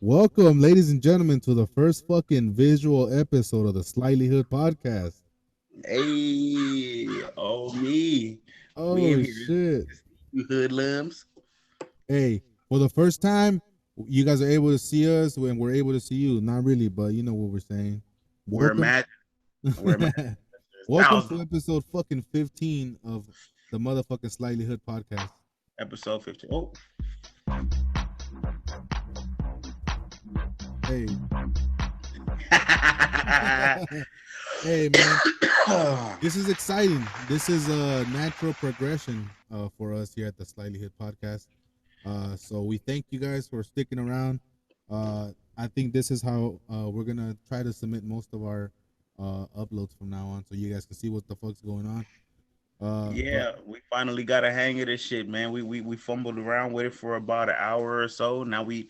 Welcome, ladies and gentlemen, to the first fucking visual episode of the Slightly Hood podcast. Hey, oh me. We in Oh here, shit! you hoodlums. Hey, for the first time, you guys are able to see us when we're able to see you. Not really, but you know what we're saying. We're Welcome, mad. We're mad. welcome Thousands. to episode fucking 15 of the motherfucking Slightly Hood podcast. Episode 15. Oh, Hey, hey, man, this is exciting. This is a natural progression for us here at the Slightly Hit podcast. So we thank you guys for sticking around. I think this is how we're gonna try to submit most of our uploads from now on, so you guys can see what the fuck's going on. But yeah, we finally got a hang of this shit, man. We fumbled around with it for about an hour or so. Now we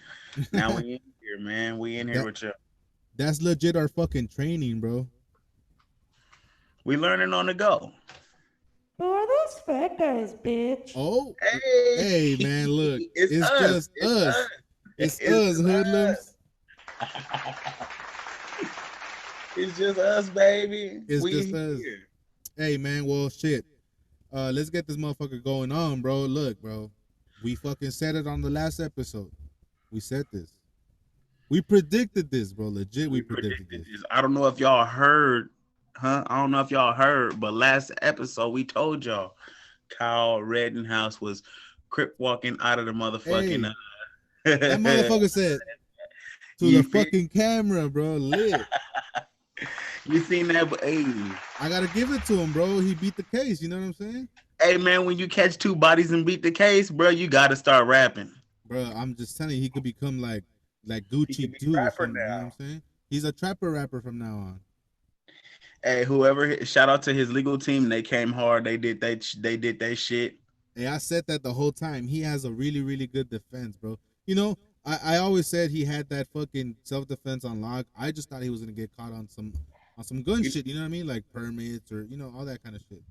in here, man. We in here that with you. that's legit our fucking training, bro. We learning on the go. Who are those fat guys, bitch? Oh, Hey, hey, man, look, it's it's us. just It's us. us. It's It's us, hoodlums. It's just us, baby. It's We just us. here. Hey, man, well, shit. Let's get this motherfucker going on, bro. Look, bro, we fucking said it on the last episode. We said this. We predicted this, bro. Legit, we We predicted predicted this. this. I don't know if y'all heard, huh? I don't know if y'all heard, but last episode we told y'all Kyle Rittenhouse was crip walking out of the motherfucking. Hey, that motherfucker said to You the feel? fucking camera, bro. Lit. You seen that? But hey, I gotta give it to him, bro. He beat the case. You know what I'm saying, hey, man, when you catch two bodies and beat the case, bro, you got to start rapping. bro? I'm just telling you, he could become like He could Gucci be too or rapper something. You know what now. I'm saying? He's a trapper rapper from now on. Hey, whoever, shout out to his legal team. They came hard. They did they shit. Hey, I said that the whole time. He has a really, really good defense, bro. You know, I always said he had that fucking self defense on lock. I just thought he was gonna get caught on some gun You, shit. You know what I mean? Like permits or all that kind of shit.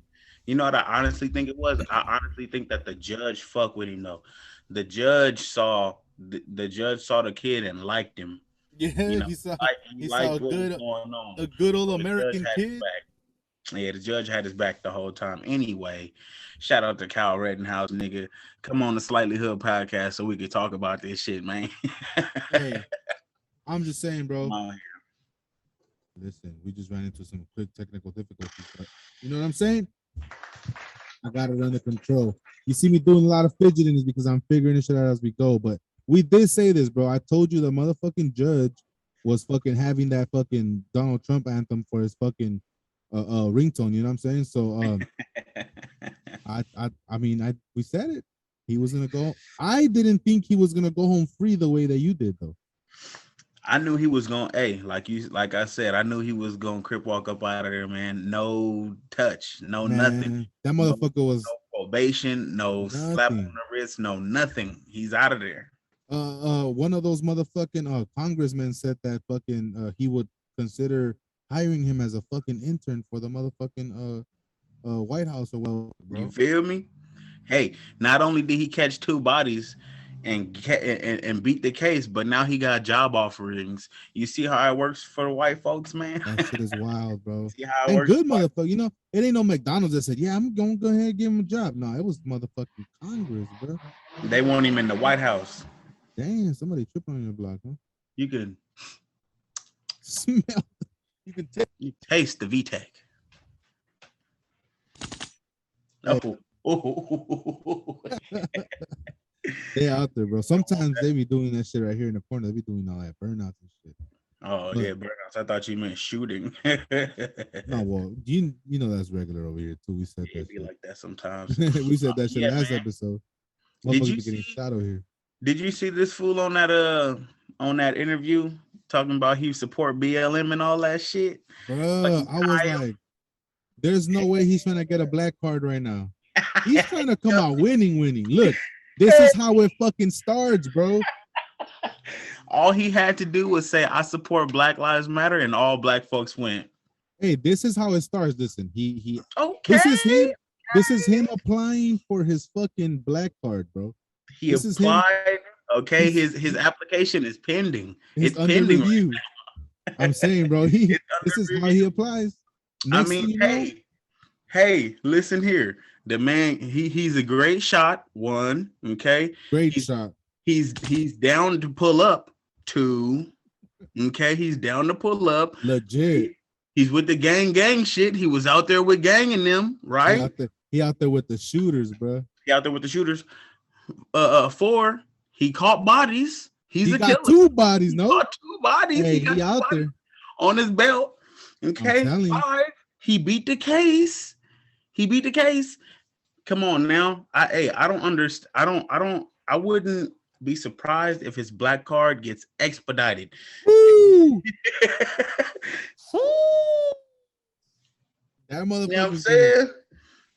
You know what I honestly think it was? I honestly think that the judge fucked with him though. The judge saw the kid and liked him. You Yeah, know, he he saw liked what was going a on. good old So the judge American had his kid. back. Yeah, the judge had his back the whole time. Anyway, shout out to Kyle Rittenhouse, nigga. Come on the Slightly Hood podcast so we could talk about this shit, man. Hey, I'm just saying, Come bro. on. Listen, we just ran into some quick technical difficulties, but you know what I'm saying? I got it under control. You see me doing a lot of fidgeting is because I'm figuring this shit out as we go. But we did say this, bro. I told you the motherfucking judge was fucking having that fucking Donald Trump anthem for his fucking ringtone. You know what I'm saying? So I mean we said it. He was gonna go. I didn't think he was gonna go home free the way that you did though. I knew he was going. Hey, like I said, I knew he was going to crip walk up out of there, man. No touch, no nothing, Man, that no, motherfucker was probation, no slap on nothing. the wrist, no nothing. He's out of there. One of those motherfucking congressmen said that fucking he would consider hiring him as a fucking intern for the motherfucking White House or well, You bro. feel me? Hey, not only did he catch two bodies and beat the case, but now he got job offerings. You see how it works for the white folks, man. That shit is wild, bro. See how it And works. good motherfucker, it ain't no McDonald's that said, yeah, I'm gonna go ahead and give him a job. No, it was motherfucking Congress, bro. They want him in the White House. Damn, somebody tripping on your block, huh? You can Smell. You can take. you taste the VTech. Hey, Oh. they out there, bro. Sometimes they be doing that shit right here in the corner. They be doing all that burnouts and shit. Oh But yeah, burnouts. I thought you meant shooting. no, well, you know that's regular over here too. We said It that be shit. like that sometimes. We said that shit Yeah, last man. episode. Did Motherfuckers you be getting see? shot over here. Did you see this fool on that interview talking about he support BLM and all that shit? Bruh, Fucking I was Kyle. like, there's no way he's trying to get a black card right now. He's trying to come out winning. Look, this is how it fucking starts, bro. All he had to do was say, "I support Black Lives Matter," and all black folks went, Hey, this is how it starts. Listen, he this is "Okay." him. This is him applying for his fucking black card, bro. He This is him. applied Okay, his application is pending. He's It's under pending. review. I'm saying, bro, It's this is under how he review. applies. I Next thing mean, you know, hey, listen here. The man, he's a great shot. One, okay. great He's shot. he's down to pull up. Two, okay. He's down to pull up. Legit. He's with the gang shit. He was out there with gang and them, He right? out there. He out there with the shooters, bro. He out there with the shooters. Four, he caught bodies. He's He a got killer. 2 bodies. He No, caught 2 bodies. hey, He got he two out bodies there. on his belt. I'm Okay. telling you. 5, he beat the case. He beat the case. Come on now. I don't understand. I wouldn't be surprised if his black card gets expedited. Woo! See? That You know what I'm motherfucker's gonna saying?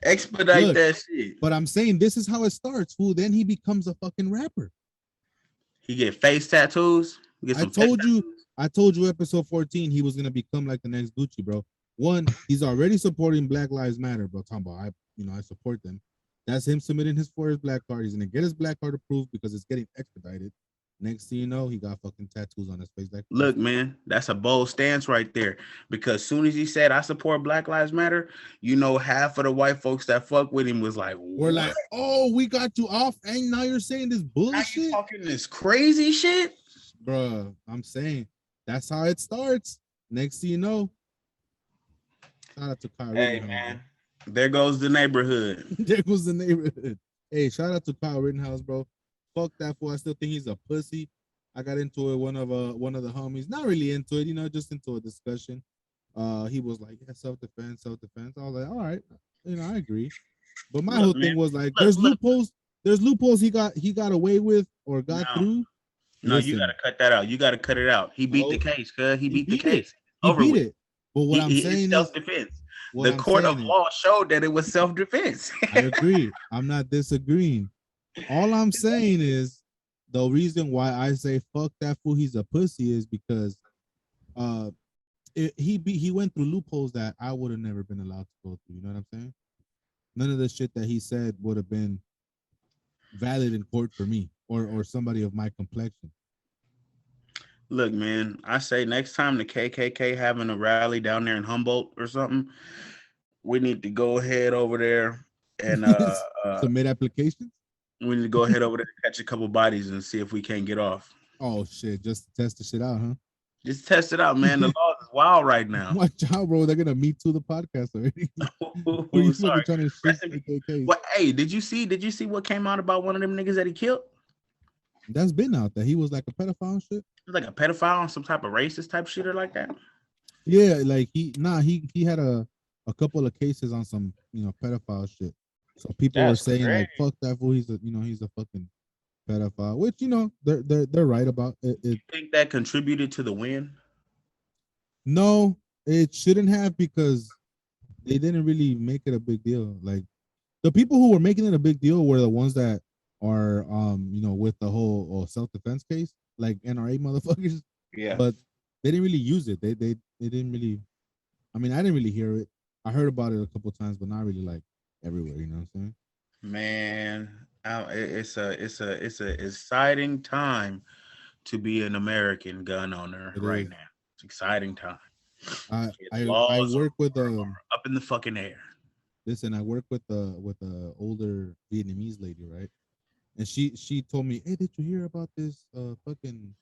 Expedite look. that shit. But I'm saying this is how it starts, fool. Then he becomes a fucking rapper. He get face tattoos. Get I some told face you, tattoos. episode 14, he was gonna become like the next Gucci, bro. One, he's already supporting Black Lives Matter, bro. Talking about I support them. That's him submitting for his black card. He's gonna get his black card approved because it's getting expedited. Next thing you know, he got fucking tattoos on his face. Like, Look, man, that's a bold stance right there. Because soon as he said I support Black Lives Matter, you know, half of the white folks that fuck with him was like, we're like, oh, we got you off, and now you're saying this now bullshit, you talking this crazy shit? bro. I'm saying that's how it starts. Next thing you know, shout out to Kyle Hey, Rittenhouse, man, there goes the neighborhood. there goes the neighborhood. Hey, shout out to Kyle Rittenhouse, bro. Fuck that fool. I still think he's a pussy. I got into it. One of the homies, not really into it, just into a discussion. He was like, yeah, self-defense. I was like, all right, I agree. But my whole Look, thing man, was like, look, there's look. loopholes. There's loopholes he got away with or got No, through. no, you Listen, gotta cut that out. You gotta cut it out. He beat no, the case, cuz he beat the beat it. case. He Over beat with. it. But what I'm It's saying is, self-defense. what The I'm court of saying is, law showed that it was self-defense. I agree. I'm not disagreeing. All I'm saying is the reason why I say fuck that fool, he's a pussy, is because he went through loopholes that I would have never been allowed to go through. You know what I'm saying? None of the shit that he said would have been valid in court for me or somebody of my complexion. Look, man, I say next time the KKK having a rally down there in Humboldt or something, we need to go ahead over there and Submit applications. we need to go ahead over there and catch a couple bodies and see if we can't get off. Oh shit! Just to test the shit out, huh? Just test it out, man. The law is wild right now. Watch out, bro. They're gonna me too the podcast already. Or you fucking Sorry. trying to shoot Rest in- KKK? What? Hey, did you see what came out about one of them niggas that he killed? That's been out there. He was like a pedophile and shit. It was like a pedophile, some type of racist type shit or like that. Yeah, like he had a couple of cases on some pedophile shit. So people were That's saying like, crazy. fuck that fool. He's a fucking pedophile, which they're right about it. You think that contributed to the win? No, it shouldn't have, because they didn't really make it a big deal. Like the people who were making it a big deal were the ones that are with the whole self-defense case, like NRA motherfuckers. Yeah. But they didn't really use it. They didn't really. I mean, I didn't really hear it. I heard about it a couple times, but not really like everywhere. You know what I'm saying? Man, it's a exciting time to be an American gun owner right now. It's exciting time. I work with up in the fucking air. Listen, I work with a older Vietnamese lady, right? And she told me, hey, did you hear about this fucking?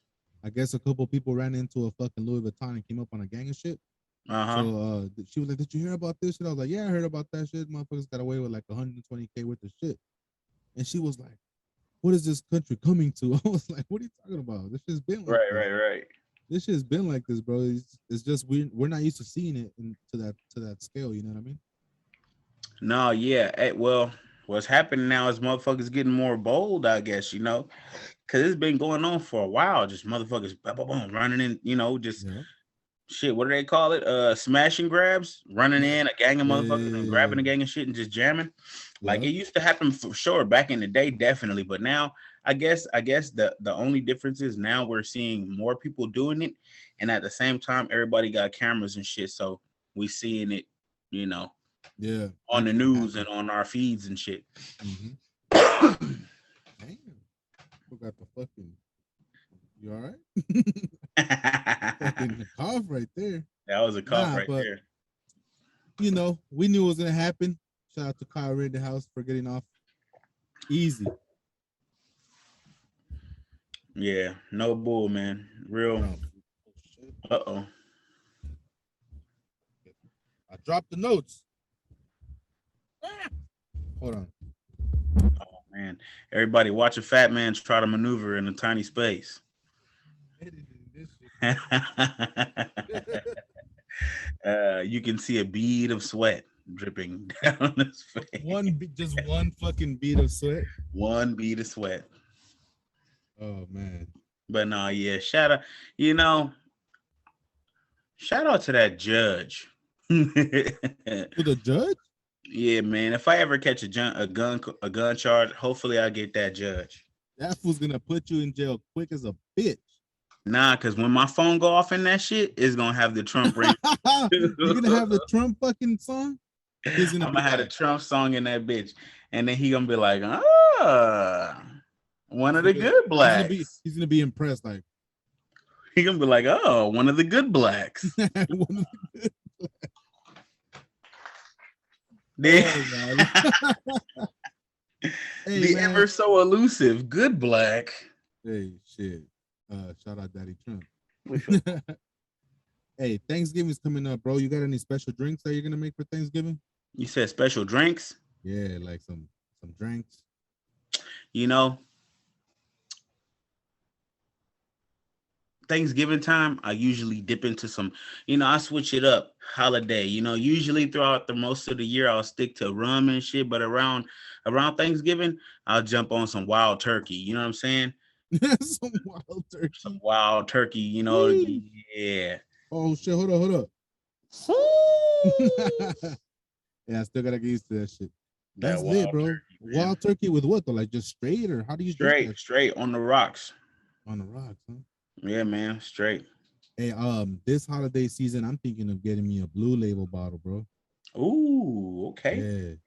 I guess a couple people ran into a fucking Louis Vuitton and came up on a gang and shit. So she was like, did you hear about this shit? I was like, yeah, I heard about that shit. Motherfuckers got away with like 120K worth of shit. And she was like, what is this country coming to? I was like, what are you talking about? This shit's been like this. Right. This shit's been like this, bro. It's just we're not used to seeing it to that scale. You know what I mean? No, yeah. Hey, well, what's happening now is motherfuckers getting more bold, I guess, because it's been going on for a while. Just motherfuckers boom, running in, just shit. What do they call it? Smash and grabs, running in a gang of motherfuckers and grabbing a gang of shit and just jamming. Like it used to happen for sure back in the day, definitely. But now, I guess the only difference is now we're seeing more people doing it, and at the same time, everybody got cameras and shit, so we seeing it, on the news and on our feeds and shit. Mm-hmm. Damn. got the fucking. You all right? Fucking cough right there. That was a cough Nah, right but there. we knew it was gonna happen. Shout out to Kyrie in the house for getting off easy. Yeah, no bull, man. Real. Oh, shit. Uh-oh. I dropped the notes. Ah! Hold on. Oh man. Everybody watch a fat man try to maneuver in a tiny space. You can see a bead of sweat dripping down his face. Just one fucking bead of sweat. One bead of sweat. Oh man. But no, yeah, shout out to that judge. To the judge? Yeah, man. If I ever catch a gun charge, hopefully I get that judge. That fool's gonna put you in jail quick as a bitch. Nah, because when my phone go off in that shit, it's gonna have the Trump ring. You're gonna have the Trump fucking song? I'm gonna have the Trump song in that bitch. And then he gonna be like, one of the good blacks. He's gonna be impressed, like he gonna be like, oh, one of the good blacks. one of the good the ever so elusive good black. Hey, shit. Shout out Daddy Trump. Hey, Thanksgiving's coming up, bro. You got any special drinks that you're gonna make for Thanksgiving? You said special drinks? Yeah, like some drinks. Thanksgiving time, I usually dip into some, I switch it up. Holiday, usually throughout the most of the year, I'll stick to rum and shit. But around Thanksgiving, I'll jump on some wild turkey. You know what I'm saying? Some wild turkey. Some wild turkey. Yeah. Oh shit! Hold up. Yeah, I still gotta get used to that shit. That's lit, bro. Turkey, wild turkey with what though? Like just straight, or how do you straight on the rocks? On the rocks, huh? Yeah, man, straight. Hey, this holiday season, I'm thinking of getting me a Blue Label bottle, bro. Ooh, okay.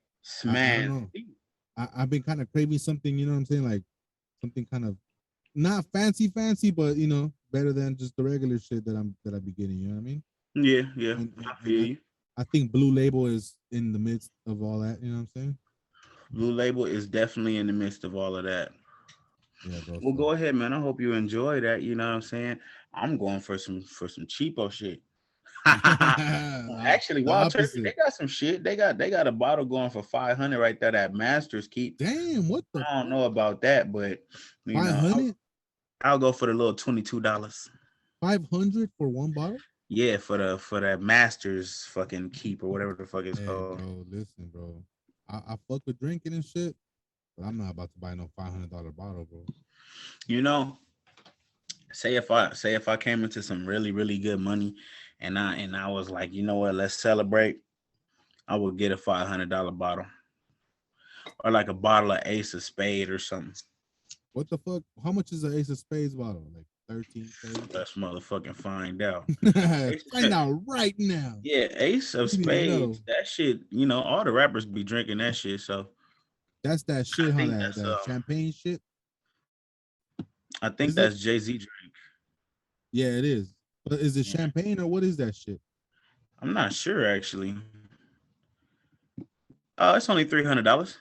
Yeah, man. I don't know. I've been kind of craving something, you know what I'm saying? Like something kind of not fancy, but better than just the regular shit that I be getting. You know what I mean? Yeah. I feel you. I think Blue Label is in the midst of all that. You know what I'm saying? Blue Label is definitely in the midst of all of that. Yeah, bro. Well, go ahead, man. I hope you enjoy that. You know what I'm saying? I'm going for some cheapo shit. Actually, Wild Turkey, they got some shit. They got a bottle going for $500 right there at Masters Keep. Damn, what the? I don't know about that, but $500. I'll go for the little $22. $500 for one bottle? Yeah, for that Masters fucking Keep or whatever the fuck it's called. Bro, listen, bro. I fuck with drinking and shit, but I'm not about to buy no $500 bottle, bro. Say if I came into some really, really good money and I was like, you know what, let's celebrate, I would get a $500 bottle. Or like a bottle of Ace of Spade or something. What the fuck? How much is an Ace of Spades bottle? Like 13, 30? Let's motherfucking find out. Find out right now. Yeah, Ace of Spades. That shit, all the rappers be drinking that shit. So that's that shit, huh? That champagne shit. I think that's Jay-Z drink. Yeah, it is. But is it champagne or what is that shit? I'm not sure actually. Oh, it's only $300.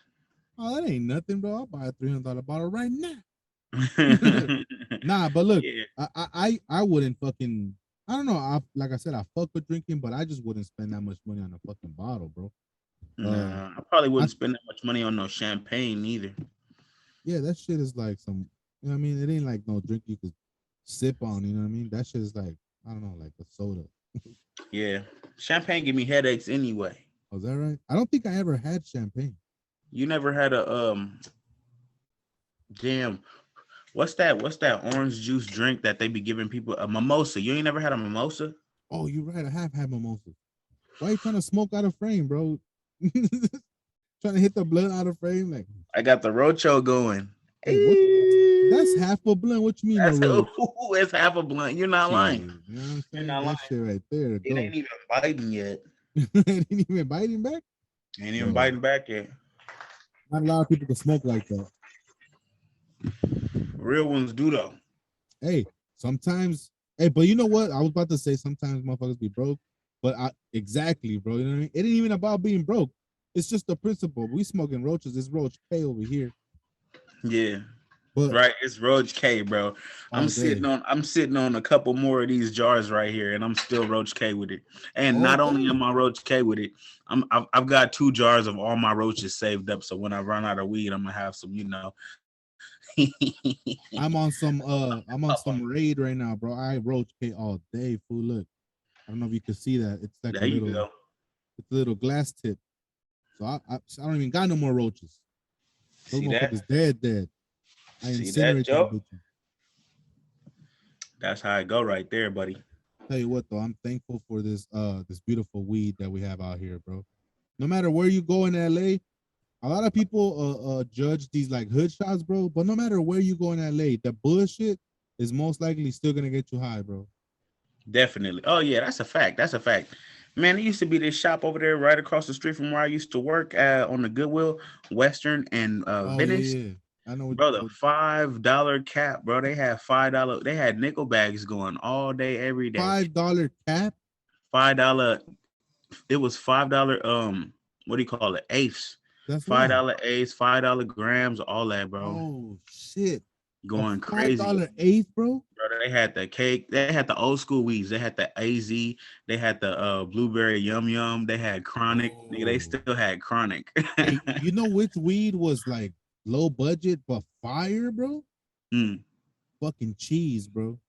Oh, that ain't nothing, bro. I'll buy a $300 bottle right now. Nah, but look, yeah. I wouldn't fucking. I don't know. Like I said, I fuck with drinking, but I just wouldn't spend that much money on a fucking bottle, bro. Nah, I probably wouldn't spend that much money on no champagne either. Yeah, that shit is like some. You know what I mean? It ain't like no drink you could sip on. You know what I mean? That shit is like, I don't know, like a soda. Yeah, champagne give me headaches anyway. Oh, is that right? I don't think I ever had champagne. You never had a damn. What's that orange juice drink that they be giving people? A mimosa. You ain't never had a mimosa? Oh, you're right. I have had mimosas. Why are you trying to smoke out of frame, bro? Trying to hit the blunt out of frame? Like I got the Rocho going. Hey, that's half a blunt. What you mean? It's half a blunt. You're not lying. You know what I'm saying? You're not lying. Shit right there. It ain't even biting yet. It ain't even biting back? Ain't even biting back yet. Not a lot of people can smoke like that. Real ones do though. Hey, sometimes, hey, but you know what? I was about to say sometimes motherfuckers be broke, but exactly, bro. You know what I mean? It ain't even about being broke. It's just the principle. We smoking roaches. It's Roach K over here, Yeah. but Right, it's Roach K, bro. I'm all sitting day, on I'm sitting on a couple more of these jars right here, and I'm still Roach K with it. And all not only day. am I Roach K with it, I've got 2 jars of all my roaches saved up. So when I run out of weed, I'm gonna have some, I'm on some raid right now, bro. I Roach K all day. Fool, look. I don't know if you can see that. It's like There you go. it's a little glass tip. So I don't even got no more roaches. Those See that? motherfuckers dead. I See that, incinerate them Joe? bitches. That's how I go right there, buddy. Tell you what though, I'm thankful for this beautiful weed that we have out here, bro. No matter where you go in LA, a lot of people judge these like hood shots, bro. But no matter where you go in LA, the bullshit is most likely still gonna get you high, bro. Definitely. Oh yeah, that's a fact. That's a fact. Man, there used to be this shop over there right across the street from where I used to work on the Goodwill, Western and Oh Venice. yeah. I know Bro, the $5 cap, bro. They had $5. They had nickel bags going all day, every day. $5 cap. $5. It was $5. What do you call it? Eighths. That's Five why. dollar eighths, $5 grams, all that, bro. Oh shit. A Going five crazy. dollar eighth, bro. Bro, they had the cake. They had the old school weeds. They had the AZ. They had the blueberry yum yum. They had chronic. Nigga, they Oh. still had chronic. Hey, you know which weed was like low budget but fire, bro? Mm. Fucking cheese, bro.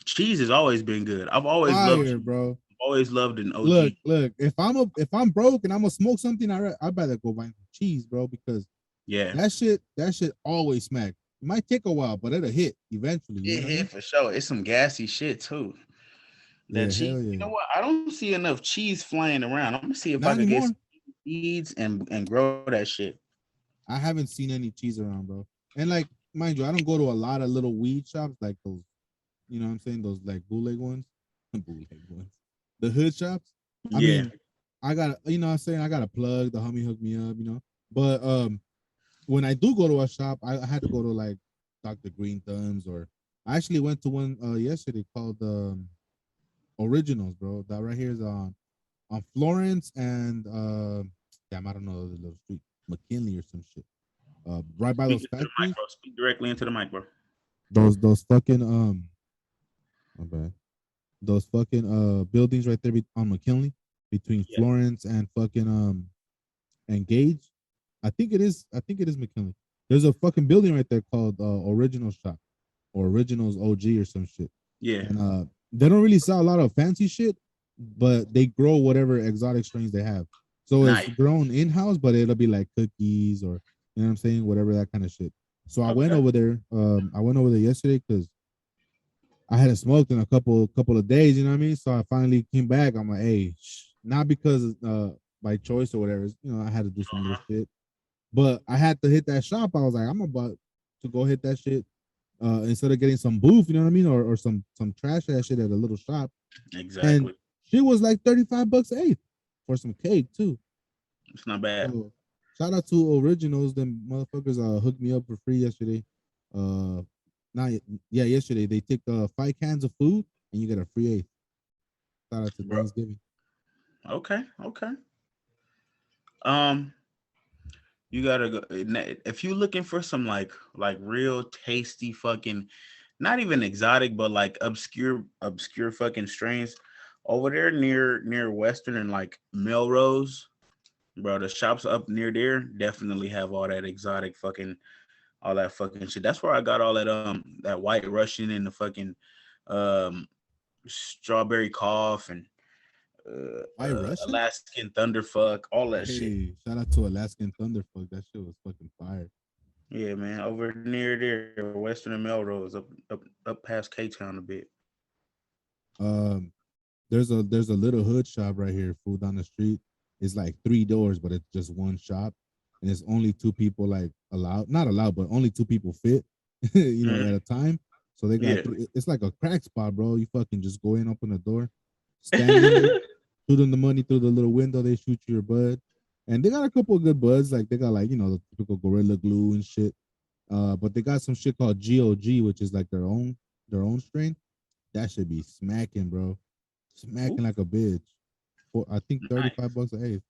Cheese has always been good. I've always loved Fire, cheese. bro. Always loved an OG. Look. If I'm broke and I'm gonna smoke something, I better go buy some cheese, bro, because Yeah. that shit always smack. It might take a while, but it'll hit eventually. You know It what I hit mean? for sure. It's some gassy shit too. That Yeah, cheese. hell You yeah. know what? I don't see enough cheese flying around. I'm gonna see if I Not could get anymore. some seeds and grow that shit. I haven't seen any cheese around, bro. And like, mind you, I don't go to a lot of little weed shops like those. You know what I'm saying? Those like bootleg ones, bootleg ones, the hood shops. I Yeah. mean, I got you know what I'm saying, I got a plug. The homie hooked me up, you know. But when I do go to a shop, I had to go to like Dr. Green Thumbs, or I actually went to one yesterday called Originals, bro. That right here is on Florence and damn, I don't know the little street, McKinley or some shit. Right by Speak those into the mic, factories. bro. Speak directly into the mic, bro. Those fucking my bad. Those fucking buildings right there on McKinley between Yeah. Florence and fucking and Gage. I think it is McKinley. There's a fucking building right there called Original Shop or Originals OG or some shit. Yeah. And they don't really sell a lot of fancy shit, but they grow whatever exotic strains they have. So it's Nice. grown in house, but it'll be like cookies or you know what I'm saying, whatever that kind of shit. So I went Okay. over there. I went over there yesterday because I hadn't smoked in a couple of days. You know what I mean? So I finally came back. I'm like, hey, not because by choice or whatever. You know, I had to do some little Uh-huh. shit, but I had to hit that shop. I was like, I'm about to go hit that shit instead of getting some booth, you know what I mean, or some trash ass shit at a little shop. And Exactly. she was like $35 a eighth for some cake too. It's not bad. So shout out to Originals. Them motherfuckers hooked me up for free yesterday. Uh, not yeah, yesterday they take 5 cans of food and you get a free eighth. Shout out to Bro. Thanksgiving. Okay. Okay. Um, you gotta go if you're looking for some like real tasty fucking, not even exotic, but like obscure fucking strains over there near Western and like Melrose, bro. The shops up near there definitely have all that exotic fucking all that fucking shit. That's where I got all that White Russian and the fucking um strawberry cough and White Russian? Alaskan thunderfuck, all that shit. Hey, shout out to Alaskan Thunderfuck. That shit was fucking fire. Yeah, man, over near there, Western and Melrose, up past K Town a bit. Um, there's a little hood shop right here, food down the street. It's like 3 doors, but it's just one shop, and it's only two people like allowed, not allowed, but only two people fit, you know, at Mhm. a time. So they got Yeah. three. It's like a crack spot, bro. You fucking just go in, open the door, stand in there, shoot them the money through the little window. They shoot you your bud, and they got a couple of good buds. Like they got like you know the typical Gorilla Glue and shit. But they got some shit called GOG, which is like their own strain. That should be smacking, bro. Ooh, Smacking like a bitch. For I think nice. $35 a eighth.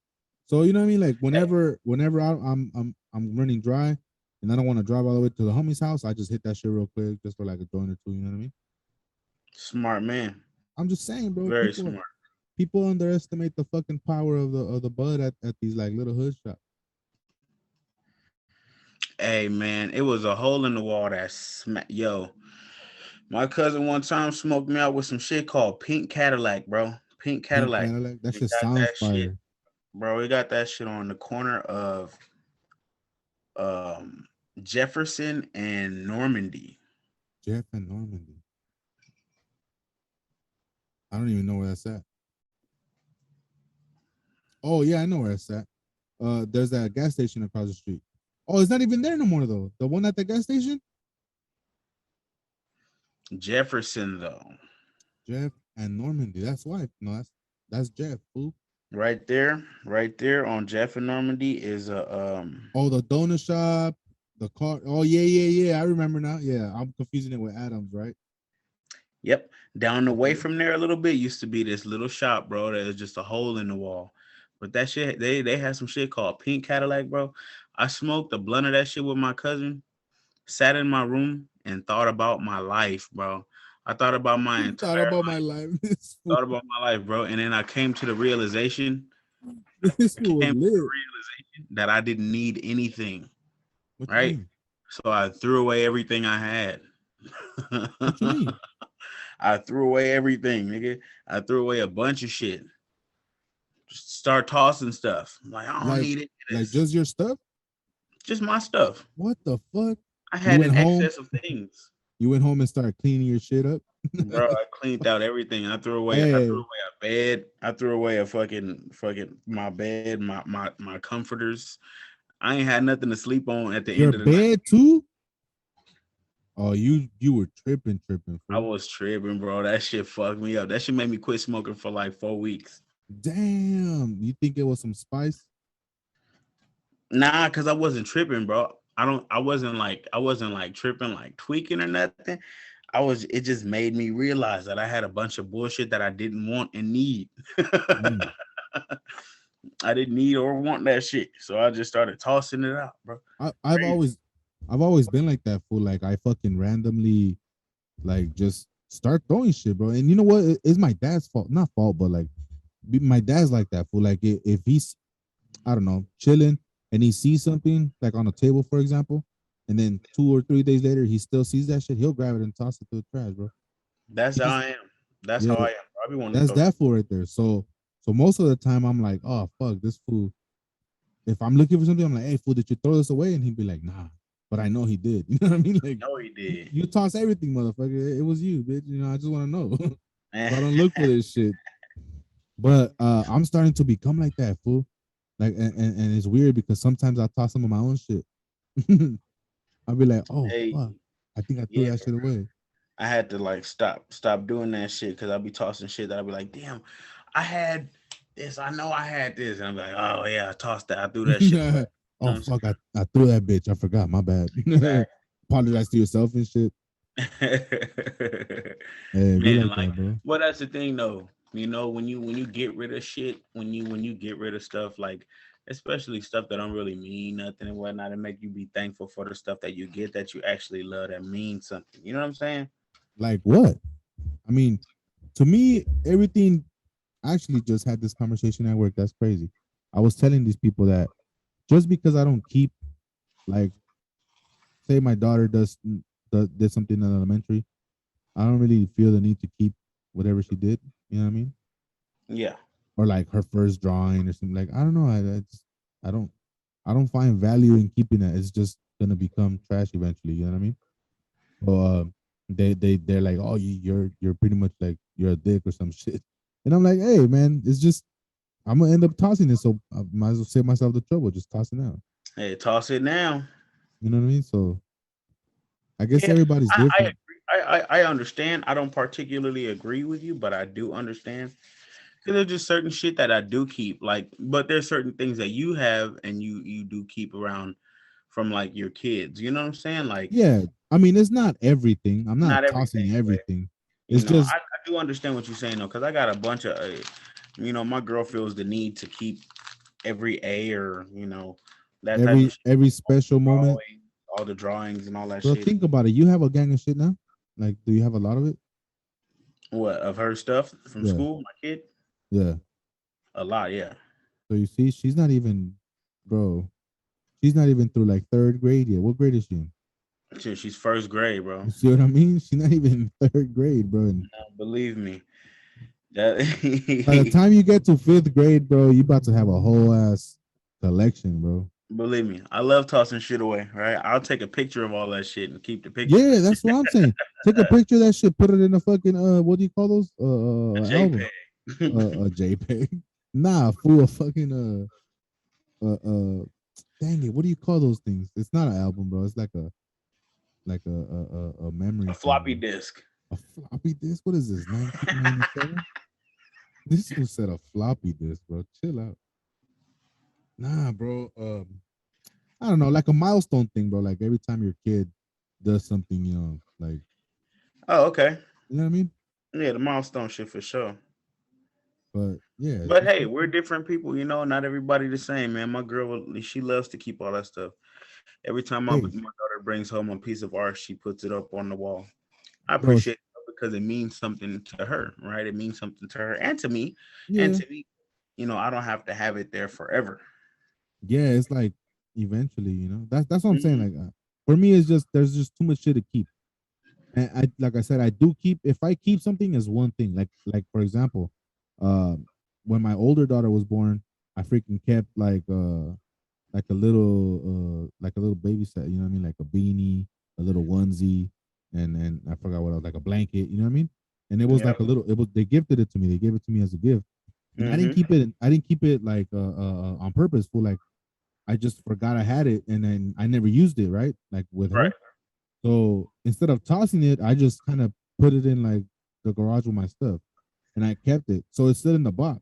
So you know what I mean? Like whenever I'm running dry and I don't want to drive all the way to the homie's house, I just hit that shit real quick just for like a joint or two. You know what I mean? Smart man. I'm just saying, bro. Very People smart. people underestimate the fucking power of the bud at these like little hood shops. Hey man, it was a hole in the wall that yo. My cousin one time smoked me out with some shit called Pink Cadillac, bro. Pink Pink Cadillac. Cadillac. That We shit got sounds that shit, fire. bro. We got that shit on the corner of um Jefferson and Normandy. Jeff and Normandy. I don't even know where that's at. Oh yeah, I know where it's at. There's that gas station across the street. Oh, it's not even there no more though. The one at the gas station, Jefferson though. Jeff and Normandy. That's why. No, that's Jeff. Fool. Right there on Jeff and Normandy is a Oh, the donut shop, the car. Oh yeah, yeah, yeah. I remember now. Yeah, I'm confusing it with Adams, right? yep. Down the way Okay. from there a little bit used to be this little shop, bro. That was just a hole in the wall. But that shit, they had some shit called Pink Cadillac, bro. I smoked a blunt of that shit with my cousin, sat in my room and thought about my life, bro. I thought about my Thought entire about my life, life. This fool, thought about my life, bro. And then I came to the realization, this I fool was came to lit. the realization that I didn't need anything, What you right? mean? So I threw away everything I had. What you mean? I threw away everything, nigga. I threw away a bunch of shit. Just start tossing stuff. I'm like, I don't Like, need any of like this. just your stuff? Just my stuff. What the fuck? I You had went an home. excess of things. You went home and started cleaning your shit up. Bro, I cleaned out everything. I threw Hey, away a bed. I threw away a fucking my bed, my comforters. I ain't had nothing to sleep on at the your end of the night. bed too? Oh, you were tripping, I fool. was tripping, bro. That shit fucked me up. That shit made me quit smoking for like 4 weeks. Damn. You think it was some spice? Nah, cause I wasn't tripping, bro. I wasn't like tripping, like tweaking or nothing. It just made me realize that I had a bunch of bullshit that I didn't want and need. Mm. I didn't need or want that shit. So I just started tossing it out, bro. I, I've Crazy. always I've always been like that, fool. Like I fucking randomly like just start throwing shit, bro. And you know what? It's my dad's fault. Not fault, but like my dad's like that, fool. Like if he's I don't know, chilling and he sees something like on a table, for example, and then 2 or 3 days later he still sees that shit, he'll grab it and toss it to the trash, bro. That's how He's I am. That's how yeah, I am. Bro. I be wanting to that's throw that fool right there. So most of the time I'm like, oh fuck, this fool. If I'm looking for something, I'm like, hey fool, did you throw this away? And he'd be like, nah. But I know he did. You know what I mean? Like no he did. you toss everything, motherfucker. It was you, bitch. You know, I just want to know. Man. So I don't look for this shit. But I'm starting to become like that, fool. Like and it's weird because sometimes I toss some of my own shit. I'll be like, oh Hey, fuck. I think I threw yeah, that shit away. I had to like stop doing that shit because I'd be tossing shit that I'd be like, damn, I had this. I know I had this, and I'm like, oh yeah, I tossed that. I threw that shit away. You know Oh what fuck, I threw that bitch. I forgot. My bad. I'm Apologize to yourself and shit. saying? Hey, be Man, like like, that, bro. well, that's the thing though. You know, when you get rid of shit, when you get rid of stuff like, especially stuff that don't really mean nothing and whatnot, and make you be thankful for the stuff that you get that you actually love that means something. You know what I'm saying? Like what? I mean, to me, everything. I actually just had this conversation at work. That's crazy. I was telling these people that just because I don't keep like, say my daughter did something in elementary, I don't really feel the need to keep whatever she did. You know what I mean? Yeah. Or like her first drawing or something. Like I don't know. I don't I don't find value in keeping that. It's just gonna become trash eventually. You know what I mean? So they're like, oh, you're pretty much like you're a dick or some shit. And I'm like, hey man, it's just I'm gonna end up tossing it, so I might as well save myself the trouble, just tossing it out. Hey, toss it now. You know what I mean? So I guess Yeah, everybody's I different. agree. I understand. I don't particularly agree with you, but I do understand because there's just certain shit that I do keep. Like, but there's certain things that you have and you do keep around from like your kids. You know what I'm saying? Like, Yeah, I mean, it's not everything. I'm not not everything, tossing but everything. you It's know, just I do understand what you're saying though, because I got a bunch of, you know, my girl feels the need to keep every A or that type of shit, every special moment. drawing, all the drawings and all that Bro, shit. think about it. You have a gang of shit now. Like, do you have a lot of it? What of her stuff from Yeah, school? My kid, yeah. a lot, yeah. So you see, she's not even, bro. She's not even through like third grade yet. What grade is she in? Shit, she's first grade, bro. You see what I mean? She's not even in third grade, bro. And Believe me, that by the time you get to fifth grade, bro, you about to have a whole ass collection, bro. believe me, I love tossing shit away. Right, I'll take a picture of all that shit and keep the picture. Yeah, that's what I'm saying. Take a picture of that shit, put it in a fucking what do you call those? A Album. JPEG. A JPEG. Nah, fool, a fucking dang it, what do you call those things? It's not an album, bro. It's like a A memory thing, floppy bro. disk. A floppy disk? What is this? 1997? This was said a floppy disk, bro. Chill out. Nah, bro. I don't know, like a milestone thing, bro. Like every time your kid does something, like Oh, okay. you know what I mean? Yeah, the milestone shit for sure. But yeah, But just hey, we're different people, you know. Not everybody the same, man. My girl, she loves to keep all that stuff. Every time my hey, daughter brings home a piece of art, she puts it up on the wall. I bro. appreciate it because it means something to her, right? It means something to her and Yeah, to me. You know, I don't have to have it there forever. yeah. It's like eventually, that's what I'm saying. Mhm. Like for me, it's just there's just too much shit to keep. And I like I said, I do keep. If I keep something as one thing, like for example, when my older daughter was born, I freaking kept like a little baby set. You know what I mean? Like a beanie, a little onesie, and I forgot what else, like a blanket. You know what I mean? And it was Yeah. like a little. It was they gifted it to me. They gave it to me as a gift, and I didn't Hmm. keep it. I didn't keep it like on purpose. For like I just forgot I had it, and then I never used it. Right, like with Right. her. So instead of tossing it, I just kind of put it in like the garage with my stuff, and I kept it. So it's still in the box.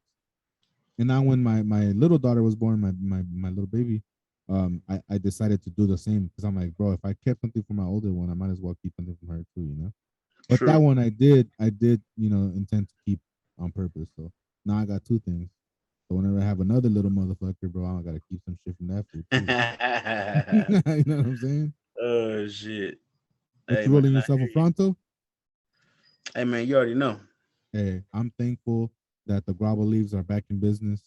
And now when my little daughter was born, my little baby, I decided to do the same because I'm like, bro, if I kept something from my older one, I might as well keep something from her too. But that True. one I did, intend to keep on purpose. So now I got two things. So whenever I have another little motherfucker, bro, I gotta keep some shit from that food too. You know what I'm saying? Oh shit. What Hey you man, rolling I yourself a hear you. Fronto? Hey man, you already know. Hey, I'm thankful that the guava leaves are back in business,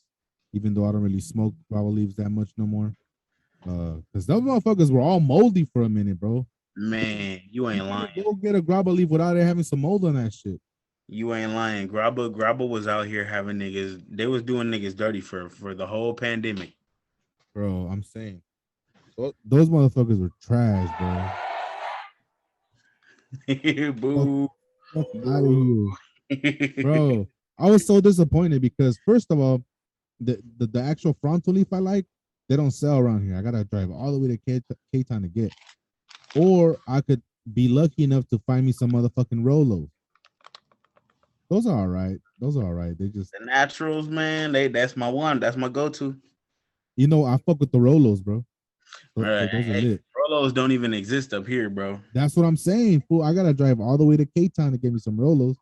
even though I don't really smoke guava leaves that much no more. Because those motherfuckers were all moldy for a minute, bro. Man, you You ain't lying. couldn't go get a guava leaf without it having some mold on that shit, You ain't lying. Grabba was out here having niggas. They was doing niggas dirty for the whole pandemic. bro. I'm saying those motherfuckers were trash, bro. Fuck, Boo. fuck out of Boo. here, bro. I was so disappointed because first of all, the actual frontal leaf I like, they don't sell around here. I gotta drive all the way to K Town to get, or I could be lucky enough to find me some motherfucking Rolos. Those are all right. Those are all right. They just, The naturals, man. That's my one. That's my go-to. I fuck with the Rolos, bro. So Right. those are Hey, lit. Rolos don't even exist up here, bro. That's what I'm saying, fool. I gotta drive all the way to K Town to get me some Rolos,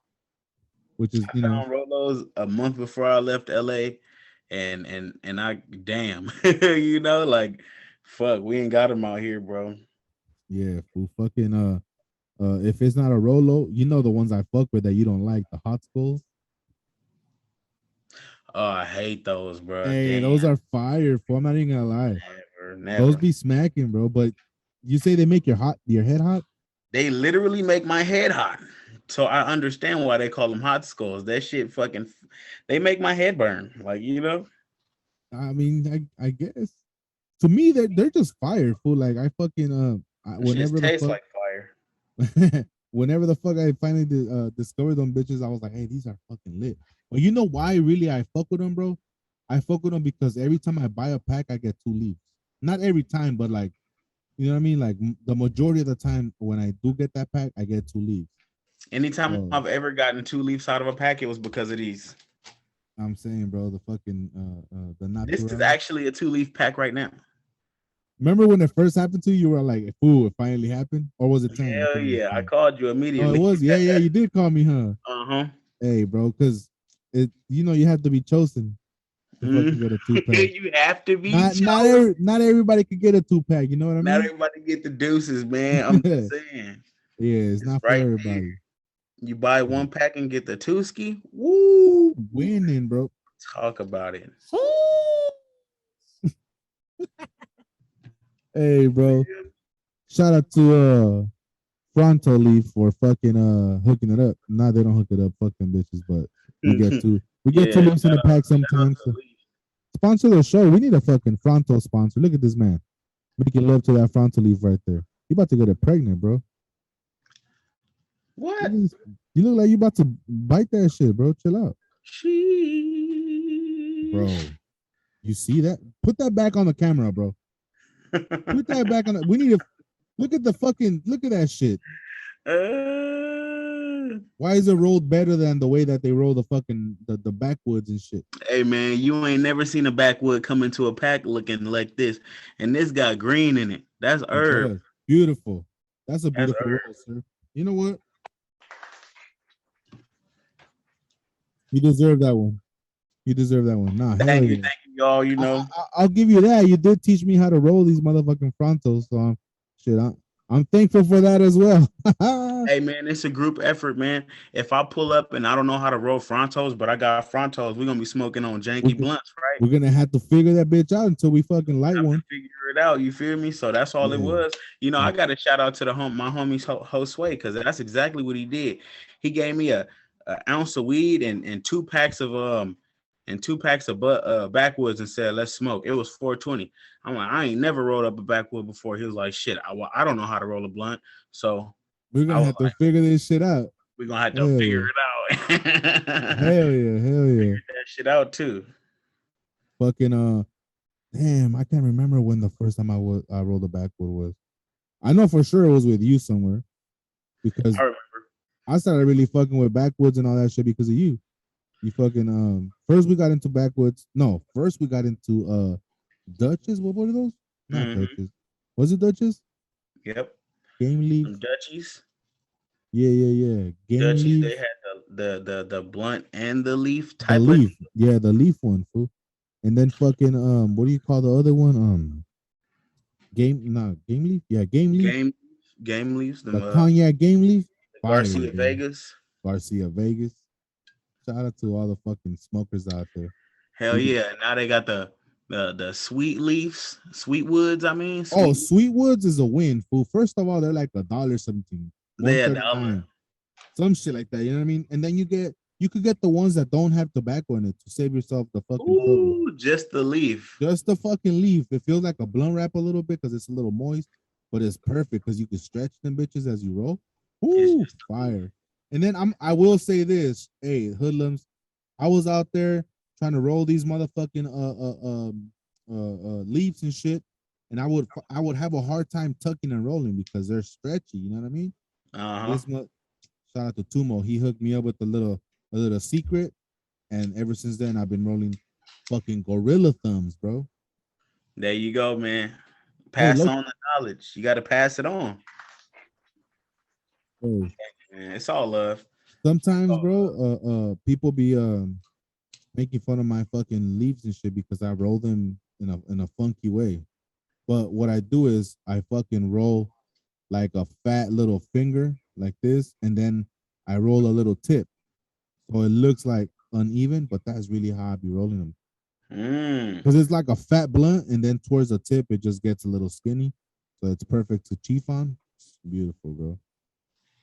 which is, I found Rolos a month before I left LA, and I damn, like fuck, we ain't got them out here, bro. yeah, fool. Fucking if it's not a Rolo, the ones I fuck with that you don't like, the hot skulls. Oh, I hate those, bro. Hey, Damn, those are fire, fool. I'm not even gonna lie. never, Those never. be smacking, bro. But you say they make your head hot? They literally make my head hot. So I understand why they call them hot skulls. That shit fucking, they make my head burn. Like I mean, I guess to me they're just fire, fool. Like I fucking shit whenever the tastes fuck like fire. whenever the fuck I finally discovered them bitches, I was like, hey, these are fucking lit. But you know why really I fuck with them, bro? I fuck with them because every time I buy a pack, I get two leaves. Not every time, but like, you know what I mean? Like the majority of the time when I do get that pack, I get two leaves. Anytime So I've ever gotten two leaves out of a pack, it was because of these. I'm saying, bro, the fucking the This is natural. actually a two-leaf pack right now. Remember when it first happened to you? You were like, "Ooh, it finally happened," or was it 10? I Hell think it was yeah, I 10. called you Oh, it immediately. was. Yeah, yeah. You did call me, huh? Uh-huh. Hey, bro, because you have to be chosen to fucking get a 2 pack. You have to be Not everybody could get a 2 pack. You know what I Not mean? everybody get the deuces, man. I'm just saying. Yeah, it's It's not for right there. everybody. You buy Yeah. one pack and get the two ski. Woo! Winning, bro. Talk about it. Hey, bro. Shout out to Fronto Leaf for fucking hooking it up. Nah, they don't hook it up. Fuck them bitches. But we get two Yeah, leaves in the pack shout out sometimes. to So Lee. sponsor the show. We need a fucking Fronto sponsor. Look at this man making love to that Fronto Leaf right there. You about to get it pregnant, bro. Look What? at this. You look like you about to bite that shit, bro. Chill out, Sheesh. bro. You see that? Put that back on the camera, bro. Put that back on. We need to look at the fucking look at that shit. Why is it rolled better than the way that they roll the fucking the backwoods and shit? Hey man, you ain't never seen a backwood come into a pack looking like this, and this got green in it. That's It herb. does. Beautiful. That's a That's beautiful herb. roll, sir. You know what? You deserve that one. You deserve that one. Nah, hell yeah. Thank you, y'all. You know, I'll give you that. You did teach me how to roll these motherfucking frontos, so I'm thankful for that as well. hey man, it's a group effort, man. If I pull up and I don't know how to roll frontos, but I got frontos, we're gonna be smoking on we're, janky go- blunts, right? we're gonna have to figure that bitch out until we fucking light Have to one. figure it out. You feel me? So that's all it Yeah. was. You know, Yeah. I got to shout out to my homies Josue because that's exactly what he did. He gave me a ounce of weed and two packs of backwoods and said let's smoke. It was 420. I'm like I ain't never rolled up a backwood before. He was like shit. I don't know how to roll a blunt, so We're I gonna was have to like figure this shit out. we're gonna have to Hell figure yeah. it out. Hell yeah. Hell yeah. Figure that shit out too. Fucking damn, I can't remember when the first time I rolled a backwood was. I know for sure it was with you somewhere because I remember. I started really fucking with backwoods and all that shit because of you. You fucking first we got into backwoods. No, first we got into Dutches. What were those? Not Mm-hmm. Dutches. Was it Dutches? Yep. Game leaves. Some Dutchies. Yeah, yeah, yeah. Game Dutchies, they leaves. had the blunt and the leaf The type of leaf. Yeah, the leaf one, fool. And then fucking what do you call the other one? Game leaf. Yeah, game leaf. game game leaves. The cognac game leaf. The Fire, Garcia bro. Vegas. Garcia Vegas. Shout out to all the fucking smokers out there. Hell We yeah! Now they got the sweet leaves, sweet woods. I mean, Oh, sweet. Sweetwoods is a win, fool. First of all, they're like $1.17, They one had the thirty other. nine, some shit like that. You know what I mean? And then you could get the ones that don't have tobacco in it to save yourself the fucking trouble. Ooh, just the leaf. Just the fucking leaf. It feels like a blunt wrap a little bit because it's a little moist, but it's perfect because you can stretch them bitches as you roll. It's Ooh, just the leaf. fire. And then I will say this, hey hoodlums, I was out there trying to roll these motherfucking leaves and shit, and I would have a hard time tucking and rolling because they're stretchy. You know what I mean? Uh huh. This shout out to Tumo. He hooked me up with a little secret, and ever since then I've been rolling fucking gorilla thumbs, bro. There you go, man. Hey, Pass look, on the knowledge. You got to pass it on. hey, Man, it's all love. sometimes, All bro, love. people be making fun of my fucking leaves and shit because I roll them in a funky way. But what I do is I fucking roll like a fat little finger like this, and then I roll a little tip, so it looks like uneven, but that's really how I be rolling them. Mm. Because it's like a fat blunt, and then towards the tip it just gets a little skinny, so it's perfect to chief on. It's beautiful, bro.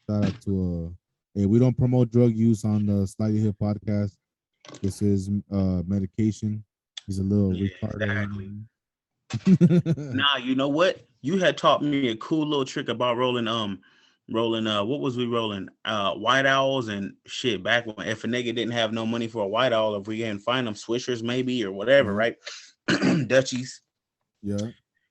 Shout out to hey, we don't promote drug use on the Slightly Hip podcast. This is medication. He's a little Yeah, retarded. exactly. Nah, you know what? You had taught me a cool little trick about rolling what was we rolling? White owls and shit back when if a nigga didn't have no money for a white owl, if we didn't find them swishers maybe or whatever, Yeah, right? Dutchies. yeah.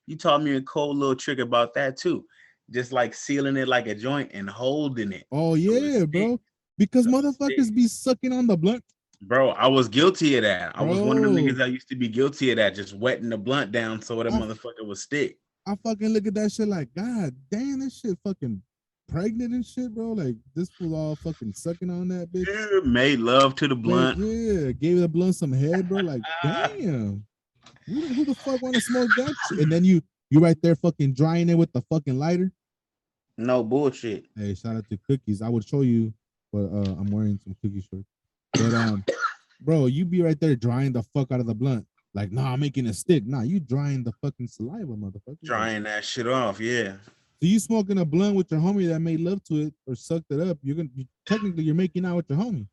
You taught me a cool little trick about that too. Just like sealing it like a joint and holding it Oh so it yeah, stick. bro. Because So it stick. motherfuckers be sucking on the blunt, Bro, I was guilty of that. I was one of them niggas bro. that used to be guilty of that, just wetting the blunt down so that I motherfucker would stick. I fucking look at that shit like, God damn, this shit fucking pregnant and shit, bro. Like this was all fucking sucking on that bitch. Yeah, made love to the blunt. Yeah, gave the blunt some head, bro. Like, Ah, damn. Who the fuck want to smoke that shit? And then you right there fucking drying it with the fucking lighter. no bullshit. Hey, shout out to Cookies. I would show you, but I'm wearing some cookie shorts. But bro, you be right there drying the fuck out of the blunt. Like, nah, I'm making a stick. Nah, you drying the fucking saliva, motherfucker. Drying that shit off, yeah. So you smoking a blunt with your homie that made love to it or sucked it up. Technically you're making out with your homie.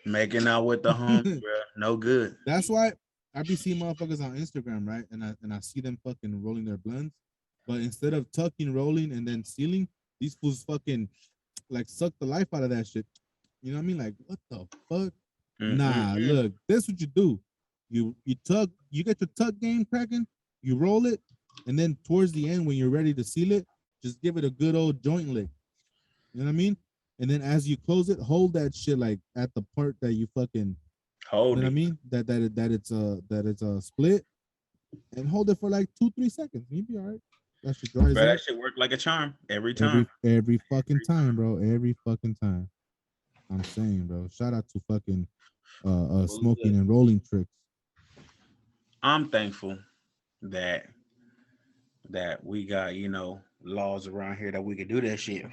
Making out with the homie, bro. No good. That's why I be seeing motherfuckers on Instagram, right? And I see them fucking rolling their blunts, but instead of tucking, rolling, and then sealing, these fools fucking like suck the life out of that shit. You know what I mean? Like, what the fuck? Nah, look, this what you do. You tuck, you get your tuck game cracking, you roll it, and then towards the end when you're ready to seal it, just give it a good old joint lick. You know what I mean? And then as you close it, hold that shit like at the part that you fucking hold. You know what I mean? That it's a split, and hold it for like 2-3 seconds. You'll be all right. That shit dries Bro, up. that shit work like a charm every time. Every fucking time, bro. Every fucking time. I'm saying, bro. Shout out to fucking smoking and rolling tricks. I'm thankful that we got, laws around here that we could do that shit. A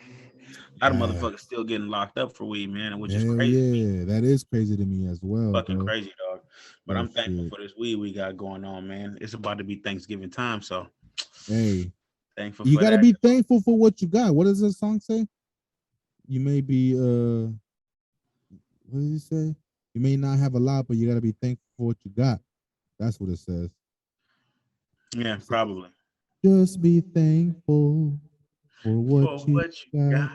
lot of motherfuckers still getting locked up for weed, man, which is crazy. Yeah, that is crazy to me as well. Fucking bro. crazy, dog. But I'm thankful for this weed we got going on, man. It's about to be Thanksgiving time, so hey, thankful. You gotta be thankful for what you got. What does the song say? You may be what does it say? You may not have a lot, but you gotta be thankful for what you got. That's what it says. Yeah, probably. Just be thankful for what you got.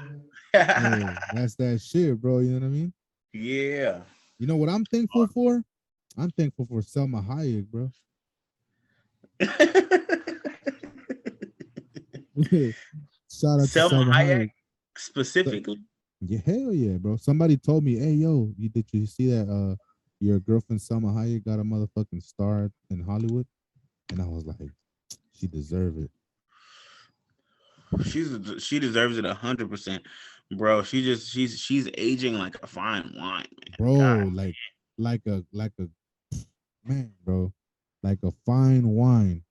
Hey, that's that shit, bro. You know what I mean? Yeah. You know what I'm thankful for? I'm thankful for Selma Hayek, bro. Shout out to Selma Hayek specifically. Yeah, hell yeah, bro. Somebody told me, hey, yo, did you see that your girlfriend Selma Hayek got a motherfucking star in Hollywood? And I was like, she deserves it. She deserves it 100%, bro. She's aging like a fine wine, man. Bro. God, like a man, bro, like a fine wine.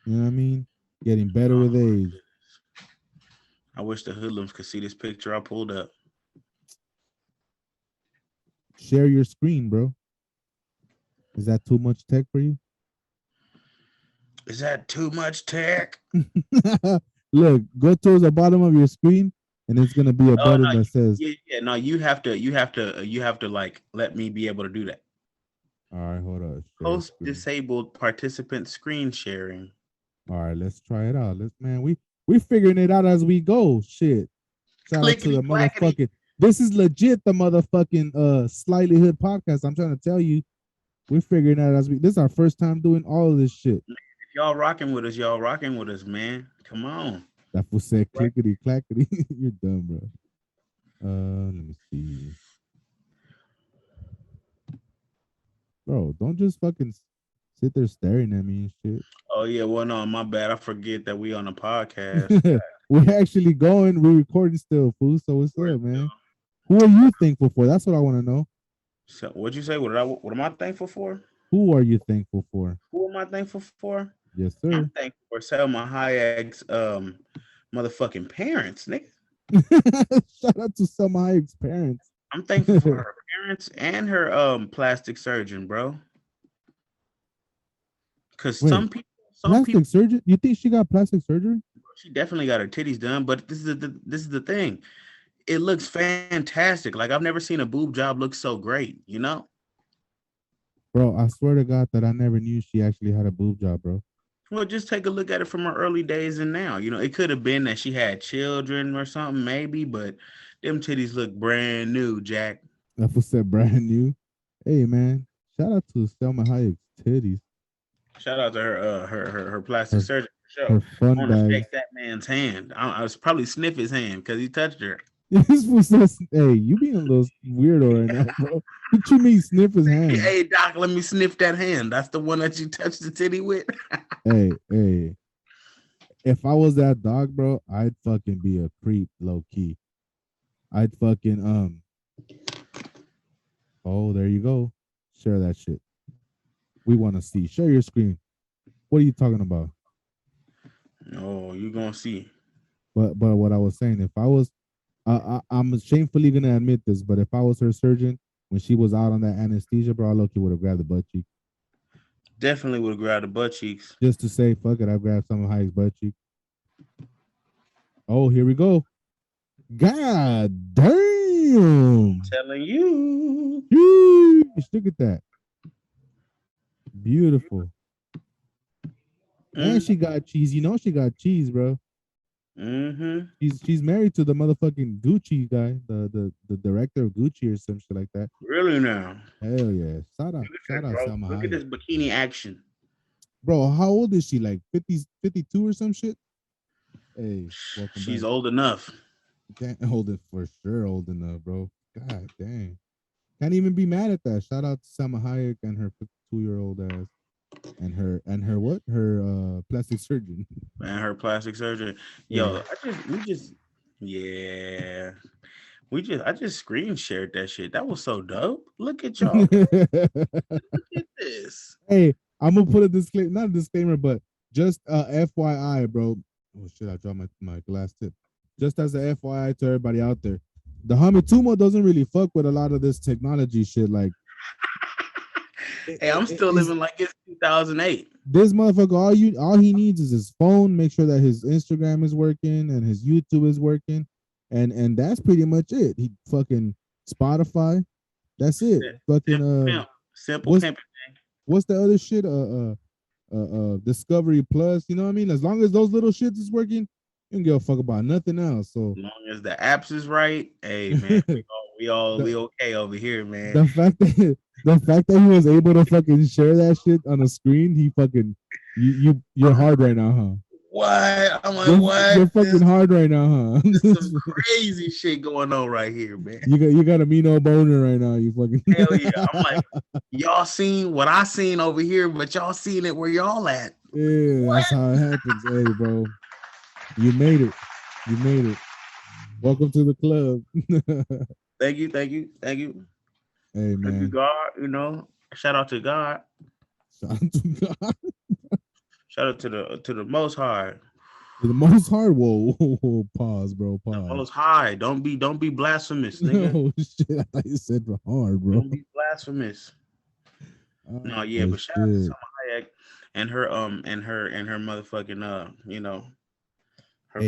You know what I mean? Getting better with age. I wish the hoodlums could see this picture I pulled up. Share your screen, bro. Is that too much tech for you? Is that too much tech? Look, go towards the bottom of your screen, and it's gonna be a button that says. Yeah. No, you have to like let me be able to do that. All right, hold on. Host disabled participant screen sharing. All right, let's try it out. We figuring it out as we go. Shit. Shout out to the motherfucking. This is legit the motherfucking Slightly Hood podcast. I'm trying to tell you, we're figuring out as we. This is our first time doing all of this shit. If y'all rocking with us, man. Come on. That fool said clickety clackety. You're dumb, bro. Let me see. Bro, don't just fucking sit there staring at me and shit. Oh yeah, well no, my bad. I forget that we on a podcast. We're actually going. We're recording still, fool. So what's up, man? Who are you thankful for? That's what I want to know. So what'd you say? What am I thankful for? Who are you thankful for? Who am I thankful for? Yes, sir. I'm thankful for Selma Hayek's motherfucking parents, nigga. Shout out to Selma Hayek's parents. I'm thankful for her parents and her plastic surgeon, bro. Because some people surgery. You think she got plastic surgery? She definitely got her titties done, but this is the thing. It looks fantastic. Like I've never seen a boob job look so great, you know? Bro, I swear to God that I never knew she actually had a boob job, bro. Well, just take a look at it from her early days and now. You know, it could have been that she had children or something, maybe, but them titties look brand new, Jack. That was said brand new. Hey, man, shout out to Selma Hayek's titties. Shout out to her plastic surgeon for sure. I want to shake that man's hand. I was probably sniff his hand because he touched her. This fool says, hey, you being a little weirdo right now, bro. What you mean sniff his hand? Hey, doc, let me sniff that hand. That's the one that you touched the titty with. Hey. if I was that dog, bro, I'd fucking be a creep, low key. I'd fucking Oh, there you go. Share that shit. We want to see. Share your screen. What are you talking about? Oh, you gonna see. But what I was saying, if I was, I'm shamefully gonna admit this, but if I was her surgeon when she was out on that anesthesia, bro, I look, would have grabbed the butt cheek Definitely would grab the butt cheeks. just to say, fuck it, I grabbed some of Hayek's butt cheek. Oh, here we go. God damn. Telling you. Yeesh, look at that. Beautiful. And she got cheese. You know she got cheese, bro. Mm-hmm. She's married to the motherfucking Gucci guy, the director of Gucci or some shit like that. Really now. Hell yeah. Shout out Bro. Salma Look at Hayek. this bikini action. Bro, how old is she? Like 50, 52 or some shit? Hey, welcome She's back. old enough. Old for sure, old enough, bro. God dang. Can't even be mad at that. Shout out to Salma Hayek and her 52-year-old ass. And her what? Her plastic surgeon. And her plastic surgery. Yo, yeah. I just screen shared that shit. That was so dope. Look at y'all. Look at this. Hey, I'm gonna put a disclaimer, not a disclaimer, but just FYI, bro. Oh shit, I dropped my glass tip. Just as a FYI to everybody out there, the Hamitumo doesn't really fuck with a lot of this technology shit. Like, Hey, I'm still living like it's 2008. This motherfucker, all he needs is his phone. Make sure that his Instagram is working and his YouTube is working, and that's pretty much it. He fucking Spotify. That's it. Fucking Simple what's, pimping. what's the other shit? Discovery Plus. You know what I mean? As long as those little shits is working, you don't give a fuck about nothing else. So as long as the apps is right, hey man, we okay over here, man. The fact that he was able to fucking share that shit on a screen, he fucking you're hard right now, huh? What? I'm like, what? You're fucking hard right now, huh? There's some crazy shit going on right here, man. You got a mean old boner right now. You fucking hell yeah. I'm like, y'all seen what I seen over here, but y'all seen it where y'all at. Yeah, what? That's how it happens. Hey, bro, you made it. You made it. Welcome to the club. Thank you. Hey man, thank you, God. You know, shout out to God. Shout out to God. Shout out to the Most High. To the Most High. Whoa, pause, bro. Pause. The Most High. Don't be blasphemous, nigga. No shit. I thought you said hard, bro. Don't be blasphemous. No, yeah, but shout out to Salma Hayek and her motherfucking you know, her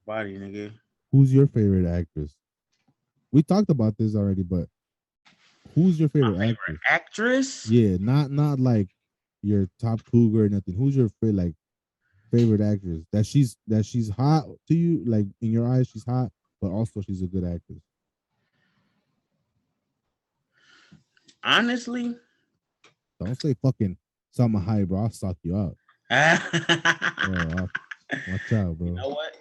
body, nigga. Who's your favorite actress? We talked about this already, but who's your favorite actress? Yeah, not like your top cougar or nothing. Who's your favorite actress that she's hot to you? Like in your eyes, she's hot, but also she's a good actress. Honestly, don't say fucking Salma Hayek, bro. I'll suck you out. Bro, watch out, bro. You know what?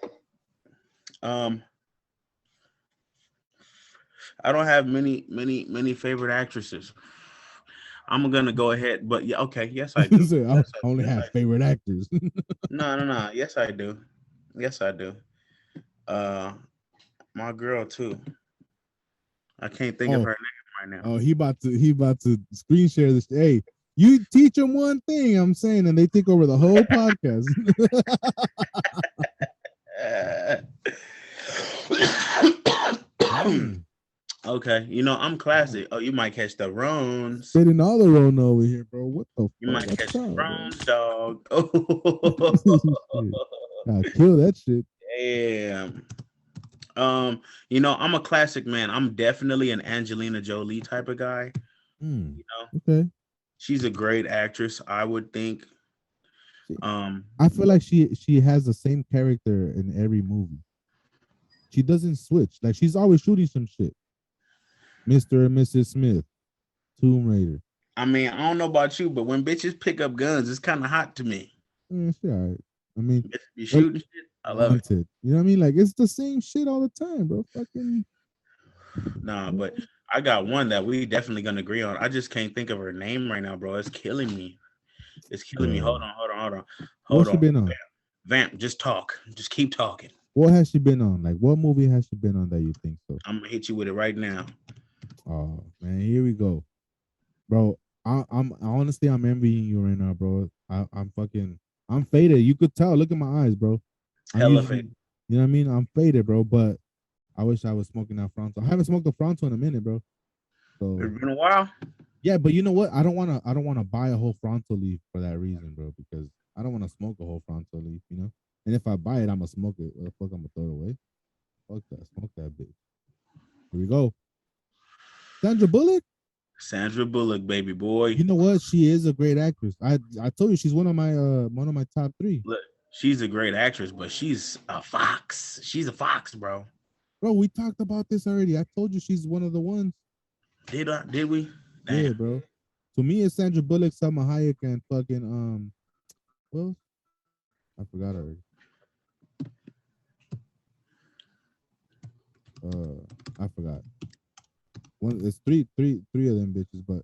I don't have many favorite actresses. I'm gonna go ahead, but yeah, okay, yes I do. I only have favorite actors. No. Yes I do. My girl too. I can't think of her name right now. Oh, he about to screen share this. Hey, you teach them one thing, I'm saying, and they take over the whole podcast. Okay, you know I'm classic. Oh, you might catch the Rones. Spitting all the Rona over here, bro. What the? You might catch the Rones, dog. I'll kill that shit. Damn. You know, I'm a classic man. I'm definitely an Angelina Jolie type of guy. You know, okay. She's a great actress, I would think. I feel like she has the same character in every movie. She doesn't switch. Like she's always shooting some shit. Mr. and Mrs. Smith, Tomb Raider. I mean, I don't know about you, but when bitches pick up guns, it's kind of hot to me. Shit, all right. I mean, bitches be shooting shit. I love it. You know what I mean? Like it's the same shit all the time, bro. Fucking. Nah, but I got one that we definitely gonna agree on. I just can't think of her name right now, bro. It's killing me. Hold on. What's she been on? Vamp, just talk. Just keep talking. What has she been on? Like, what movie has she been on that you think so? I'm gonna hit you with it right now. Oh man, here we go, bro. I'm honestly, I'm envying you right now, bro. I'm faded. You could tell. Look at my eyes, bro. I'm Hella usually, fake. you know what I mean. I'm faded, bro. But I wish I was smoking that Fronto. I haven't smoked a Fronto in a minute, bro. So It's been a while. yeah, but you know what? I don't wanna buy a whole Fronto leaf for that reason, bro. Because I don't want to smoke a whole Fronto leaf, you know. And if I buy it, I'm gonna smoke it. What the fuck? I'm gonna throw it away. Fuck that. Smoke that bitch. Here we go. Sandra Bullock. Sandra Bullock, baby boy. You know what? She is a great actress. I told you she's one of my top three. Look, she's a great actress, but she's a fox. She's a fox, bro. Bro, we talked about this already. I told you she's one of the ones. Did we? Yeah, Damn. bro. To me, it's Sandra Bullock, Selma Hayek, and fucking well, I forgot already. I forgot. One, it's three of them bitches, but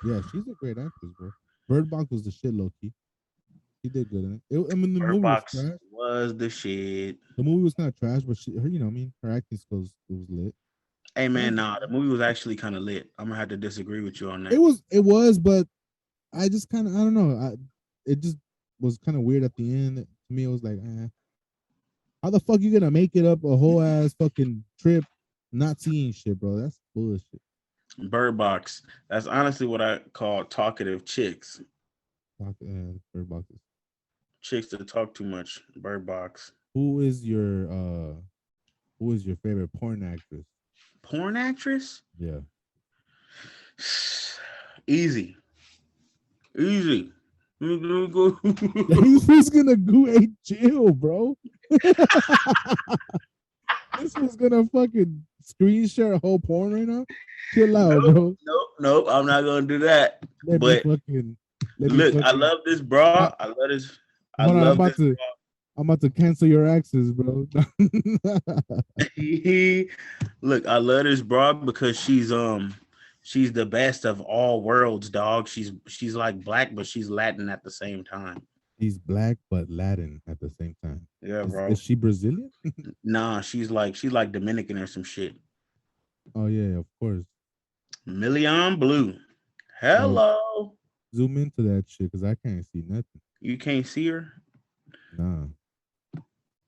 yeah, she's a great actress, bro. Bird Box was the shit, low key. She did good in it. I mean, the Bird movie was Box trash. was the shit. The movie was kind of trash, but her, you know, what I mean, her acting skills it was lit. Hey man, And nah, the movie was actually kind of lit. I'm gonna have to disagree with you on it that. was, it was, but I just kind of, I don't know. It just was kind of weird at the end. To me, it was like, how the fuck you gonna make it up a whole ass fucking trip, not seeing shit, bro? That's bullshit. Bird Box. That's honestly what I call talkative chicks. Bird Box. Chicks that talk too much. Bird Box. Who is your who is your favorite porn actress? Porn actress? Yeah. Easy. Easy. Who's gonna go a chill, bro? This was gonna fucking screen share a whole porn right now. Chill out, Nope, bro. nope. I'm not gonna do that. Let me But fucking let me look, I fucking love this uh, bra. I love this. I hold on. love this I'm about to cancel your access, bro. bra. Look, I love this bra because she's the best of all worlds, dog. She's like black, but she's Latin at the same time. He's black but Latin at the same time. Yeah, Is bro. she Brazilian? Nah, she's like Dominican or some shit. Oh yeah, of course. Million Blue. Oh, Hello. zoom into that shit because I can't see nothing. You can't see her? Nah,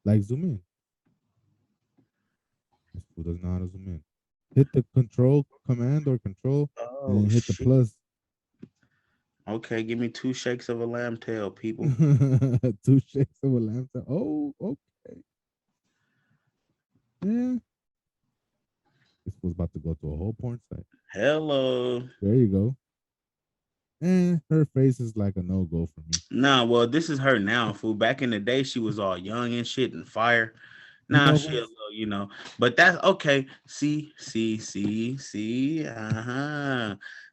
like zoom in. This fool doesn't know how to zoom in. Hit the control command or control, and Oh then hit the shit. plus. Okay, give me 2 shakes of a lamb tail, people. 2 shakes of a lantern. Oh, okay. Yeah. This was about to go to a whole porn site. Hello. There you go. And her face is like a no go for me. Nah, well, this is her now, fool. Back in the day, she was all young and shit and fire. You Now know she a who's little. But that's okay. See.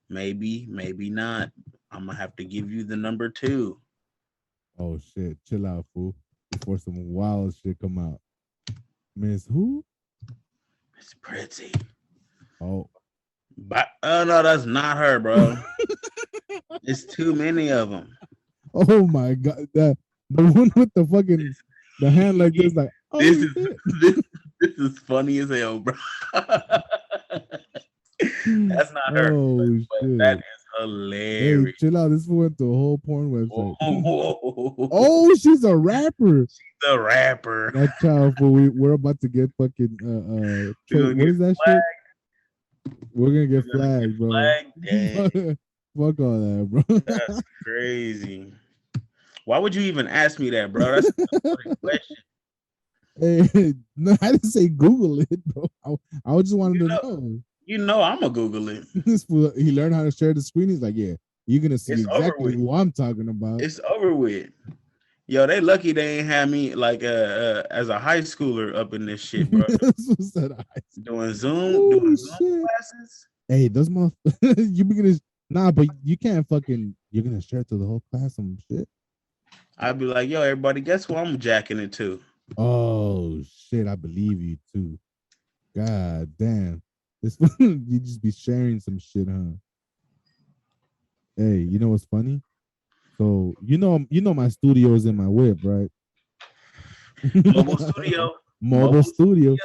Maybe not. I'm gonna have to give you the number 2. oh shit. Chill out, fool. Before some wild shit come out. Miss who? It's pretty. Oh. But oh no, that's not her, bro. It's too many of them. Oh my god. The one with the fucking the hand like this, like, oh This is shit. this, this is funny as hell, bro. That's not her, Oh but that shit. is Hey, hilarious. chill out. This went to a whole porn website. Oh, Oh, she's a rapper. the rapper. Watch out, fool. We're about to get fucking We're gonna what get is that shit? flagged. We're gonna We're get gonna get flagged, bro. flagged. Dang, Fuck all that, bro. that's crazy. Why would you even ask me that, bro? That's a good question. Hey, no, I didn't say Google it, bro. I just wanted You to know, know. you know, I'm gonna Google it. This fool, he learned how to share the screen. He's like, yeah, you're gonna see It's over exactly with. who I'm talking about. It's over with. Yo, they lucky they ain't have me like as a high schooler up in this shit, bro. This was that eyes. Doing Oh Zoom shit. classes. Hey, those motherfuckers, you be gonna nah, but you can't fucking you're gonna share to the whole class some shit. I'd be like, yo, everybody, guess what I'm jacking it to? Oh shit, I believe you too. God damn. This you just be sharing some shit, huh? Hey, you know what's funny? So you know my studio is in my whip, right? Mobile studio. Mobile Mobile studio.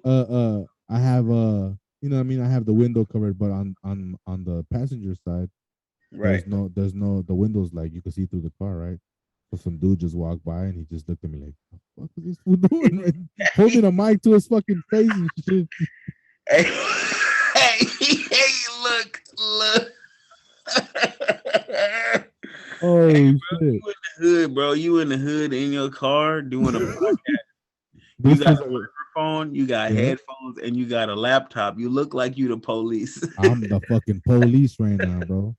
studio. I have you know what I mean. I have the window covered, but on the passenger side, Right. there's no the windows like you can see through the car, right? So some dude just walked by and he just looked at me like, "What the fuck is this fool doing?" Right? Holding a mic to his fucking face and shit. Hey, hey, look. Oh shit! You in the hood, bro. You in the hood in your car doing a podcast. You This got was a a microphone, you got yeah. headphones, and you got a laptop. You look like you the police. I'm the fucking police right now, bro.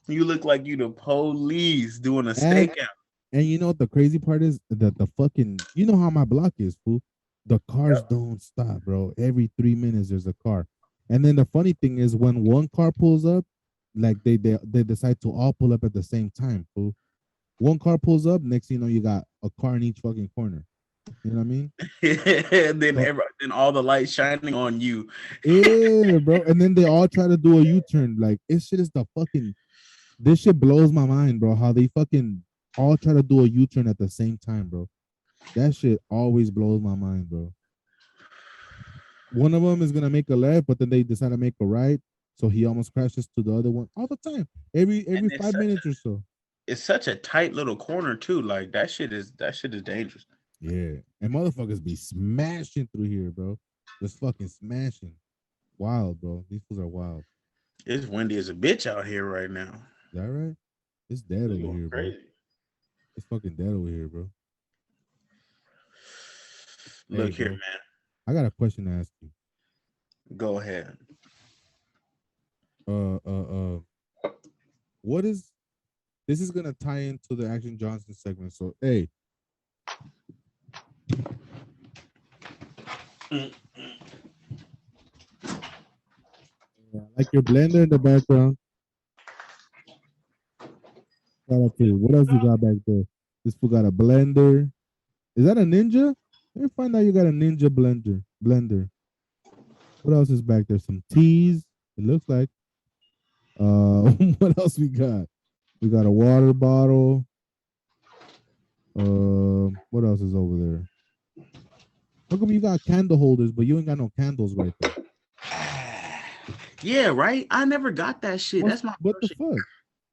You look like you the police doing a And stakeout. and you know what the crazy part is? That the fucking you know how my block is, fool. The cars don't stop, bro. Every 3 minutes there's a car. And then the funny thing is when one car pulls up, like they decide to all pull up at the same time, fool. One car pulls up, next thing you know, you got a car in each fucking corner. You know what I mean? So Then all the lights shining on you. yeah, bro. And then they all try to do a U-turn. Like this shit is the fucking this shit blows my mind, bro. How they fucking all try to do a U-turn at the same time, bro. That shit always blows my mind, bro. One of them is gonna make a left, but then they decide to make a right, so he almost crashes to the other one all the time. Every And 5 minutes or so. it's such a tight little corner too. Like that shit is dangerous. Yeah, and motherfuckers be smashing through here, bro. Just fucking smashing. Wild, bro. These fools are wild. It's windy as a bitch out here right now. Is that right? It's dead It's over going here, bro. crazy. It's fucking dead over here, bro. Hey, Look here, bro. man. I got a question to ask you. Go ahead. Uh, uh, what is this is gonna tie into the Action Johnson segment. So, hey, Mm. like your blender in the background. Shout out to you. What else you got back there? This fool got a blender. Is that a ninja? Let me find out you got a ninja blender. Blender. What else is back there? Some teas. It looks like. What else we got? We got a water bottle. What else is over there? How come you got candle holders, but you ain't got no candles right there? Yeah, right. I never got that shit. That's my What the first shit. fuck?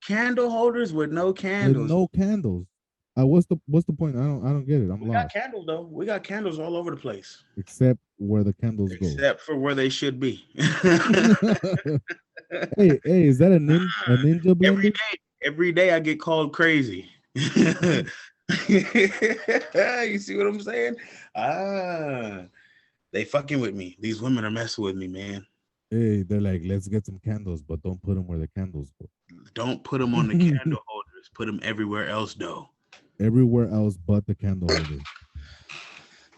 Candle holders with no With candles. no candles. What's the point? I don't get it. I'm We got lost. candles though. We got candles all over the place, Except where the candles go. except for where they should be. Hey, is that a ninja every blender? day, every day I get called crazy. You see what I'm saying? Ah, they fucking with me. These women are messing with me, man. Hey, they're like, let's get some candles, but don't put them where the candles go. Don't put them on the candle holders. Put them everywhere else, though. Everywhere else but the candle holder.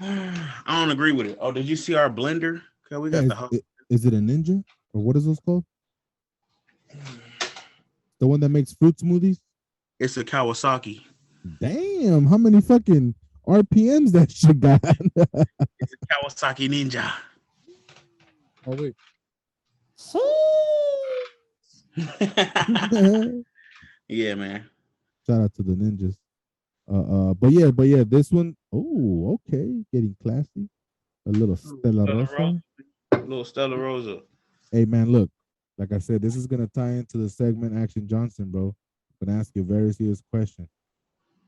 I don't agree with it. Oh, did you see our blender? Okay, we Yeah, got the whole. is it a ninja or what is this called? The one that makes fruit smoothies? It's a Kawasaki. Damn, how many fucking RPMs that shit got? It's a Kawasaki Ninja. Oh wait. Yeah, man. Shout out to the ninjas. But yeah, this one, oh, okay, getting classy. A little Stella Stella Rosa. Rosa. Little Stella Rosa. Hey man, look, like I said, this is gonna tie into the segment Action Johnson, bro. I'm gonna ask you a very serious question.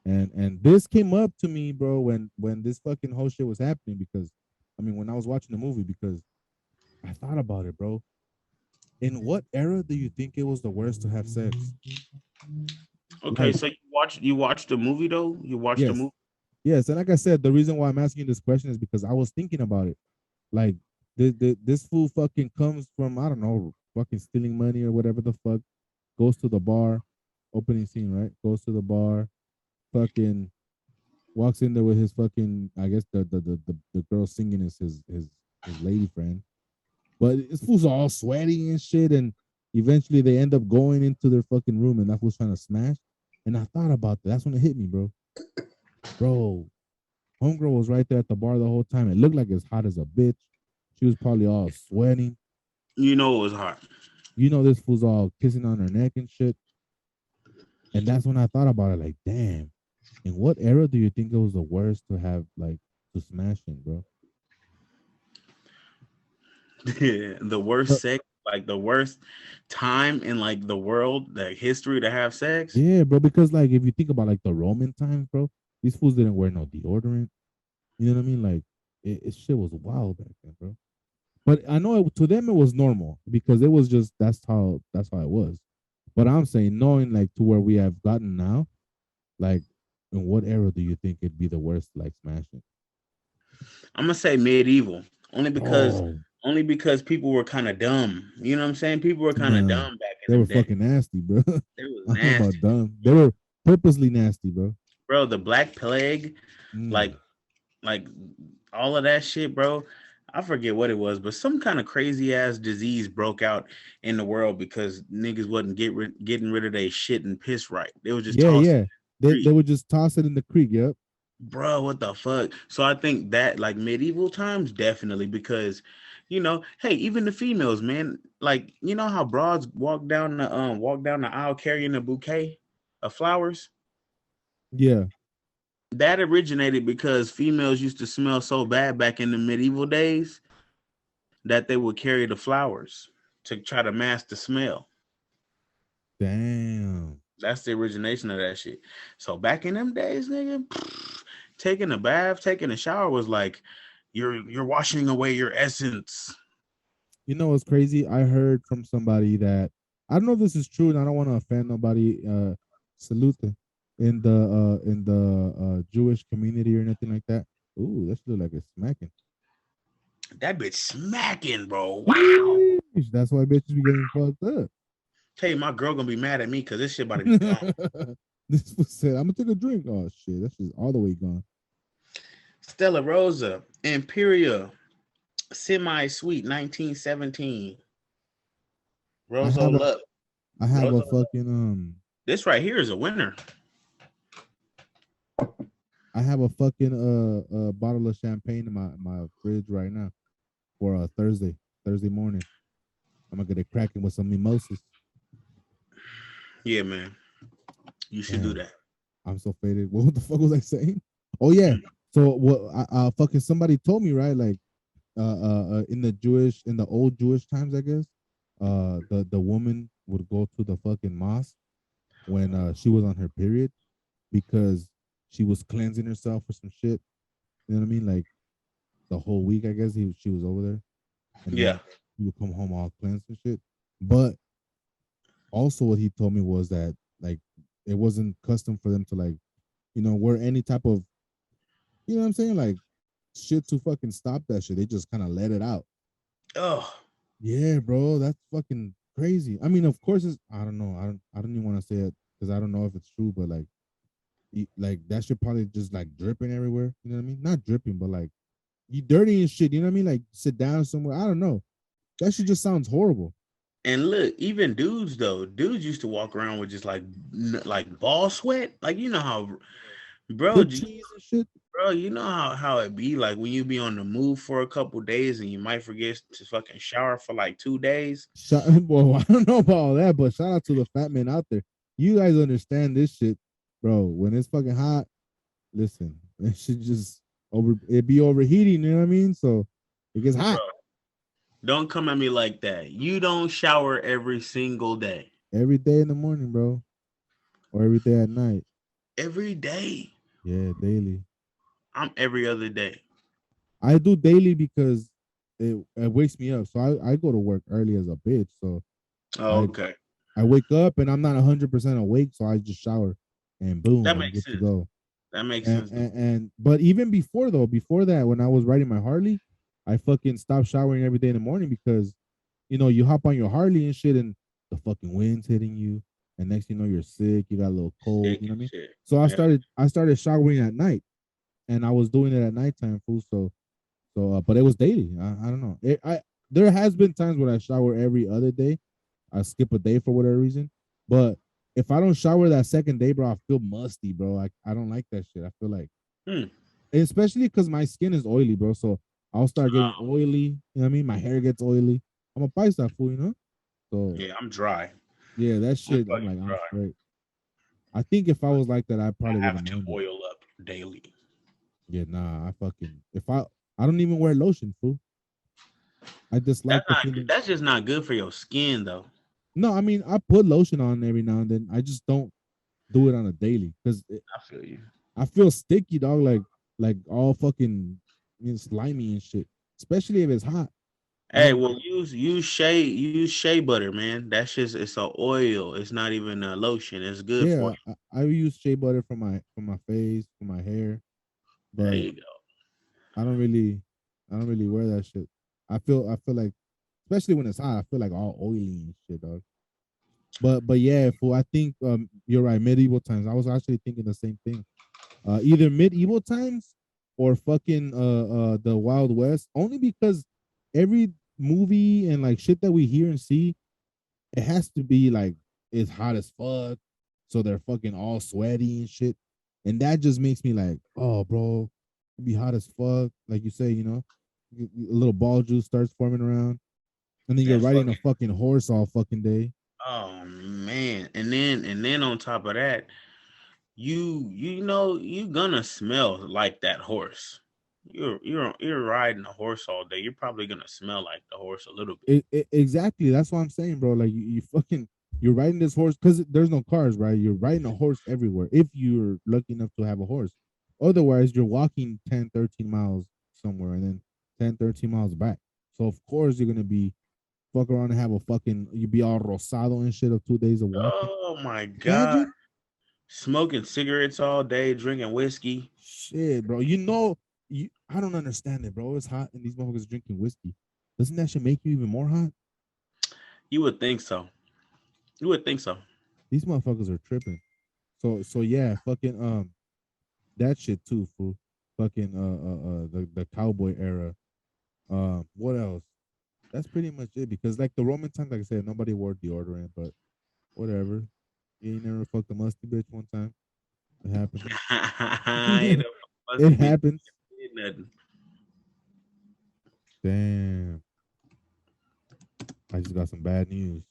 And this came up to me, bro, when this fucking whole shit was happening because I mean when I was watching the movie because I thought about it, bro. In what era do you think it was the worst to have sex? Okay, Like, so you watched the movie though? You watched the yes. movie? Yes, and like I said, the reason why I'm asking you this question is because I was thinking about it. Like, this fool fucking comes from I don't know, fucking stealing money or whatever the fuck. Goes to the bar, opening scene, right? Goes to the bar, fucking walks in there with his fucking I guess the girl singing is his lady friend. But this fool's all sweaty and shit, and eventually they end up going into their fucking room, and that fool's trying to smash. And I thought about that. That's when it hit me, bro. Bro, homegirl was right there at the bar the whole time. It looked like it's hot as a bitch. She was probably all sweating. You know it was hot. You know, this fool's all kissing on her neck and shit. And that's when I thought about it. Like, damn, in what era do you think it was the worst to have like to smash in, bro? The worst But sex, like the worst time in like the world, the history to have sex. yeah, bro, because like if you think about like the Roman times, bro, these fools didn't wear no deodorant. You know what I mean? Like it shit was wild back then, bro. But I know to them it was normal because it was just that's how it was. But I'm saying knowing like to where we have gotten now, like in what era do you think it'd be the worst like smashing? I'm gonna say medieval, Oh only because people were kind of dumb. You know what I'm saying? People were kind of nah, dumb back in they were them days. fucking nasty, bro. They was I don't know nasty, about dumb. They were purposely nasty, bro. bro. The Black Plague, like Mm. like all of that shit, bro. I forget what it was, but some kind of crazy ass disease broke out in the world because niggas wasn't getting rid of their shit and piss right. They was just Yeah, tossing yeah. it in the They creek. would just toss it in the creek. Yep. Bro, what the fuck? So I think that like medieval times definitely because hey, even the females, man, like how broads walk down the aisle carrying a bouquet of flowers? Yeah. That originated because females used to smell so bad back in the medieval days that they would carry the flowers to try to mask the smell. Damn. That's the origination of that shit. So back in them days, nigga, taking a bath, taking a shower was like you're washing away your essence. You know what's crazy? I heard from somebody that I don't know if this is true, and I don't want to offend nobody. Salute in the Jewish community or anything like that. Ooh, that should look like it's smacking. That bitch smacking, bro. Wow. Sheesh, that's why bitches be getting fucked up. Tell you, my girl gonna be mad at me because this shit about to be gone. This was said, I'm gonna take a drink. Oh shit, that's just all the way gone. Stella Rosa, Imperial, Semi Sweet, 1917. I Rosa have a Luck. I have a Rosa Luck. fucking This right here is a winner. I have a fucking bottle of champagne in my fridge right now for Thursday morning. I'm gonna get it cracking with some mimosas. Yeah, man. You should do Damn, that. I'm so faded. What the fuck was I saying? Oh yeah. So what? Fucking somebody told me right, like in the old Jewish times, I guess. The woman would go to the fucking mosque when she was on her period because she was cleansing herself or some shit. You know what I mean? Like the whole week, I guess she was over there, and Yeah. then he would come home all cleansed and shit. But also, what he told me was that like it wasn't custom for them to like wear any type of what I'm saying, like shit to fucking stop that shit. They just kind of let it out. Oh, Yeah, bro, that's fucking crazy. I mean, of course, it's I don't know. I don't even want to say it because I don't know if it's true, but like like that shit probably just like dripping everywhere. You know what I mean? Not dripping, but like you dirty and shit. You know what I mean? Like sit down somewhere. I don't know. That shit just sounds horrible. and look, even dudes though, dudes used to walk around with just like ball sweat. Like how, bro, Good cheese and shit. bro, how it be like when you be on the move for a couple days and you might forget to fucking shower for like 2 days. Well, I don't know about all that, but shout out to the fat men out there. You guys understand this shit, bro. When it's fucking hot, listen, it should just it be overheating. You know what I mean? So it gets Bro, hot don't come at me like that. You don't shower every single day. every day in the morning, bro, or every day at night. Every day. Yeah, daily. I'm every other day. I do daily because it wakes me up. So I go to work early as a bitch. So Oh, I okay. I wake up and I'm not 100% awake. So I just shower and boom, That I'm makes good to sense. go. That makes And, sense. and, and but even before that, when I was riding my Harley, I fucking stopped showering every day in the morning because you hop on your Harley and shit, and the fucking wind's hitting you, and next thing you know, you're sick, you got a little cold. Sick You know and what I mean? shit. So I Yeah. started I started showering at night, and I was doing it at nighttime, fool. But it was daily. I don't know. I There has been times when I shower every other day. I skip a day for whatever reason, but if I don't shower that second day, bro, I feel musty, bro. I don't like that shit. I feel like Hmm. especially because my skin is oily, bro. So I'll start getting Oh, oily. You know what I mean? My hair gets oily. I'm a paisa fool, you know. So yeah, I'm dry. yeah, that I'm shit. I'm fucking like, I'm dry. straight. I think if I was like that, I probably I have wouldn't to mind it. oil up daily. Yeah, nah, I fucking if I don't even wear lotion, fool. I dislike That's the not. feeling. That's just not good for your skin, though. No, I mean I put lotion on every now and then. I just don't do it on a daily because I feel you. I feel sticky, dog. Like all fucking slimy and shit. Especially if it's hot. I Hey, don't. well, use shea butter, man. That's just it's a oil. It's not even a lotion. It's good for Yeah, you. I use shea butter for my face, for my hair, There but you go. I don't really I don't really wear that shit. I feel like, especially when it's hot, I feel like all oily and shit, dog. But yeah, fool. I think you're right. Medieval times. I was actually thinking the same thing. Either medieval times or fucking the Wild West. Only because every movie and like shit that we hear and see, it has to be like it's hot as fuck, so they're fucking all sweaty and shit, and that just makes me like, oh, bro, it be hot as fuck, like you say, a little ball juice starts forming around, and then you're That riding a fucking fucking horse all fucking day. oh man. And then on top of that, you gonna smell like that horse. You're riding a horse all day. You're probably gonna smell like the horse a little bit. Exactly. That's what I'm saying, bro. Like you fucking you're riding this horse because there's no cars, right? You're riding a horse everywhere if you're lucky enough to have a horse. Otherwise, you're walking 10, 13 miles somewhere and then 10, 13 miles back. So of course you're gonna be fuck around and have a fucking you be all rosado and shit of 2 days of walking. Oh my god. Imagine Smoking cigarettes all day, drinking whiskey. shit, bro. I don't understand it, bro. It's hot and these motherfuckers drinking whiskey. Doesn't that shit make you even more hot? You would think so. You would think so. These motherfuckers are tripping. So yeah, fucking that shit too, fool. Fucking the cowboy era. What else? That's pretty much it. Because like the Roman times, like I said, nobody wore deodorant, but whatever. You ain't never fucked a musty bitch one time. It happens. Ain't no It musty bitch happens. did nothing. Damn. I just got some bad news.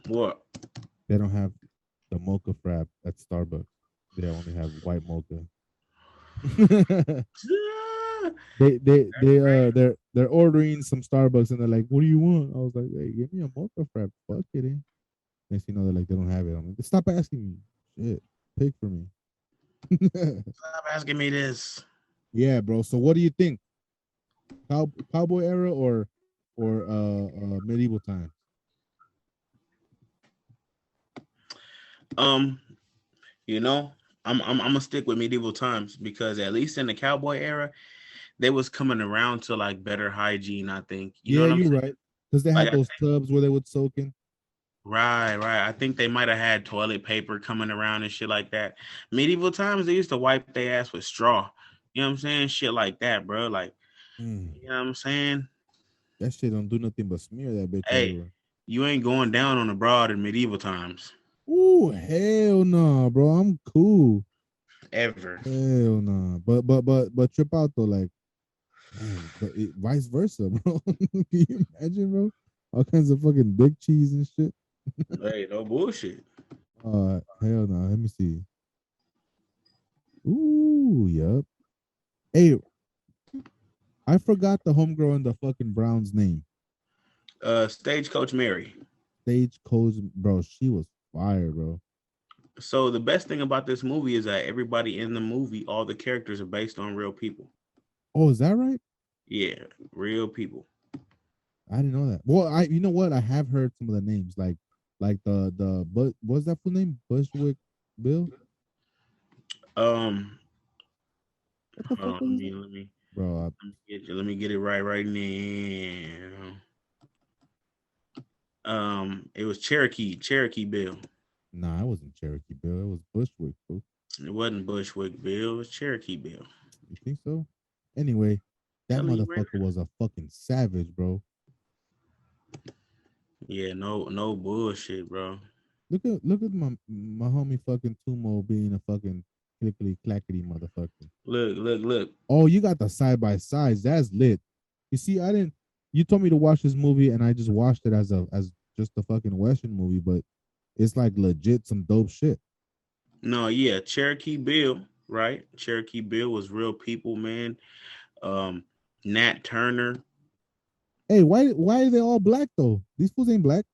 What? They don't have the mocha frap at Starbucks. They only have white mocha. They're ordering some Starbucks and they're like, "What do you want?" I was like, "Hey, give me a mocha frap." Fuck it, eh? Next thing you know, they're like, they don't have it. I'm like, stop asking me. Shit, pick for me. Stop asking me this. Yeah, bro. So what do you think? Cowboy era or medieval times? Um, you know, I'm gonna stick with medieval times because at least in the cowboy era, they was coming around to like better hygiene. I think you know Yeah, what I'm you're saying. right. Because they Like, had those tubs where they would soak in. right, right. I think they might have had toilet paper coming around and shit like that. Medieval times, they used to wipe their ass with straw. You know what I'm saying? Shit like that, bro. Like, Mm, you know what I'm saying? that shit don't do nothing but smear that bitch Hey, everywhere. you ain't going down on the broad in medieval times Ooh, hell no, bro. I'm cool. ever. Hell no. But trip out though, like, man, vice versa, bro. Can you imagine, bro? All kinds of fucking dick cheese and shit. Hey, no bullshit. Hell no. Let me see. Ooh, yup. Hey, I forgot the homegirl in the fucking Browns name. Stagecoach Mary. Stagecoach, bro. She was fire, bro. So the best thing about this movie is that everybody in the movie, all the characters are based on real people. Oh, is that right? Yeah, real people. I didn't know that. Well, you know what? I have heard some of the names, like but what's that full name? Bushwick Bill. Um, What the hold fuck on, was his name, bro? let me get it right now. It was Cherokee Bill. Nah, it wasn't Cherokee Bill. It was Bushwick. Bro. It wasn't Bushwick Bill. It was Cherokee Bill. You think so? Anyway, that Telling you right motherfucker was a fucking savage, bro. now. Yeah, no bullshit, bro. Look at my homie fucking Tumo being a fucking clickety clackety motherfucker. Look. Oh, you got the side by sides. That's lit. You see, I didn't. You told me to watch this movie, and I just watched it as just a fucking Western movie, but it's like legit some dope shit. No, yeah, Cherokee Bill, right? Cherokee Bill was real people, man. Um, Nat Turner. Hey, why are they all black though? These fools ain't black.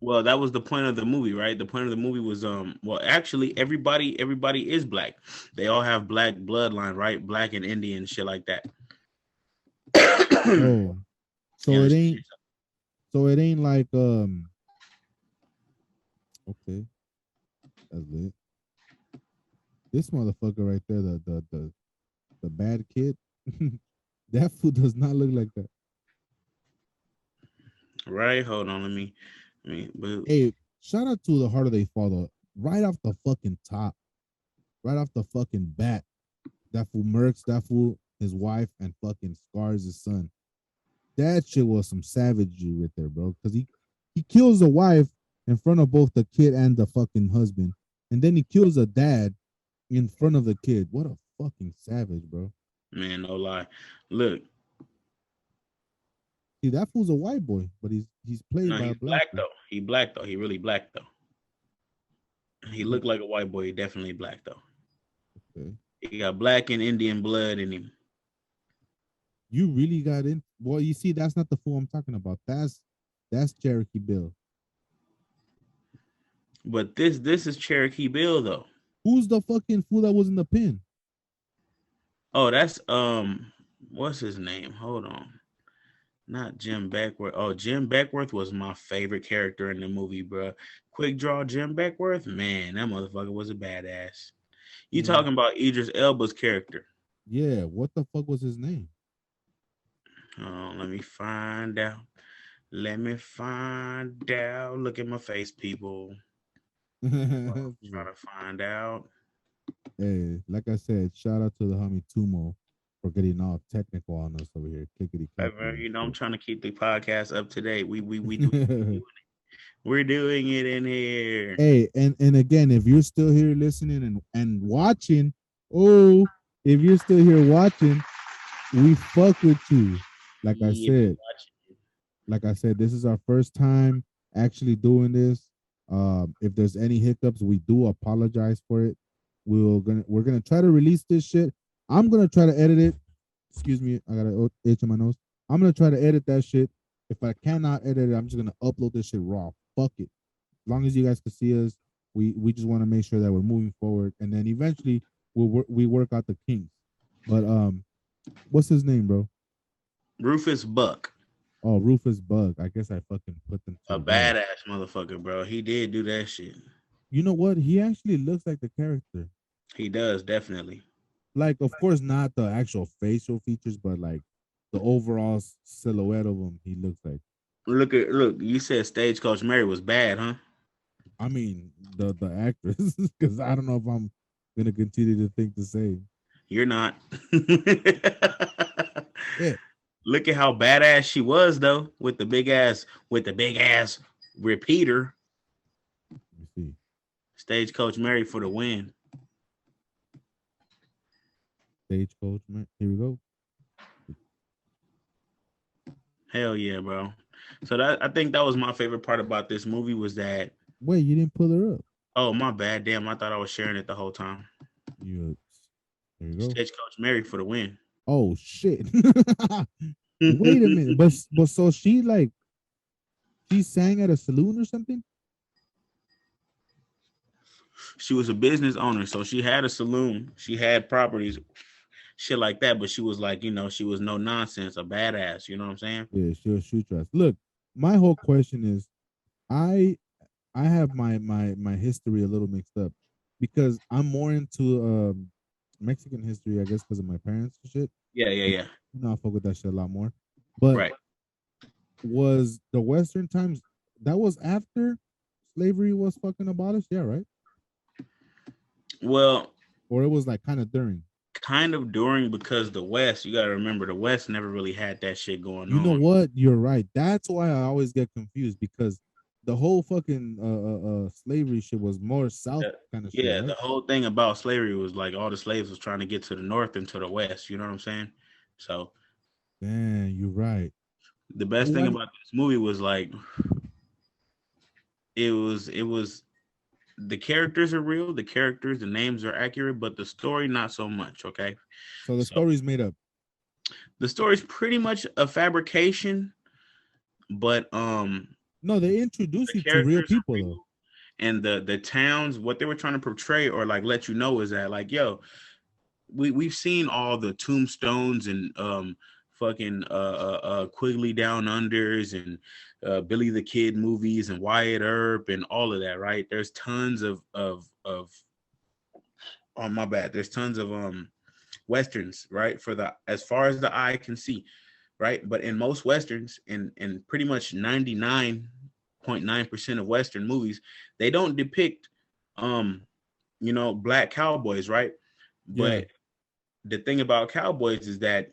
Well, that was the point of the movie, right? The point of the movie was well, actually everybody is black. They all have black bloodline, right? Black and Indian shit like that. Oh, You so it understand? ain't so it ain't like okay, that's lit. This motherfucker right there, the bad kid. That fool does not look like that. Right? Hold on, but Hey, shout out to the Heart of They Father. Right off the fucking top, right off the fucking bat. That fool murks that fool, his wife, and fucking scars his son. That shit was some savagery right there, bro. Because he kills the wife in front of both the kid and the fucking husband, and then he kills the dad in front of the kid. What a fucking savage, bro. man, no lie. Look, See, that fool's a white boy, but he's played no, by a he's black black fool. though. He black though. He really black though. He But looked like a white boy. He definitely black though. okay, He got black and Indian blood in him. you really got in. Well, you see, that's not the fool I'm talking about. That's Cherokee Bill. But this is Cherokee Bill though. Who's the fucking fool that was in the pin? Oh, that's what's his name? Hold on. Not Jim Beckworth. Oh, Jim Beckworth was my favorite character in the movie, bro. Quick draw Jim Beckworth, man, that motherfucker was a badass. You Mm, talking about Idris Elba's character? yeah, what the fuck was his name? Let me find out. Let me find out. Look at my face, people. I'm trying to find out. Hey, like I said, shout out to the homie Tumo for getting all technical on us over here, clickety Hey, clackety man, and you know, I'm shit. trying to keep the podcast up to date. We're doing it in here. Hey, and again, if you're still here listening and watching, oh, if you're still here watching, we fuck with you. Like I Yeah, said, this is our first time actually doing this. If there's any hiccups, we do apologize for it. We're gonna try to release this shit. I'm gonna try to edit it. Excuse me, I got an itch in my nose. I'm gonna try to edit that shit. If I cannot edit it, I'm just gonna upload this shit raw. Fuck it. As long as you guys can see us, we just want to make sure that we're moving forward, and then eventually we work out the kinks. But what's his name, bro? Rufus Buck, Oh, Rufus Bug. I guess I fucking put them two a together. badass motherfucker, bro. He did do that shit. You know what? He actually looks like the character. He does definitely. Like, of course, not the actual facial features, but like the overall silhouette of him. He looks like. Look. You said Stagecoach Mary was bad, huh? I mean, the actress, because I don't know if I'm gonna continue to think the same. You're not. Yeah. Look at how badass she was though, with the big ass repeater. Let me see. Stagecoach Mary for the win. Stagecoach, man. Here we go. Hell yeah, bro. So that I think that was my favorite part about this movie was that. Wait, you didn't pull her up. Oh my bad, damn! I thought I was sharing it the whole time. You. There you go. Stagecoach Mary for the win. Oh shit. Wait a minute. But so she sang at a saloon or something? She was a business owner, so she had a saloon. She had properties, shit like that. But she was like, she was no nonsense, a badass. You know what I'm saying? Yeah, she'll shoot your ass. Look, my whole question is, I I have my history a little mixed up because I'm more into Mexican history, I guess, because of my parents and shit. Yeah, yeah, And yeah. I fuck with that shit a lot more. But Right. was the Western times that was after slavery was fucking abolished? Yeah, right. Well, Or it was like kind of during. kind of during because the West, you got to remember, the West never really had that shit going You know on. what? You're right. That's why I always get confused because the whole fucking slavery shit was more south Yeah, kind of shit, yeah, right? the whole thing about slavery was like all the slaves was trying to get to the North and to the West. You know what I'm saying? So Man, you're right. the best thing What? about this movie was like it was the characters are real, the characters, the names are accurate, but the story not so much. Okay, So the so story's made up. the story's pretty much a fabrication, but No, they introduce the you to real characters are people though. real, and the towns, what they were trying to portray or like let you know is that like, yo, we've seen all the tombstones and fucking Quigley Down Unders and Billy the Kid movies and Wyatt Earp and all of that, right? There's tons of oh my bad. There's tons of westerns, right? For the as far as the eye can see, right? But in most westerns, in pretty much 99.9% of western movies, they don't depict black cowboys, right? Yeah, But the thing about cowboys is that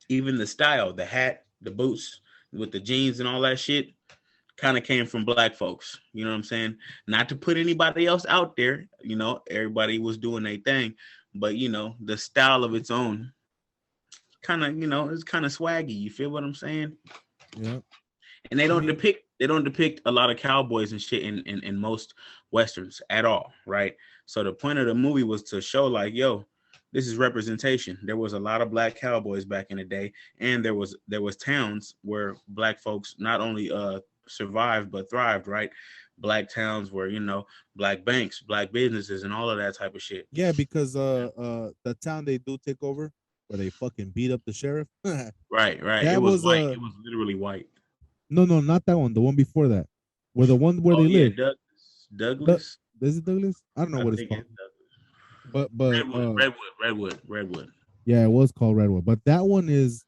even the style, the hat, the boots with the jeans and all that shit kind of came from black folks. You know what I'm saying? Not to put anybody else out there, everybody was doing their thing, but the style of its own kind of, it's kind of swaggy. You feel what I'm saying? yeah. And I mean, they don't depict a lot of cowboys and shit in most westerns at all, right? So the point of the movie was to show like, yo, this is representation. There was a lot of black cowboys back in the day, and there was towns where black folks not only survived but thrived, right? Black towns where black banks, black businesses, and all of that type of shit. yeah, because the town they do take over where they fucking beat up the sheriff. Right, right. It That was was white. It was literally white. no, no, not that one. The one before that, where the one where Oh they yeah, live. Douglas. The Douglas. is it Douglas? I don't know I what it's think called, it's Douglas. but Redwood. yeah, it was called Redwood. But that one is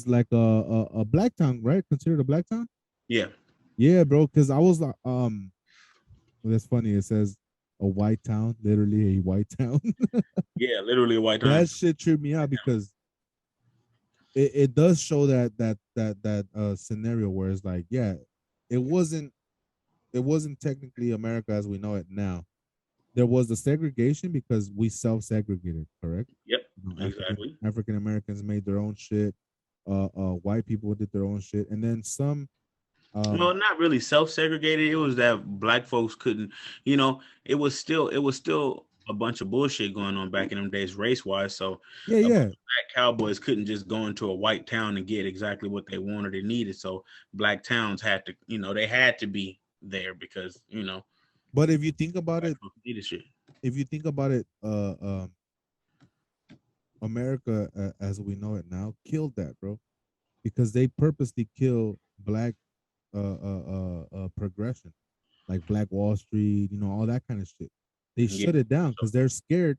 like a black town, right? Considered a black town. Yeah, Yeah, bro. Because I was like, well, that's funny. It says a white town, literally a white town. yeah, literally a white That town. shit tripped me out because it does show that scenario where it's like, yeah, it wasn't it wasn't technically America as we know it now. There was the segregation because we self-segregated, correct? Yep, You know, exactly. African Americans made their own shit. White people did their own shit, and then some. Well, Um, not really self-segregated. It was that black folks couldn't, it was still a bunch of bullshit going on back in them days, race-wise. So yeah, a bunch yeah, of black cowboys couldn't just go into a white town and get exactly what they wanted and needed. So black towns had to, they had to be there because, but if you think about black it, folks needed shit. if you think about it, America as we know it now killed that, bro, because they purposely kill black progression, like Black Wall Street, all that kind of shit. They Yeah. shut it down So because they're scared.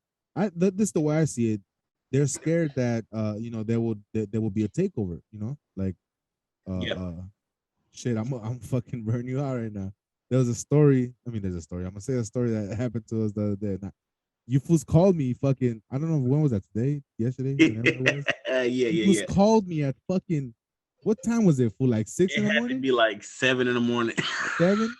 This is the way I see it. They're scared that there will be a takeover. Like yeah. uh shit. I'm fucking burn you out right now. There was a story. I mean, there's a story. I'm gonna say a story that happened to us the other day. Now, you fools called me fucking. I don't know when was that today, yesterday, whenever it was. Yeah, yeah, You fools yeah. called me at fucking. What time was it? For like 6 It in the had to morning. be like 7 in the morning. 7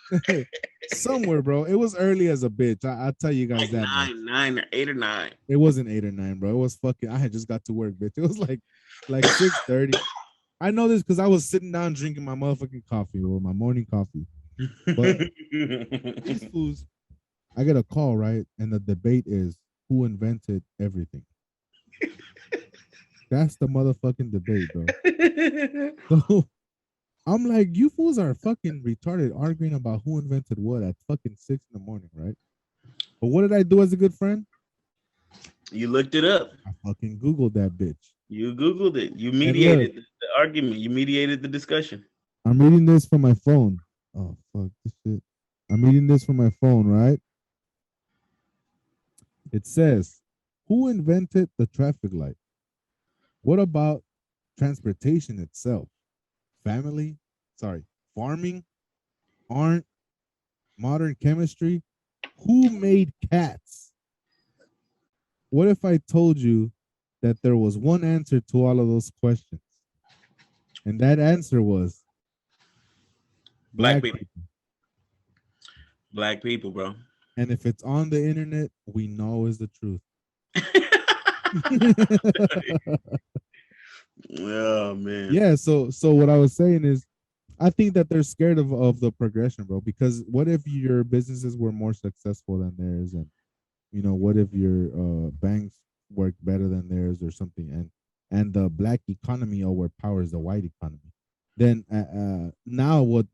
somewhere, bro. It was early as a bitch. I'll tell you guys Like that much. 9 or 8 or 9. It wasn't 8 or 9, bro. It was fucking. I had just got to work, bitch. It was like 6:30. I know this because I was sitting down drinking my motherfucking coffee or my morning coffee. But these fools, I get a call, right, and the debate is who invented everything. That's the motherfucking debate, bro. So I'm like, you fools are fucking retarded arguing about who invented what at fucking 6 in the morning, right? But what did I do as a good friend? You looked it up. I fucking Googled that bitch. You Googled it. You And look, mediated the argument. You mediated the discussion. I'm reading this from my phone. Oh fuck this shit. I'm reading this from my phone, right? It says, who invented the traffic light? What about transportation itself? Family? Sorry, farming? Aren't modern chemistry? Who made cats? What if I told you that there was one answer to all of those questions? And that answer was Black black people. people. Black people, bro. And if it's on the internet, we know is the truth. Oh man. Yeah, so what I was saying is I think that they're scared of the progression, bro. Because what if your businesses were more successful than theirs, and what if your banks work better than theirs or something, and the black economy overpowers the white economy? Then now what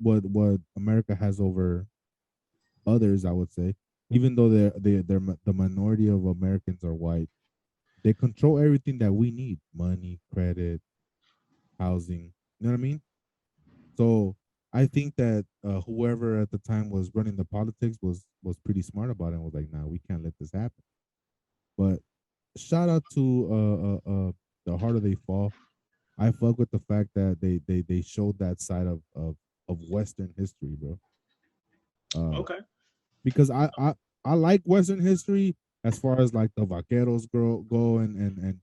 America has over others, I would say, even though the minority of Americans are white, they control everything that we need: money, credit, housing. You know what I mean? So I think that whoever at the time was running the politics was pretty smart about it and was like, "Nah, we can't let this happen." But shout out to the harder they fall. I fuck with the fact that they showed that side of Western history, bro. Uh, Okay. because I like Western history as far as like the Vaqueros go and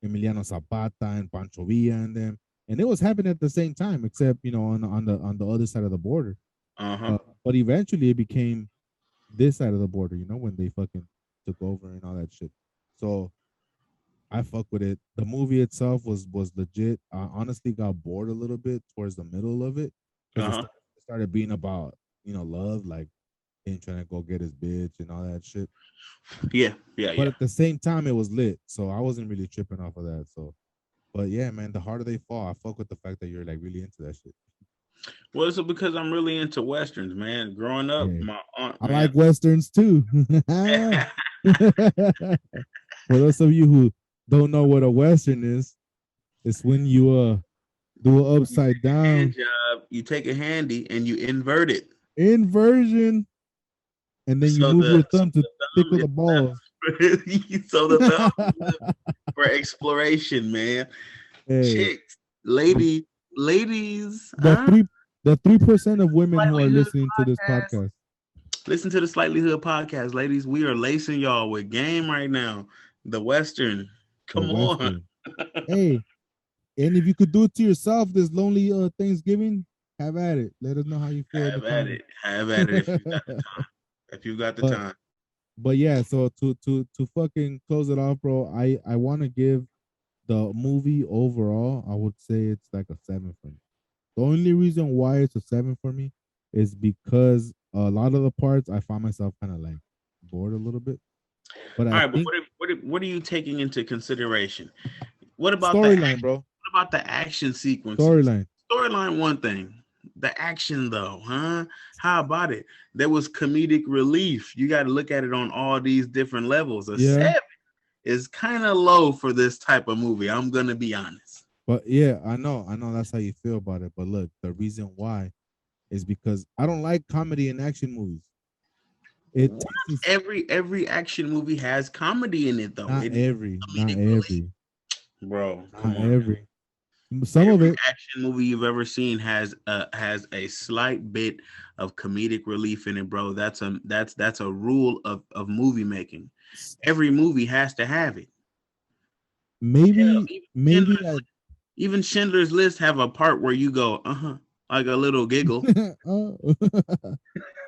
Emiliano Zapata and Pancho Villa and them, and it was happening at the same time, except on the other side of the border. Uh-huh. But eventually it became this side of the border, when they fucking took over and all that shit. So I fuck with it. The movie itself was legit. I honestly got bored a little bit towards the middle of it because Uh-huh. it started being about love, like him trying to go get his bitch and all that shit. Yeah, yeah, But yeah. at the same time, it was lit, so I wasn't really tripping off of that. So, but yeah, man, the harder they fall, I fuck with the fact that you're like really into that shit. Well, it's because I'm really into westerns, man. Growing up, Yeah, my aunt, I man. like westerns too. For those of you who don't know what a western is, it's when you do an You upside take a hand down job, you take a handy and you invert it. inversion, and then you So move your so thumb to the thumb tickle is the balls. left so the thumb is left for exploration, man. Hey, Chicks, ladies, the three the 3% of women who are Slightly Hood listening to this podcast. podcast. Listen to the Slightly Hood podcast, ladies. We are lacing y'all with game right now. The Western. The Come on. western. Hey, and if you could do it to yourself this lonely Thanksgiving, have at it. Let us know how you feel in the Have at comments. it. Have at it if you got the time. If you got the but time. but yeah, so to fucking close it off, bro, I want to give the movie overall, I would say it's like a 7 for me. The only reason why it's a 7 for me is because a lot of the parts I found myself kind of like bored a little bit. But All I right, but think what are you taking into consideration? What about the storyline, bro. what about the action sequences? Storyline. Storyline, one thing. The action, though, huh? How about it? There was comedic relief. You got to look at it on all these different levels. A Yeah. 7 is kind of low for this type of movie. I'm gonna be honest. But yeah, I know that's how you feel about it. But look, the reason why is because I don't like comedy and action movies. It What? takes this Every action movie has comedy in it, though. not It needs every, not comedic relief, every, bro. not Come on. every. Some of Every it, action movie you've ever seen has a slight bit of comedic relief in it, bro. That's a rule of movie making. Every movie has to have it. Hell, maybe, maybe Schindler's, even Schindler's List have a part where you go, like a little giggle. oh. You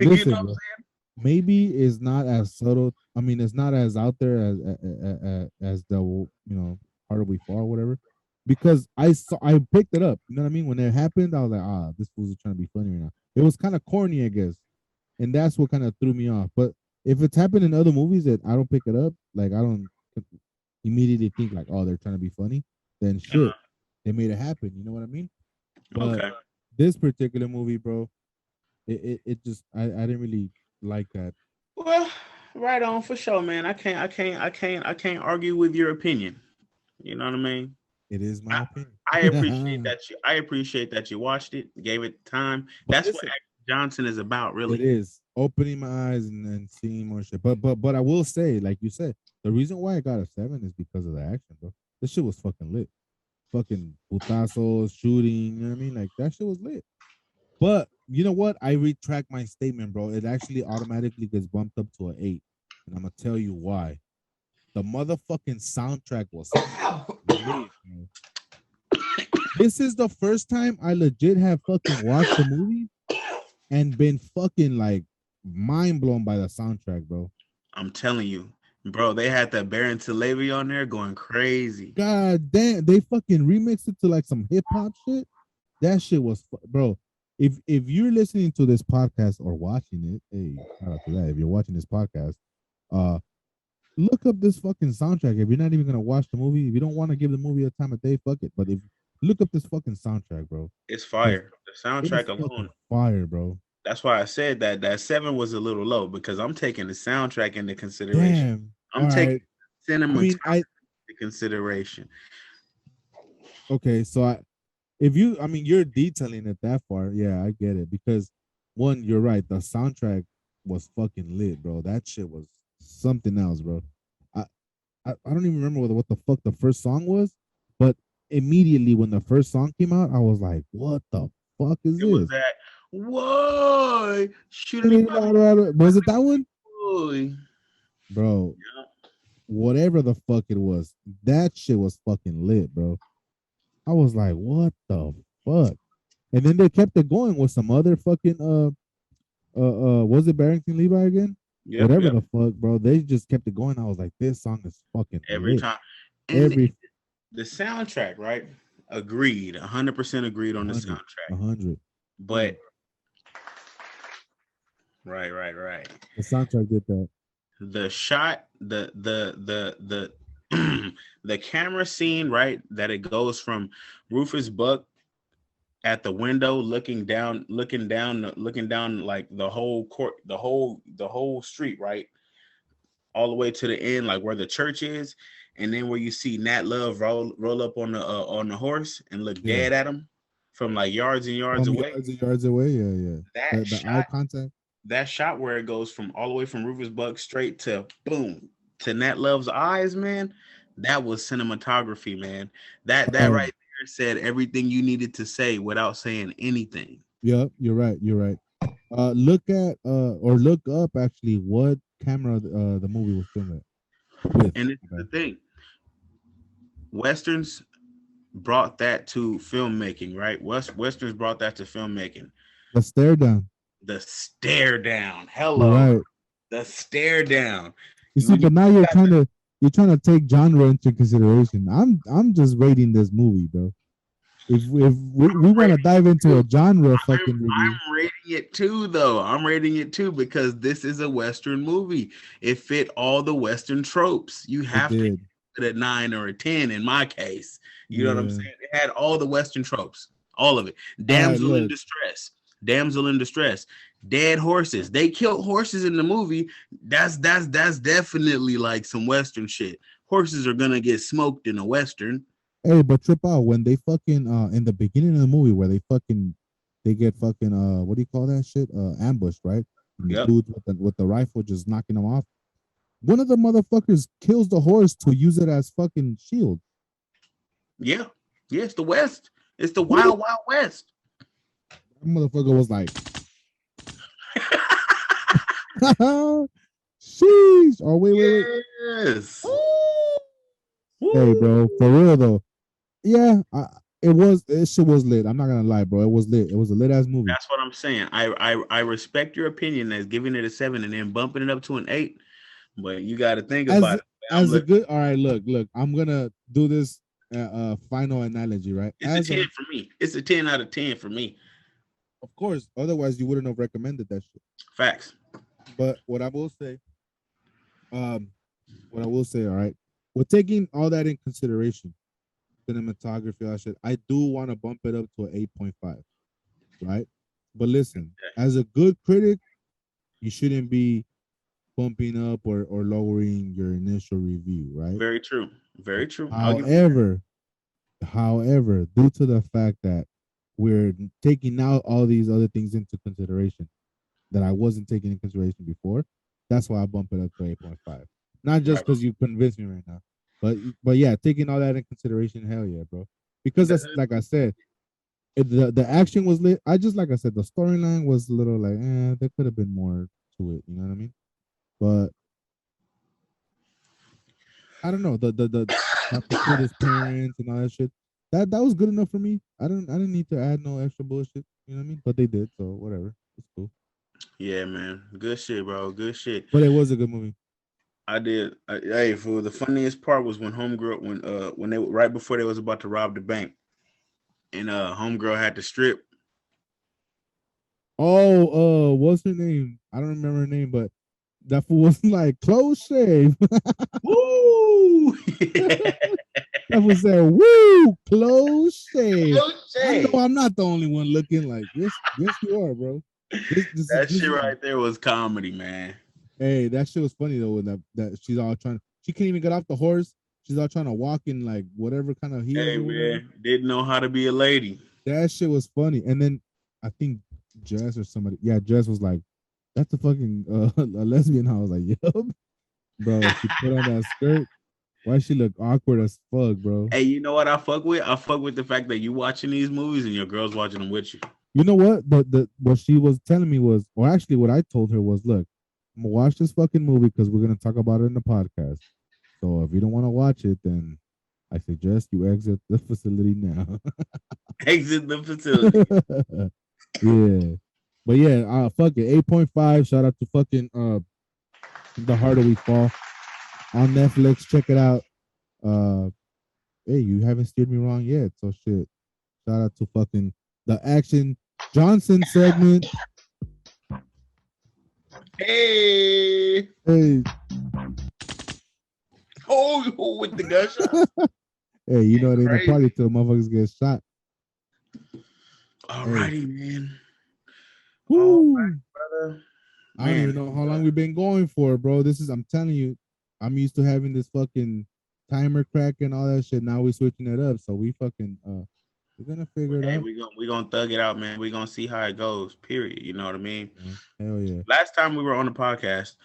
know Listen, what bro. Maybe it's not as subtle. I mean, it's not as out there as the harder we fall, or whatever. Because I picked it up. You know what I mean? When it happened, I was like, this fool's trying to be funny right now. It was kind of corny, I guess, and that's what kind of threw me off. But if it's happened in other movies that I don't pick it up, like I don't immediately think like, oh, they're trying to be funny, then saying? shit, they made it happen. You know what I mean? But Okay. this particular movie, bro, it just I didn't really like that. Well, right on for sure, man. I can't argue with your opinion. You know what I mean? It is my I, opinion. I appreciate that you watched it, gave it time. But That's what listen, Action Johnson is about, it really. is opening my eyes and seeing more shit. But I will say, like you said, the reason why I got a 7 is because of the action, bro. This shit was fucking lit. Fucking putazos, shooting, you know what I mean? Like that shit was lit. But you know what? I retract my statement, bro. It actually automatically gets bumped up to an 8. And I'm gonna tell you why. The motherfucking soundtrack was lit, man. This is the first time I legit have fucking watched the movie and been fucking like mind blown by the soundtrack, bro. I'm telling you, bro. They had that Baron Levy on there going crazy. God damn, they fucking remixed it to like some hip hop shit. That shit was, bro. if you're listening to this podcast or watching it, hey, shout out to that. If you're watching this podcast, uh, look up this fucking soundtrack. If you're not even gonna watch the movie, if you don't want to give the movie a time of day, fuck it. But if look up this fucking soundtrack, bro, It's because fire. The it's soundtrack alone. fucking fire, bro. That's why I said that 7 was a little low because I'm taking the soundtrack into consideration. Damn. All I'm taking right. I cinematography mean, I into consideration. okay. So if you, I mean, you're detailing it that far. Yeah, I get it because one, you're right. The soundtrack was fucking lit, bro. That shit was something else, bro. I I don't even remember what the fuck the first song was, but immediately when the first song came out, I was like, "What the fuck is It was this?" that. Why should Was it that one, boy? bro? Whatever the fuck it was, that shit was fucking lit, bro. I was like, "What the fuck?" And then they kept it going with some other fucking was it Barrington Levi again? Yep, Whatever yep. the fuck, bro. They just kept it going. I was like, this song is fucking Every lit. time, and Every the soundtrack, right? Agreed, 100% agreed on the 100, soundtrack. 100. But right. The soundtrack did that. The shot, the camera scene, right? That it goes from Rufus Buck at the window looking down like the whole court, the whole street, right? All the way to the end, like where the church is, and then where you see Nat Love roll up on the horse and look Yeah. dead at him from like yards and yards From away. yards and yards away. Yeah, yeah. That The eye shot, contact. that shot where it goes from all the way from Rufus Buck straight to boom to Nat Love's eyes, man. That was cinematography, man. That right Um, there said everything you needed to say without saying anything. yep, you're right. You're right. Look at or look up actually what camera the movie was filmed at with. And it's the Okay. thing, westerns brought that to filmmaking, right? Westerns brought that to filmmaking. The stare down. The stare down. You're Hello, right. the stare down. You see, When you but now you're trying to take genre into consideration. I'm just rating this movie, bro. If we want to dive into a genre fucking review, I'm rating it too, though. I'm rating it too because this is a Western movie. It fit all the Western tropes. You it have to did. give it a 9 or a 10 in my case. You know what I'm Yeah. saying? It had all the Western tropes, all of it. All right, look. Damsel in distress, dead horses. They killed horses in the movie. That's definitely like some Western shit. Horses are gonna get smoked in a Western. Hey, but trip out when they fucking in the beginning of the movie where they get fucking what do you call that shit? Ambushed, right? And the Yep. dude with the rifle just knocking them off. One of the motherfuckers kills the horse to use it as fucking shield. Yeah. Yeah, it's the West. It's the Who the wild, wild West. that motherfucker was like, sheesh. Oh wait. Yes. Hey, Woo. bro, for real though. Yeah, it shit was lit. I'm not gonna lie, bro. It was lit. It was a lit ass movie. That's what I'm saying. I respect your opinion as giving it a 7 and then bumping it up to an 8, but you got to think As about it. I'm as a looking. good. All right, look. I'm gonna do this final analogy, right? It's a 10 for me. It's a 10 out of 10 for me. Of course, otherwise you wouldn't have recommended that shit. Facts. But um, what I will say, all right, we're taking all that in consideration, cinematography, all that shit. I do want to bump it up to an 8.5, right? But listen, as a good critic, you shouldn't be bumping up or lowering your initial review, right? Very true. Very true. I'll give you However, due to the fact that we're taking out all these other things into consideration that I wasn't taking into consideration before, that's why I bump it up to 8.5. Not that. just because you convinced me right now, but yeah, taking all that in consideration, hell yeah, bro. Because Right. that's like I said, the action was lit. I just like I said, the storyline was a little like, there could have been more to it. You know what I mean? But I don't know the have to kill his parents and all that shit. That was good enough for me. I didn't need to add no extra bullshit. You know what I mean? But they did, so whatever. It's cool. Yeah, man. Good shit, bro. Good shit. But it was a good movie. I did. Hey, for the funniest part was when homegirl when they right before they was about to rob the bank and homegirl had to strip Oh, what's her name? I don't remember her name, but that fool was like close shave. Woo! That fool said, "Woo, close shave." I know Jose. I'm not the only one looking like yes, yes you are, bro. That This shit is right there was comedy, man. hey, that shit was funny though. When that she's all trying, she can't even get off the horse. She's all trying to walk in like whatever kind of heels Hey or whatever. man, didn't know how to be a lady. That shit was funny. And then I think Jess or somebody, yeah, Jess was like, "That's a fucking a lesbian." I was like, "Yup, bro." She put on that skirt. Why she look awkward as fuck, bro? Hey, you know what I fuck with? I fuck with the fact that you watching these movies and your girl's watching them with you. You know what? The what she was telling me was, or actually, what I told her was, look, I'm gonna watch this fucking movie because we're gonna talk about it in the podcast. So if you don't want to watch it, then I suggest you exit the facility now. Exit the facility. Yeah, but yeah, fuck it. 8.5. Shout out to fucking The Harder We Fall on Netflix. Check it out. Uh, hey, you haven't steered me wrong yet. So shit. Shout out to fucking the Action Johnson segment. Hey, Hey, oh, with the gunshot. hey, you know it ain't a party Crazy. till motherfuckers get shot. Hey, Alrighty, man. All whoo! right, brother. I don't even Man, know how long we've been going for, bro. This is, I'm telling you, I'm used to having this fucking timer crack and all that shit. Now we switching it up, so we fucking we're gonna figure it hey, out. we gonna thug it out, man. We gonna see how it goes. Period. You know what I mean? Hell yeah. Last time we were on the podcast,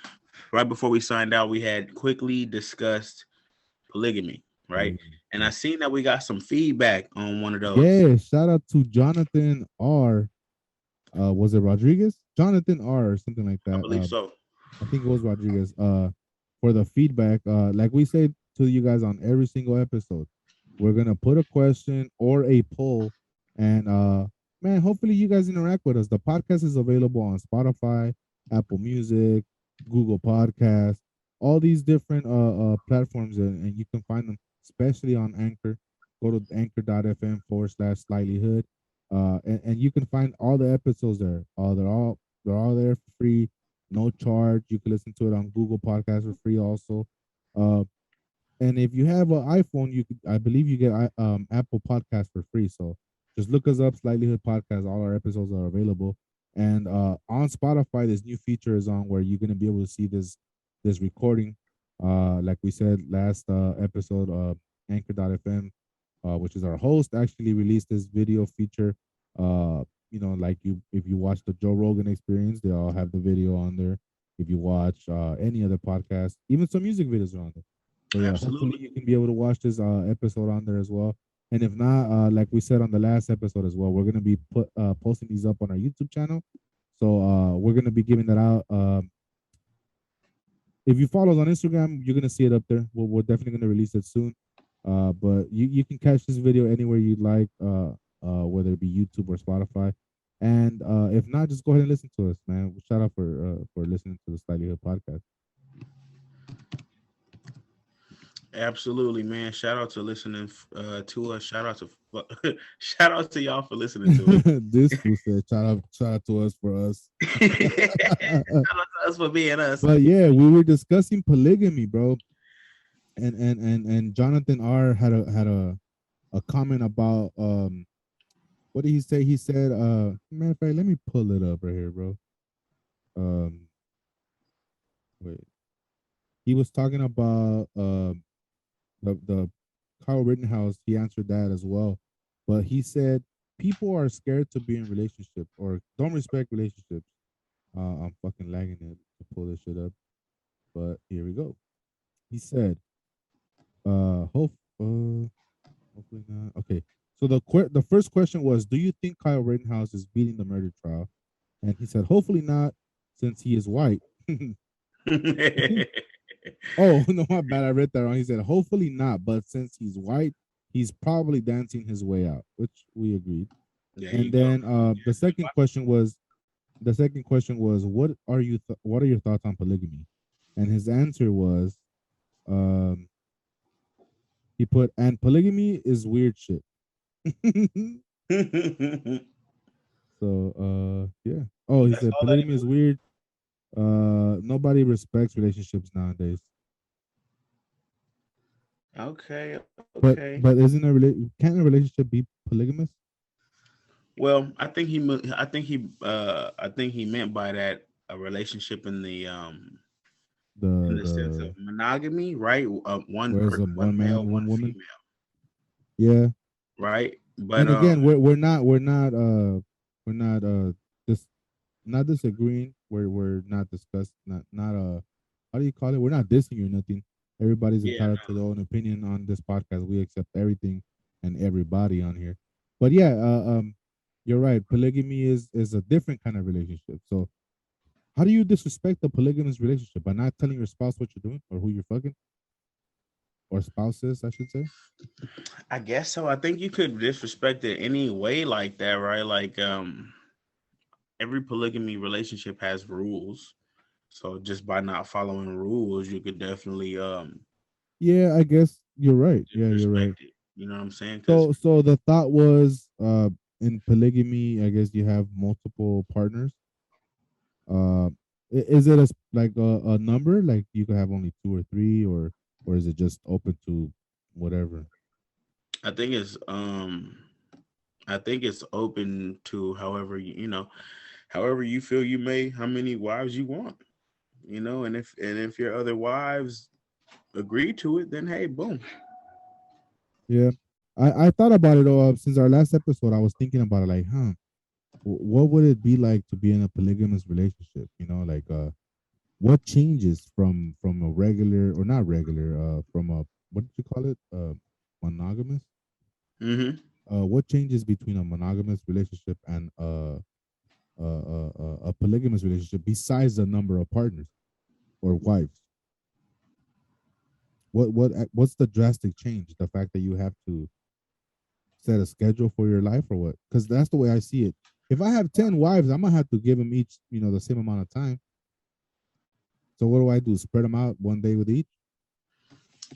right before we signed out, we had quickly discussed polygamy, right? And I seen that we got some feedback on one of those. Yeah, shout out to Jonathan R. Was it Rodriguez? Jonathan R. or something like I that. believe so. I think it was Rodriguez. For the feedback. Like we say to you guys on every single episode, we're gonna put a question or a poll, and man, hopefully you guys interact with us. The podcast is available on Spotify, Apple Music, Google Podcasts, all these different platforms, and you can find them, especially on Anchor. Go to anchor.fm/slightly hood, and you can find all the episodes there. They're all there for free, no charge. You can listen to it on Google Podcasts for free also. Uh, and if you have an iPhone, you could, I believe you get Apple Podcasts for free. So just look us up, Slightly Hood Podcast. All our episodes are available. And on Spotify, this new feature is on where you're gonna be able to see this recording. Like we said last episode, Anchor.fm, which is our host, actually released this video feature. Like you, if you watch the Joe Rogan Experience, they all have the video on there. If you watch any other podcast, even some music videos are on there. So yeah, hopefully Absolutely. you can be able to watch this episode on there as well. And if not, like we said on the last episode as well, we're gonna be posting these up on our YouTube channel. So we're gonna be giving that out. If you follow us on Instagram, you're gonna see it up there. We're definitely gonna release it soon. But you can catch this video anywhere you'd like, whether it be YouTube or Spotify. And if not, just go ahead and listen to us, man. Shout out for listening to the Slightly Hood podcast. Absolutely, man. Shout out to listening to us. Shout out to shout out to y'all for listening to us. This fool said, shout out to us for us." Shout out to us for being us. But yeah, we were discussing polygamy, bro. And Jonathan R had a comment about what did he say? He said, matter of fact, let me pull it up right here, bro. Um Wait. He was talking about the Kyle Rittenhouse. He answered that as well. But he said people are scared to be in relationships or don't respect relationships. I'm fucking lagging it to pull this shit up. But here we go. He said, hope hopefully not. Okay. So the first question was, do you think Kyle Rittenhouse is beating the murder trial? And he said, hopefully not, since he is white. Oh no, my bad. I read that wrong. He said, hopefully not, but since he's white, he's probably dancing his way out, which we agreed. There you And go. then the second question was, what are your thoughts on polygamy? And his answer was, um, he put, and polygamy is weird shit. So yeah. Oh, he That's said all that polygamy is weird. Nobody respects relationships nowadays. okay, okay. But isn't can't a relationship be polygamous? Well, I think he meant by that a relationship in The the sense of the monogamy, right? Where's a One one male, man, one one woman? female, Yeah. right? But And again, we're not dis not disagreeing. We're not discuss not how do you call it? We're not dissing or nothing. Everybody's yeah, entitled to their own opinion on this podcast. We accept everything and everybody on here. But yeah, you're right. Polygamy is a different kind of relationship. So how do you disrespect the polygamous relationship by not telling your spouse what you're doing or who you're fucking or spouses, I should say? I guess so. I think you could disrespect it any way like that, right? Like every polygamy relationship has rules. So just by not following rules, you could definitely Yeah, I guess you're right. Yeah, you're right. disrespect it. You know what I'm saying? Because So the thought was in polygamy, I guess you have multiple partners. Is it like a number like you could have only two or three or is it just open to whatever? I think it's I think it's open to however however you feel you may, how many wives you want, and if your other wives agree to it, then hey, boom. Yeah. I thought about it since our last episode. I was thinking about it like, what would it be like to be in a polygamous relationship? Like what changes from a regular or not regular from a what did you call it monogamous Hmm. what changes between a monogamous relationship and a polygamous relationship besides the number of partners or wives? What's the drastic change? The fact that you have to set a schedule for your life or what? Because that's the way I see it. If I have 10 wives, I'm gonna have to give them each the same amount of time. So what do I do? Spread them out one day with each?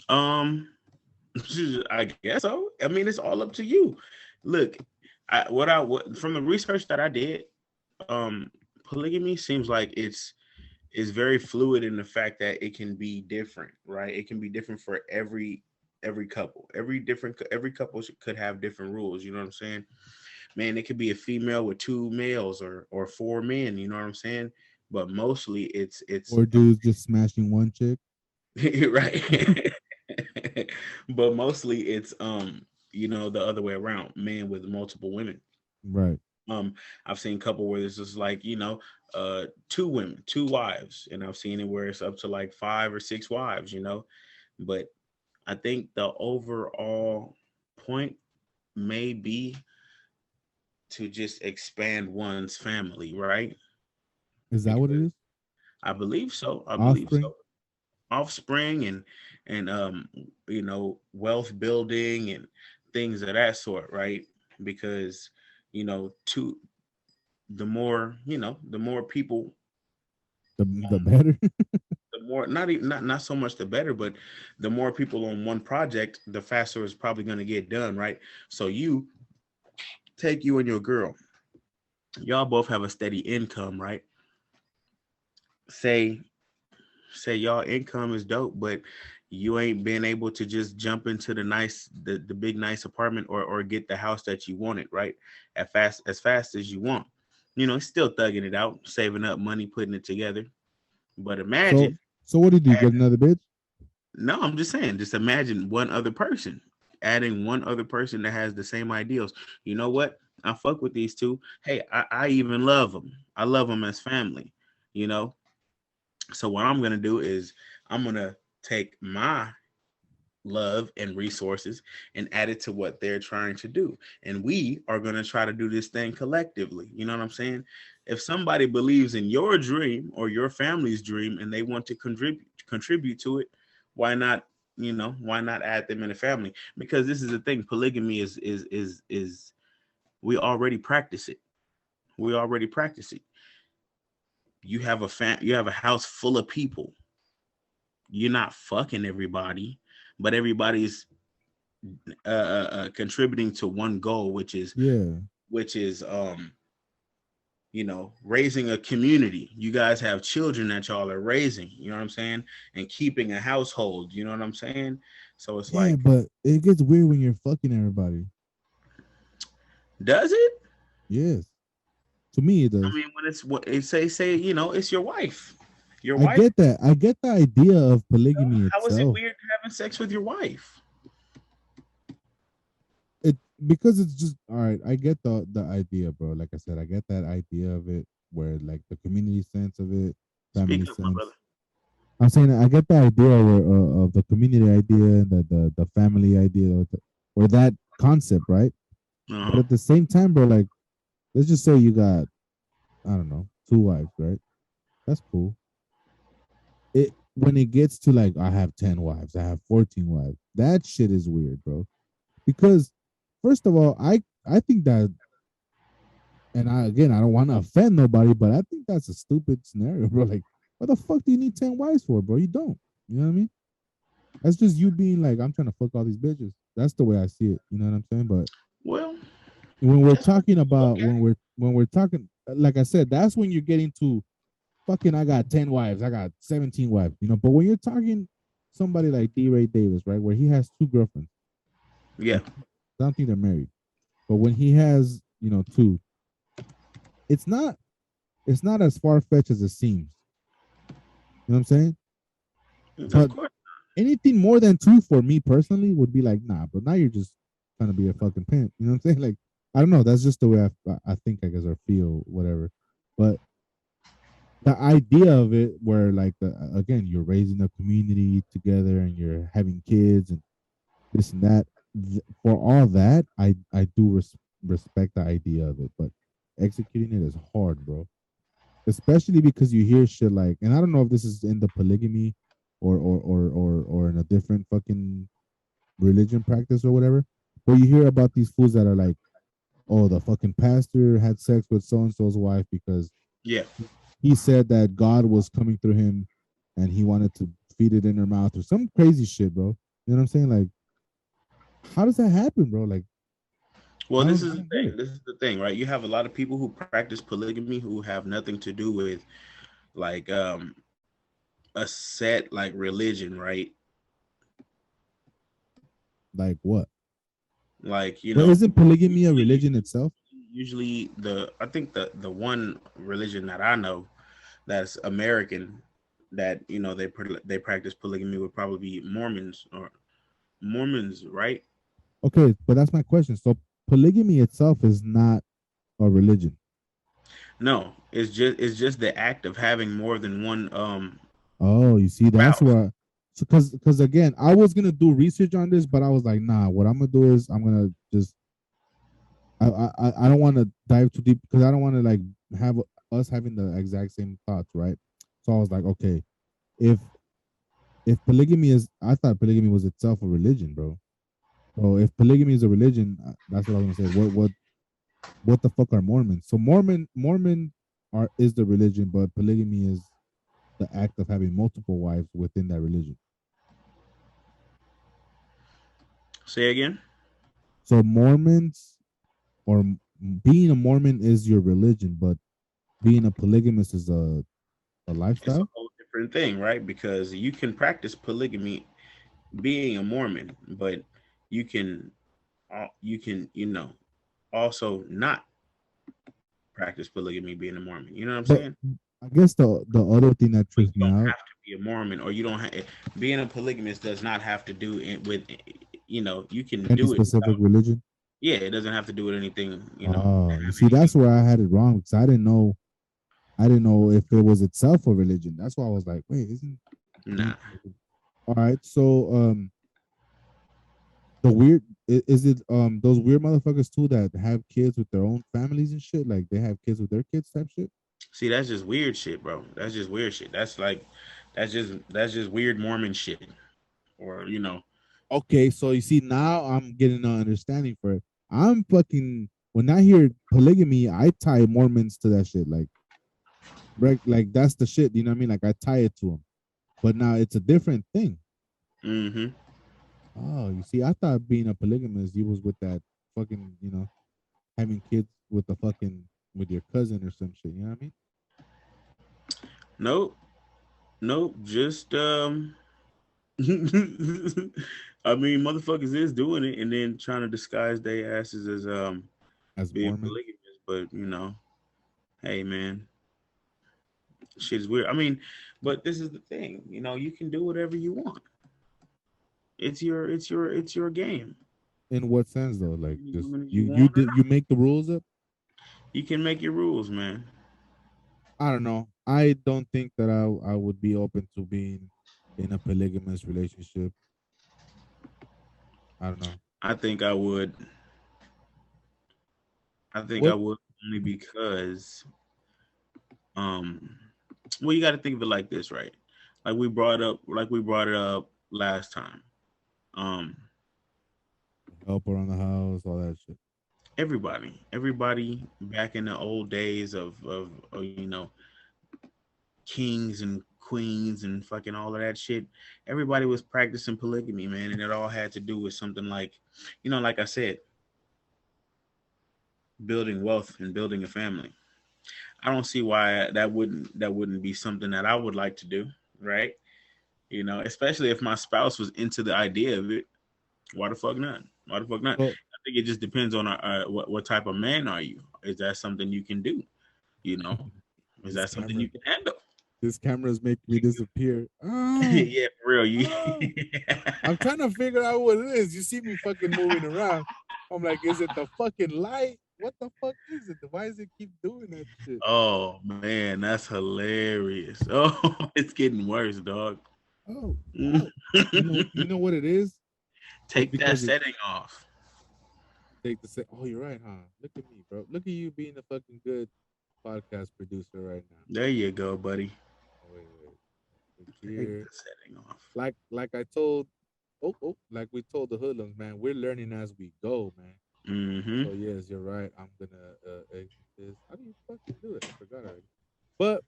um I guess so. I mean, it's all up to you. Look, what from the research that I did, um polygamy seems like it's very fluid in the fact that it can be different, right? It can be different for every couple. Every couple could have different rules, you know what I'm saying? Man, it could be a female with two males or four men, you know what I'm saying? But mostly it's Or dudes just smashing one chick? right. But mostly it's the other way around, men with multiple women. Right. um I've seen a couple where it's just like, two women, two wives, and I've seen it where it's up to like five or six wives, but I think the overall point may be to just expand one's family, right? Is that what it Because is? I believe so. Offspring? Offspring and wealth building and things of that sort, right? Because to the more people, The better? the more, not even not so much the better, but the more people on one project, the faster it's probably going to get done, right? So you and your girl, y'all both have a steady income, right? Say say y'all income is dope, but you ain't been able to just jump into the big nice apartment, or get the house that you wanted, right? As fast as you want. Still thugging it out, saving up money, putting it together. But So imagine, so what do you do? Get another bitch? no, I'm just saying, just imagine one other person, adding one other person that has the same ideals. You know what? I fuck with these two. Hey, I even love them. I love them as family, you know? So what I'm going to do is I'm going to take my love and resources and add it to what they're trying to do. And we are going to try to do this thing collectively. You know what I'm saying? If somebody believes in your dream or your family's dream and they want to contribute to it, why not, why not add them in the family? Because this is the thing, polygamy is we already practice it. We already practice it. You have a house full of people. You're not fucking everybody, but everybody's contributing to one goal, which is Yeah. which is um raising a community. You guys have children that y'all are raising, you know what I'm saying? And keeping a household, you know what I'm saying? So it's Yeah, like, but it gets weird when you're fucking everybody. does it? Yes, to me it I does. mean, when it's what it say, it's your wife. Your I wife, get that. I get the idea of polygamy how is it itself. weird having sex with your wife? It because it's just all right. I get the idea, bro. Like I said, I get that idea of it, where like the community sense of it, family Speak up, my brother. sense. I'm saying I get the idea of the community idea and the family idea, or that concept, right? But Uh-huh. at the same time, bro, like let's just say you got I don't know 2 wives, right? That's cool. It when it gets to like I have 10 wives, I have 14 wives. That shit is weird, bro. Because first of all, I think that, and I don't want to offend nobody, but I think that's a stupid scenario, bro. Like, what the fuck do you need 10 wives for, bro? You don't. You know what I mean? That's just you being like, I'm trying to fuck all these bitches. That's the way I see it. You know what I'm saying? But Well, when we're that's what talking you look about at. when we're talking, like I said, that's when you're getting to fucking. I got 10 wives. I got 17 wives. But when you're talking somebody like D. Ray Davis, right, where he has 2 girlfriends. Yeah. I don't think they're married, but when he has two, it's not as far fetched as it seems. You know what I'm saying? Of But course. anything more than two for me personally would be like, nah, but now you're just trying to be a fucking pimp. You know what I'm saying? Like, I don't know. That's just the way I think, I guess, or feel, whatever. But the idea of it, where like again, you're raising a community together and you're having kids and this and that. For all that, I do respect the idea of it, but executing it is hard, bro. Especially because you hear shit like, and I don't know if this is in the polygamy or in a different fucking religion practice or whatever, but you hear about these fools that are like, oh, the fucking pastor had sex with so and so's wife because Yeah. he said that God was coming through him and he wanted to feed it in her mouth or some crazy shit, bro. You know what I'm saying? Like, how does that happen, bro? Like, Well, I this don't, is I the don't get thing. it. This is the thing, right? You have a lot of people who practice polygamy who have nothing to do with like a set like religion, right? Like what? Like, But isn't polygamy a usually religion itself? usually the I think the one religion that I know that's American that they practice polygamy would probably be Mormons, right? Okay, but that's my question. So polygamy itself is not a religion. No, it's just the act of having more than one Oh, you see, that's spouse. where, because again, I was gonna do research on this, but I was like, nah. What I'm gonna do is I'm gonna just I don't want to dive too deep because I don't want to like have us having the exact same thoughts, right? So I was like, okay, if polygamy is, I thought polygamy was itself a religion, bro. So if polygamy is a religion, that's what I was gonna say. What the fuck are Mormons? So Mormon are is the religion, but polygamy is the act of having multiple wives within that religion. Say again. So Mormons, or being a Mormon is your religion, but being a polygamist is a It's a lifestyle. whole different thing, right? Because you can practice polygamy being a Mormon, but you can also not practice polygamy being a Mormon. You know what I'm But saying? I guess the other thing that But you trips me don't out, have to be a Mormon, or you don't have being a polygamist does not have to do it with you can any do it specific without. religion. Yeah, it doesn't have to do with anything. Oh, you Have see, anything. that's where I had it wrong because I didn't know if it was itself a religion. That's why I was like, wait, isn't being Nah. all right? So the weird is it those weird motherfuckers too that have kids with their own families and shit, like they have kids with their kids type shit. See, that's just weird shit, bro. That's just weird shit. That's just weird Mormon shit. Or Okay, so you see now I'm getting an understanding for it. I'm fucking when I hear polygamy, I tie Mormons to that shit. Right, like that's the shit. You know what I mean? Like I tie it to them. But now it's a different thing. mm-hmm. Oh, you see, I thought being a polygamist, you was with that fucking, having kids with the fucking. with your cousin or some shit. You know what I mean? Nope, nope. Just I mean, motherfuckers is doing it and then trying to disguise their asses as As being Mormons. polygamous. But hey man, shit is weird. I mean, but this is the thing. You can do whatever you want. It's your game. In what sense though? Like Any just women as you you you want or did you make the rules up? not. You can make your rules, man. I don't know. I don't think that I would be open to being in a polygamous relationship. I don't know. I think I would. I think I What would only because um well, you got to think of it like this, right? Like we brought it up last time. Um help around the house, all that shit. everybody back in the old days of kings and queens and fucking all of that shit, everybody was practicing polygamy, man, and it all had to do with something like, like I said, building wealth and building a family. I don't see why that wouldn't be something that I would like to do, right? Especially if my spouse was into the idea of it. Why the fuck not? Why the fuck not? So I think it just depends on what type of man are you? Is that something you can do? You know, is this that something you camera, can handle? this camera's making me disappear. Oh, Yeah, for real. You oh. I'm trying to figure out what it is. You see me fucking moving around. I'm like, is it the fucking light? What the fuck is it? Why does it keep doing that shit? Oh man, that's hilarious. Oh, it's getting worse, dog. Oh, oh. You know what it is? It's Take that because it setting off. take the say, oh, you're right, huh? Look at me, bro. Look at you being a fucking good podcast producer right now. There you go, buddy. Oh, wait. Click Take here. the setting off. Like I told like we told the hoodlums, man, we're learning as we go, man. Mm-hmm. So yes, you're right. I'm gonna exit this. How do you fucking do it? I forgot already. But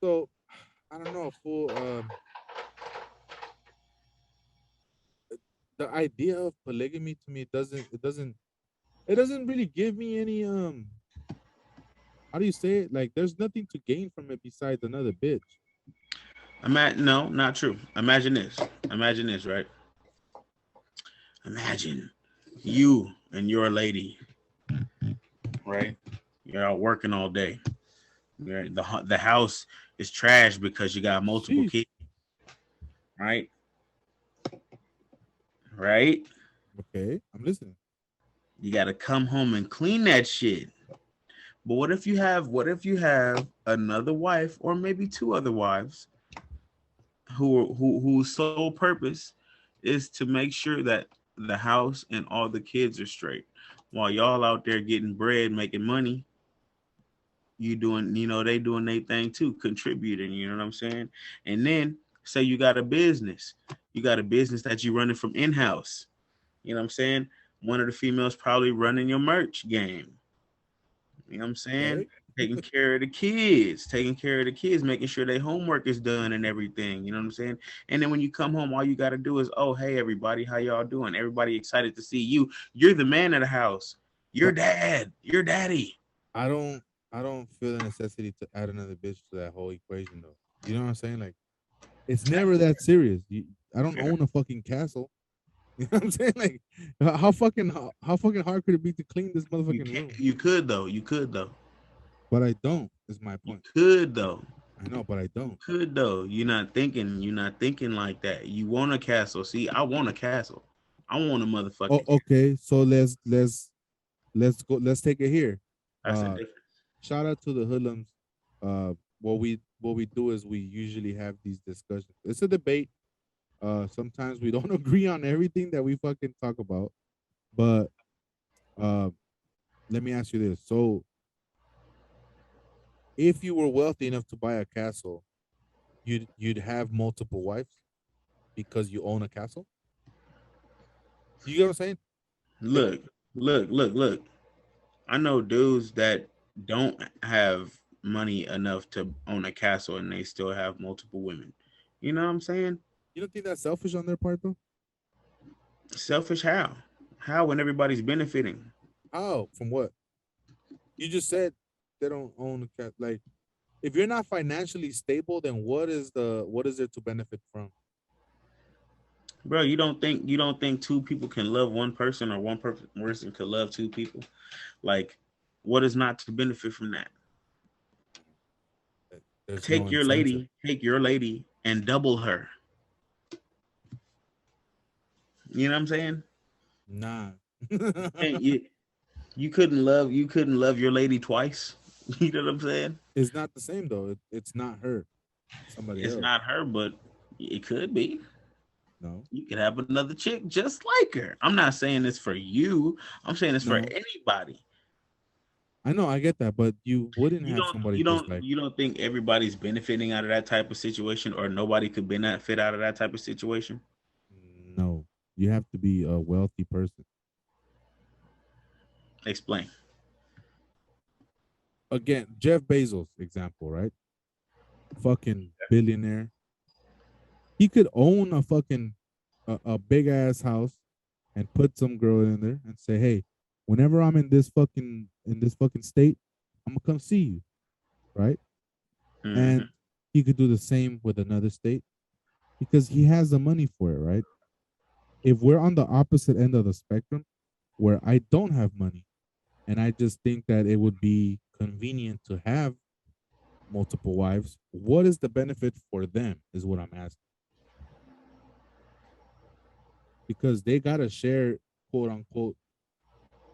so I don't know, fool. The idea of polygamy to me doesn't really give me any how do you say it? Like there's nothing to gain from it besides another bitch. No, not true. Imagine this. Imagine this, right? Imagine you and your lady, right? You're out working all day. The house is trash because you got multiple Sheesh. kids, right? Right? Okay, I'm listening. You got to come home and clean that shit. But what if you have another wife or maybe two other wives whose sole purpose is to make sure that the house and all the kids are straight while y'all out there getting bread, making money. They doing their thing too, contributing, you know what I'm saying? And then say you got a business that you running from in-house, you know what I'm saying? One of the females probably running your merch game, you know what I'm saying? Okay. Taking care of the kids, making sure their homework is done and everything, you know what I'm saying? And then when you come home, all you got to do is, oh, hey everybody, how y'all doing? Everybody excited to see you. You're the man of the house. Your But dad, your daddy. I don't I don't feel the necessity to add another bitch to that whole equation though. You know what I'm saying? Like it's That's never that serious. I don't fair. own a fucking castle. You know what I'm saying? Like how fucking hard could it be to clean this You motherfucking can't. room? You could though. You could though. But I don't. Is my You point. could though. I know, but I You don't. could though. You're not thinking. You're not thinking like that. You want a castle. See, I want a castle. I want a Oh, motherfucking. okay. So let's go. Let's take it here. That's a Uh, difference. shout out to the hoodlums. What we do is we usually have these discussions. It's a debate. Sometimes we don't agree on everything that we fucking talk about. But uh, let me ask you this. So, if you were wealthy enough to buy a castle, you'd have multiple wives because you own a castle. You get what I'm saying? Like, Look, look. I know dudes that don't have money enough to own a castle and they still have multiple women. You know what I'm saying? you don't think that's selfish on their part though? Selfish how? How when everybody's benefiting? How? From what? You just said. they don't own a cat. Like, if you're not financially stable, then what is there to benefit from? Bro, you don't think two people can love one person or person can love two people? Like, what is not to benefit from that? There's no Take your incentive. lady, take your lady and double her. You know what I'm saying? Nah. And you couldn't love your lady twice. You know what I'm saying? It's not the same though. It's not her. Somebody It's else. not her, but it could be. No. You could have another chick just like her. I'm not saying this for you. I'm saying this for No. anybody. I know, I get that, but you wouldn't You have don't somebody you just don't like you don't think everybody's benefiting out of that type of situation, or nobody could benefit out of that type of situation? no. You have to be a wealthy person. Explain. Again, Jeff Bezos example, right? Fucking billionaire. He could own a fucking a big ass house and put some girl in there and say, "Hey, whenever I'm in this fucking state, I'm gonna come see you," right? Hmm. And he could do the same with another state because he has the money for it, right? If we're on the opposite end of the spectrum, where I don't have money and I just think that it would be convenient to have multiple wives, what is the benefit for them? Is what I'm asking. Because they gotta share, quote unquote,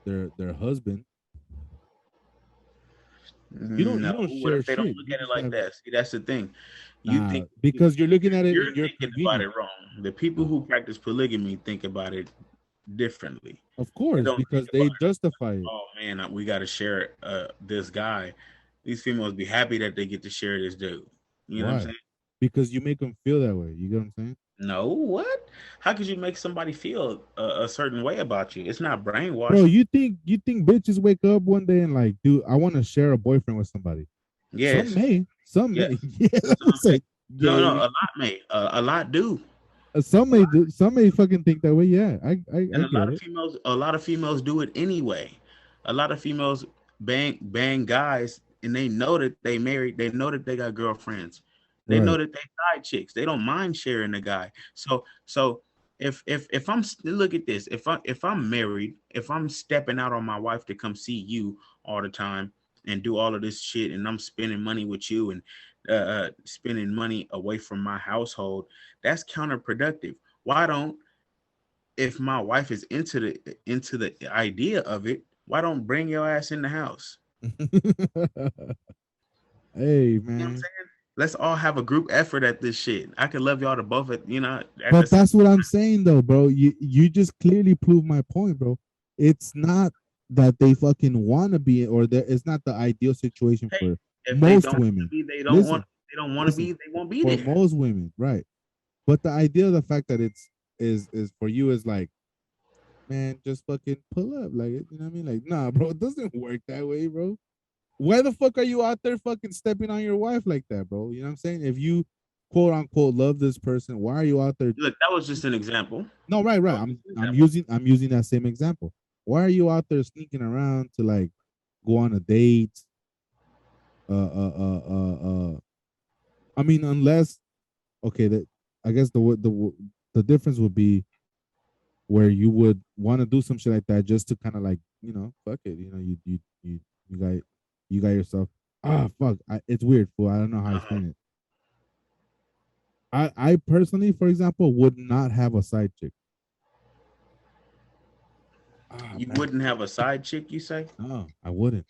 their husband. You No, don't what share if they don't shit. look You at it just like have that? See, that's the thing. You nah think because you're looking at it you're in your thinking about it convenience. wrong. The people who practice polygamy think about it differently. Of They course, don't think because about they it as justify it. oh man, we got to share this guy. These females be happy that they get to share this dude. You know what I'm Why? saying? Because you make them feel that way. You get what I'm saying? No, what? How could you make somebody feel a certain way about you? It's not Bro, brainwashing. you think bitches wake up one day and like, dude, I want to share a boyfriend with somebody. Yes, Some yes. may. Yeah, That's what I'm it's saying. like, No, no, yeah. a lot may, a lot do. Some may fucking think that way. Yeah, I And a get lot of it. females, a lot of females do it anyway. A lot of females bang guys, and they know that they married. They know that they got girlfriends. They know Right. that they side chicks. They don't mind sharing a guy. So if I'm look at this, if I'm married, if I'm stepping out on my wife to come see you all the time and do all of this shit, and I'm spending money with you and spending money away from my household, that's counterproductive. Why don't if my wife is into the idea of it, why don't bring your ass in the house? Hey, You know what I'm man. saying? Let's all have a group effort at this shit. I could love y'all to both at the But same. that's what I'm saying though, bro. You just clearly proved my point, bro. It's not that they fucking want to be, or that it's not the ideal situation Hey, for if they most don't want to women. be, they don't want. Listen, They don't want to listen. be. They won't be For there. most women, right? But the idea of the fact that it's is for you is like, man, just fucking pull up, like, you know what I mean? Like, nah, bro, it doesn't work that way, bro. Why the fuck are you out there fucking stepping on your wife like that, bro? You know what I'm saying? If you quote unquote love this person, why are you out there? Look, that was just an example. No, right, That right. was just an I'm example. using that same example. Why are you out there sneaking around to like go on a date? Uh, uh, uh, uh, uh. I mean, unless okay, that I guess the difference would be where you would want to do some shit like that just to kind of like fuck it, you got you got yourself fuck it's weird, fool. I don't know how to Uh-huh. explain it. I personally, for example, would not have a side chick. You Man, wouldn't have a side chick, you say? no, I wouldn't.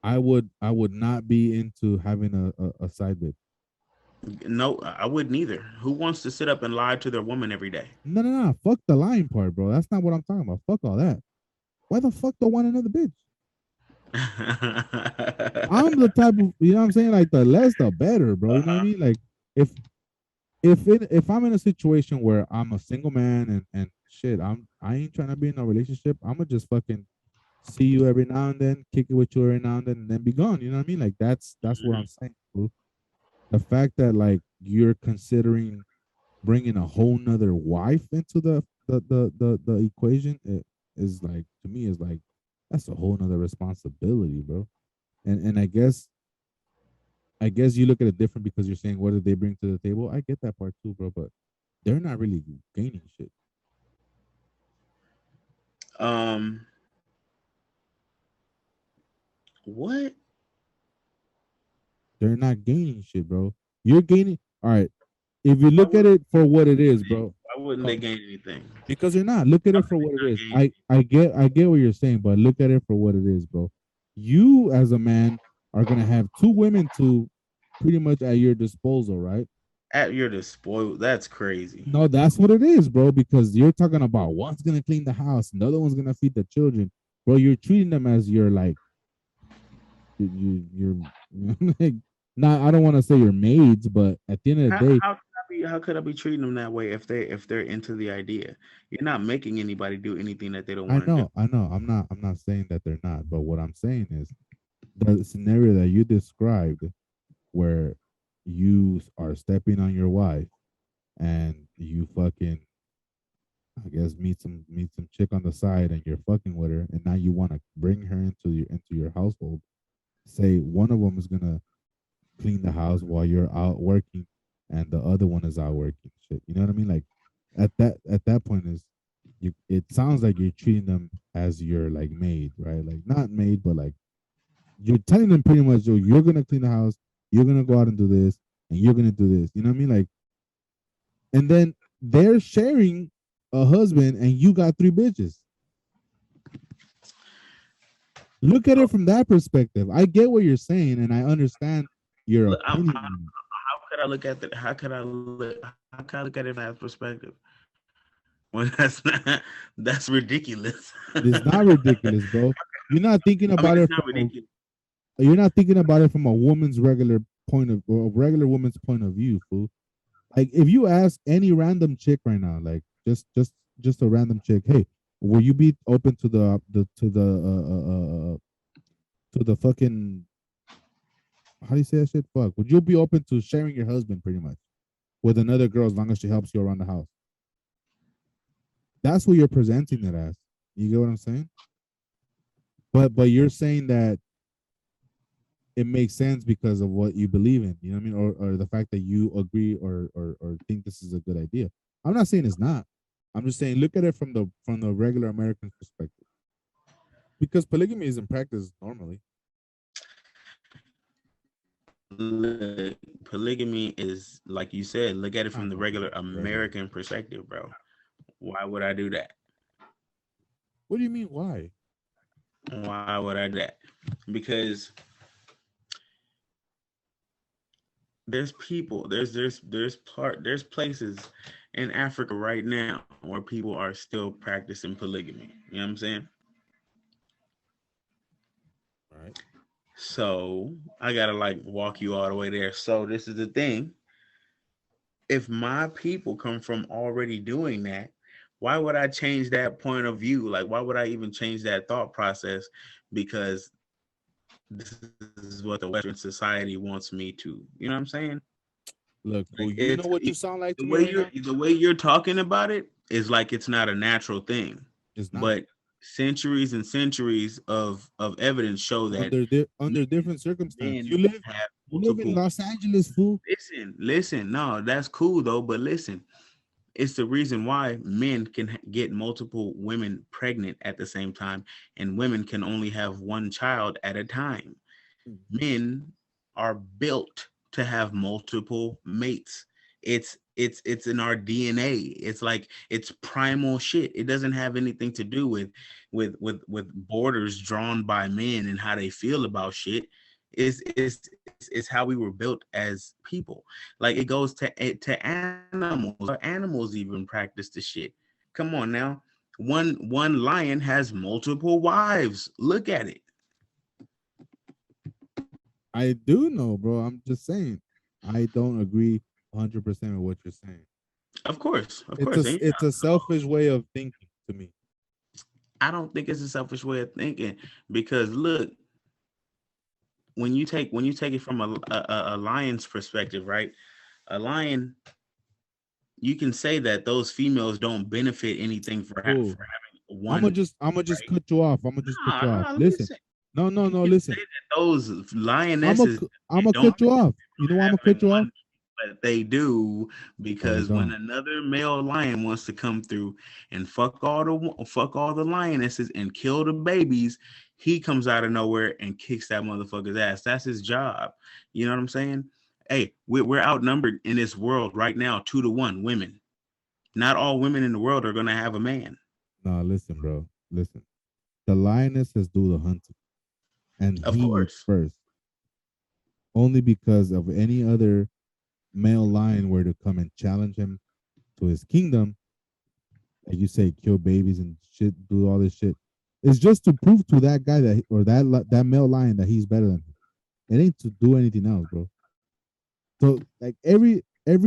I would not be into having a side bitch. No, I wouldn't either. Who wants to sit up and lie to their woman every day? No, no, no, fuck the lying part, bro. That's not what I'm talking about. Fuck all that. Why the fuck do I want another bitch? I'm the type of, you know what I'm saying, like the less the better, bro. You know what I Uh-huh. mean? Like if if I'm in a situation where I'm a single man and shit, I ain't trying to be in a relationship. I'm gonna just fucking see you every now and then, kick it with you every now and then be gone. You know what I mean? Like that's what I'm saying, bro. The fact that like you're considering bringing a whole nother wife into the equation, it is like, to me, is like, that's a whole nother responsibility, bro. And I guess you look at it different because you're saying what did they bring to the table. I get that part too, bro, but they're not really gaining shit. Um, what? They're not gaining shit, bro. You're gaining. All right. If you Why look at would it for what it is, bro, why wouldn't uh, they gain anything? because you're not. Look at How it could for what it they not is. gain? I get what you're saying, but look at it for what it is, bro. You as a man are gonna have two women to pretty much at your disposal, right? At your disposal? That's crazy. No, that's what it is, bro. Because you're talking about one's gonna clean the house, and the other one's gonna feed the children, bro. You're treating them as your like you're like not. I don't want to say your maids, but at the end of the day, How could I be treating them that way if they're into the idea? You're not making anybody do anything that they don't want to do. I know. I'm not saying that they're not, but what I'm saying is the scenario that you described, where you are stepping on your wife and you fucking, I guess, meet some chick on the side and you're fucking with her, and now you want to bring her into your household. Say one of them is gonna clean the house while you're out working, and the other one is out working. Shit, you know what I mean? Like at that point is you. It sounds like you're treating them as your like maid, right? Like not maid, but like you're telling them pretty much, "Yo, you're gonna clean the house, you're gonna go out and do this, and you're gonna do this." You know what I mean? Like, and then they're sharing a husband, and you got three bitches. Look at it from that perspective. I get what you're saying, and I understand your Look, opinion on it. how could I look at that? How could I look at it from that perspective? Well, that's ridiculous. It's not ridiculous, bro. You're not thinking I mean, about it's it not from ridiculous. you're not thinking about it from a woman's regular point of or a regular woman's point of view, fool. Like if you ask any random chick right now, like just a random chick, hey, will you be open to the fucking how do you say that shit? Fuck. Would you be open to sharing your husband pretty much with another girl as long as she helps you around the house? That's what you're presenting it as. You get what I'm saying? But you're saying that it makes sense because of what you believe in. You know what I mean? Or the fact that you agree or think this is a good idea. I'm not saying it's not. I'm just saying look at it from the regular American perspective. Because polygamy is in practice normally. Look, polygamy is like you said. Look at it Not from the normally, regular regular. American perspective, bro. Why would I do that? What do you mean why? Why would I do that? Because there's people, there's places in Africa right now where people are still practicing polygamy. You know what I'm saying? All right. So I gotta like walk you all the way there. So this is the thing. If my people come from already doing that, why would I change that point of view? Like, why would I even change that thought process? Because this is what the Western society wants me to. You know what I'm saying? Look, Like fool, you know what you sound like to me right now? the way you're talking about it is like it's not a natural thing. It's not. But centuries and centuries of evidence show that Under different circumstances. men You live have you live in multiple. Los Angeles, fool. Listen. No, that's cool though. But listen, it's the reason why men can get multiple women pregnant at the same time, and women can only have one child at a time. Mhm. Men are built to have multiple mates. It's in our DNA. It's like it's primal shit. It doesn't have anything to do with borders drawn by men and how they feel about shit. It's how we were built as people. Like it goes to animals. Animals even practice the shit. Come on now. One lion has multiple wives. Look at it. I do know, bro. I'm just saying. I don't agree 100% with what you're saying. Of It's course. a And it's a selfish way of thinking to me. I don't think it's a selfish way of thinking because look, when you take it from a lion's perspective, right? A lion, you can say that those females don't benefit anything for Fool. for having one, I'm gonna just right? cut you off. I'm gonna just cut you off. Nah, let me Listen, say. No. You can say Listen, that those I'm a lionesses I'm gonna don't cut you off. You know why I'm gonna happen cut you off? one, but they do No, they because when don't. another male lion wants to come through and fuck all the lionesses and kill the babies, he comes out of nowhere and kicks that motherfucker's ass. That's his job. You know what I'm saying? Hey, we're outnumbered in this world right now, 2 to 1 women. Not all women in the world are gonna have a man. No, listen, bro. Listen. The lionesses do the hunting, and Of he eats course. first. Only because of any other male lion were to come and challenge him to his kingdom, like you say, kill babies and shit, do all this shit. It's just to prove to that guy or that male lion that he's better than him. It ain't to do anything else, bro. So like every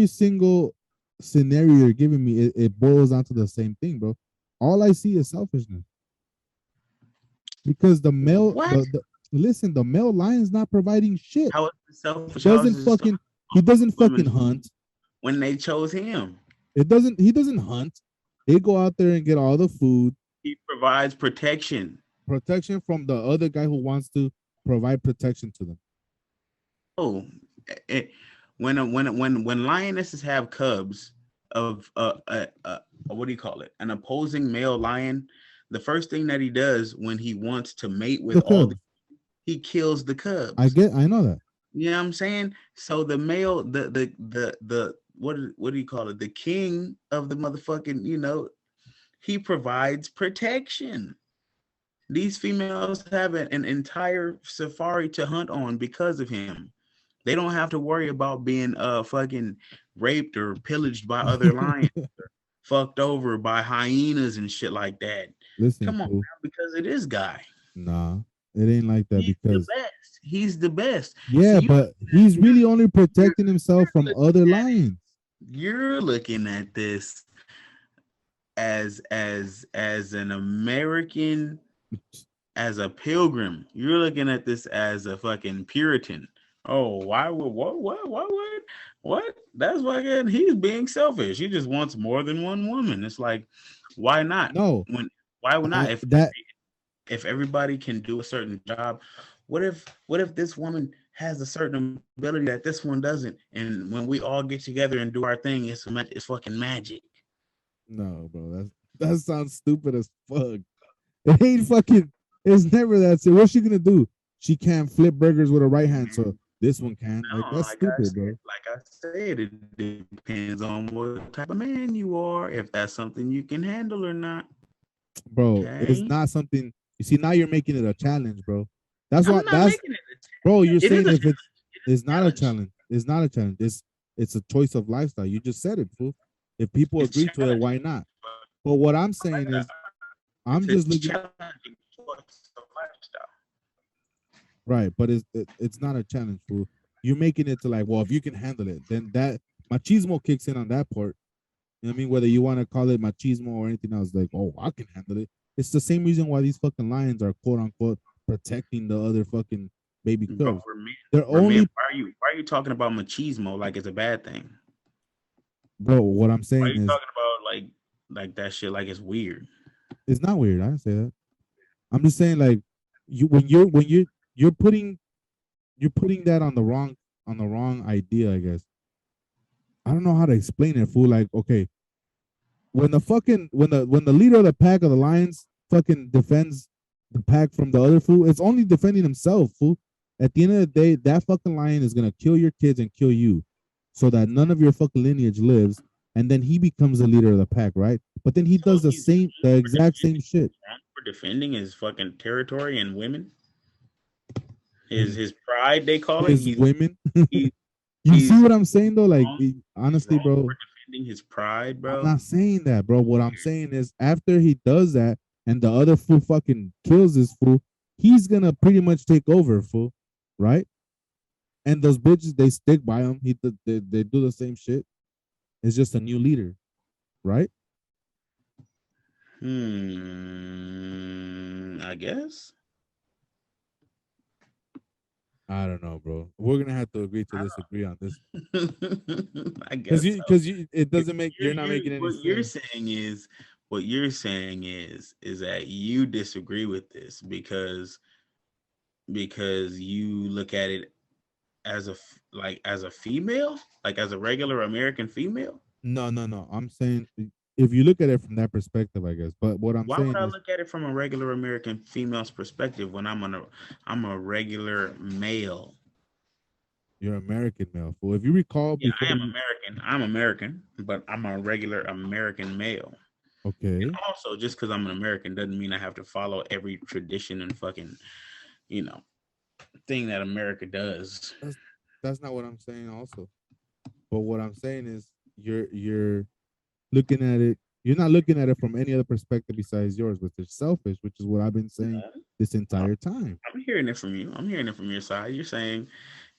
single scenario you're giving me, it boils down to the same thing, bro. All I see is selfishness because What? listen, the male lion's not providing shit. How is it He selfish? How is doesn't it fucking he doesn't fucking women hunt. when they chose him? He doesn't hunt. They go out there and get all the food, He provides protection. protection from the other guy who wants to provide protection to them. Oh, it, when lionesses have cubs of what do you call it? An opposing male lion. The first thing that he does when he wants to mate with The all the, cubs. he kills the cubs. I know that. You know what I'm saying? So the male, the what do you call it? The king of the motherfucking, he provides protection. These females have an entire safari to hunt on because of him. They don't have to worry about being fucking raped or pillaged by other lions, fucked over by hyenas and shit like that. Listen, Come on fool. now, because of this guy. Nah, it ain't like that He's the because best. He's the best. yeah, See, you but he's you're really only you're, protecting himself you're from looking other at lions. you're looking at this as an American, as a pilgrim. You're looking at this as a fucking Puritan. Oh, why would what? That's why again he's being selfish. He just wants more than one woman. It's like, why not? No, When why would not? that If everybody can do a certain job, what if this woman has a certain ability that this one doesn't? And when we all get together and do our thing, it's fucking magic. no, bro. That sounds stupid as fuck. It ain't fucking. It's never that. So what's she gonna do? She can't flip burgers with her right hand, so this one can. Like No, that's stupid, bro. like I said, it depends on what type of man you are, if that's something you can handle or not. Bro, Okay, it's not something. You see, now you're making it a challenge, bro. That's I'm what. not That's making it. bro. You're It is saying a if it's challenge. not a challenge. It's not a challenge. It's a choice of lifestyle. You just said it, fool. If people It's agree to it, challenging. why not? But what I'm saying is, It's I'm a just looking challenging choice of lifestyle. right, but it's not a challenge, fool. You're making it to like, well, if you can handle it, then that machismo kicks in on that part. You know what I mean? Whether you want to call it machismo or anything else, like, oh, I can handle it. It's the same reason why these fucking lions are quote unquote protecting the other fucking baby Bro, cubs. They're only, why are you talking about machismo like it's a bad thing? bro. What I'm Why are saying you is, talking about like that shit like it's weird? it's not weird. I didn't say that. I'm just saying, like, you're putting that on the wrong idea. I guess I don't know how to explain it, fool. Like, okay, when the leader of the pack of the lions fucking defends the pack from the other fool, it's only defending himself, fool. At the end of the day, that fucking lion is gonna kill your kids and kill you, so that none of your fucking lineage lives, and then he becomes the leader of the pack, right? But then he So does the exact same shit. he's wrong for defending his fucking territory and women. His His his pride, they call it. his women. He, You see he's what I'm saying though? Like, wrong. He's honestly, wrong bro, for defending his pride, I'm bro. not saying that, bro. What I'm saying is after he does that and the other fool fucking kills this fool, he's gonna pretty much take over, fool, right? And those bitches, they stick by him. They do the same shit. It's just a new leader, right? I guess. I don't know, bro. We're gonna have to agree to disagree on this I because guess you so. because you it doesn't make You're, you're not you making any what you're sense. saying is what you're saying is that you disagree with this because because you look at it as a female, like as a regular American female. No, no, no. I'm saying if you look at it from that perspective, I guess. But what I'm Why would saying I is look at it from a regular American female's perspective when I'm a regular male? you're American male. Fool. If you recall Yeah, before I am you American. I'm American, but I'm a regular American male. And okay. also, just because I'm an American doesn't mean I have to follow every tradition and fucking, you know, thing that America does. That's that's not what I'm saying also. But what I'm saying is you're looking at it, you're not looking at it from any other perspective besides yours, which is selfish, which is what I've been saying this Uh, entire time. I'm hearing it from you. I'm hearing it from your side. You're saying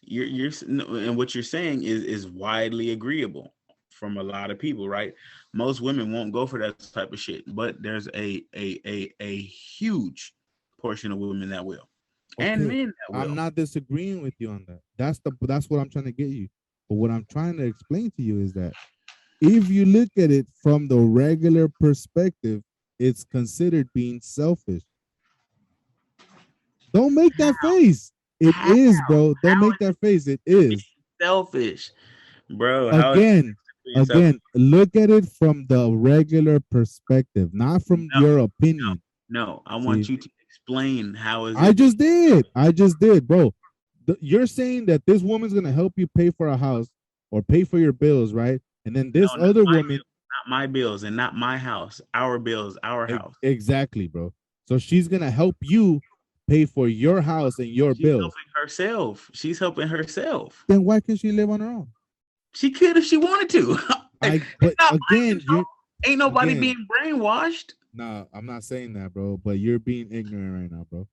no, and what you're saying is widely agreeable from a lot of people, right? Most women won't go for that type of shit, but there's a huge portion of women that will, and Okay. men that I'm will. not disagreeing with you on that. That's what I'm trying to get you. But what I'm trying to explain to you is that if you look at it from the regular perspective, it's considered being selfish. Don't make that face. It How is, bro. Don't how make is that face. It is. selfish, bro? How is Again, being selfish? again, look at it from the regular perspective, not from No, your opinion. no. I want See, you to explain how is I it being just did. I just did, bro. You're saying that this woman's gonna help you pay for a house or pay for your bills, right? And then no, this other woman, not my bills, and not my house. Our bills, our house. exactly, bro. So she's gonna help you pay for your house and your She's bills. helping herself. She's helping herself. Then why can't she live on her own? She could if she wanted to. It's But not mind again, control. you're Ain't nobody again. being brainwashed. Nah, I'm not saying that, bro. But you're being ignorant right now, bro.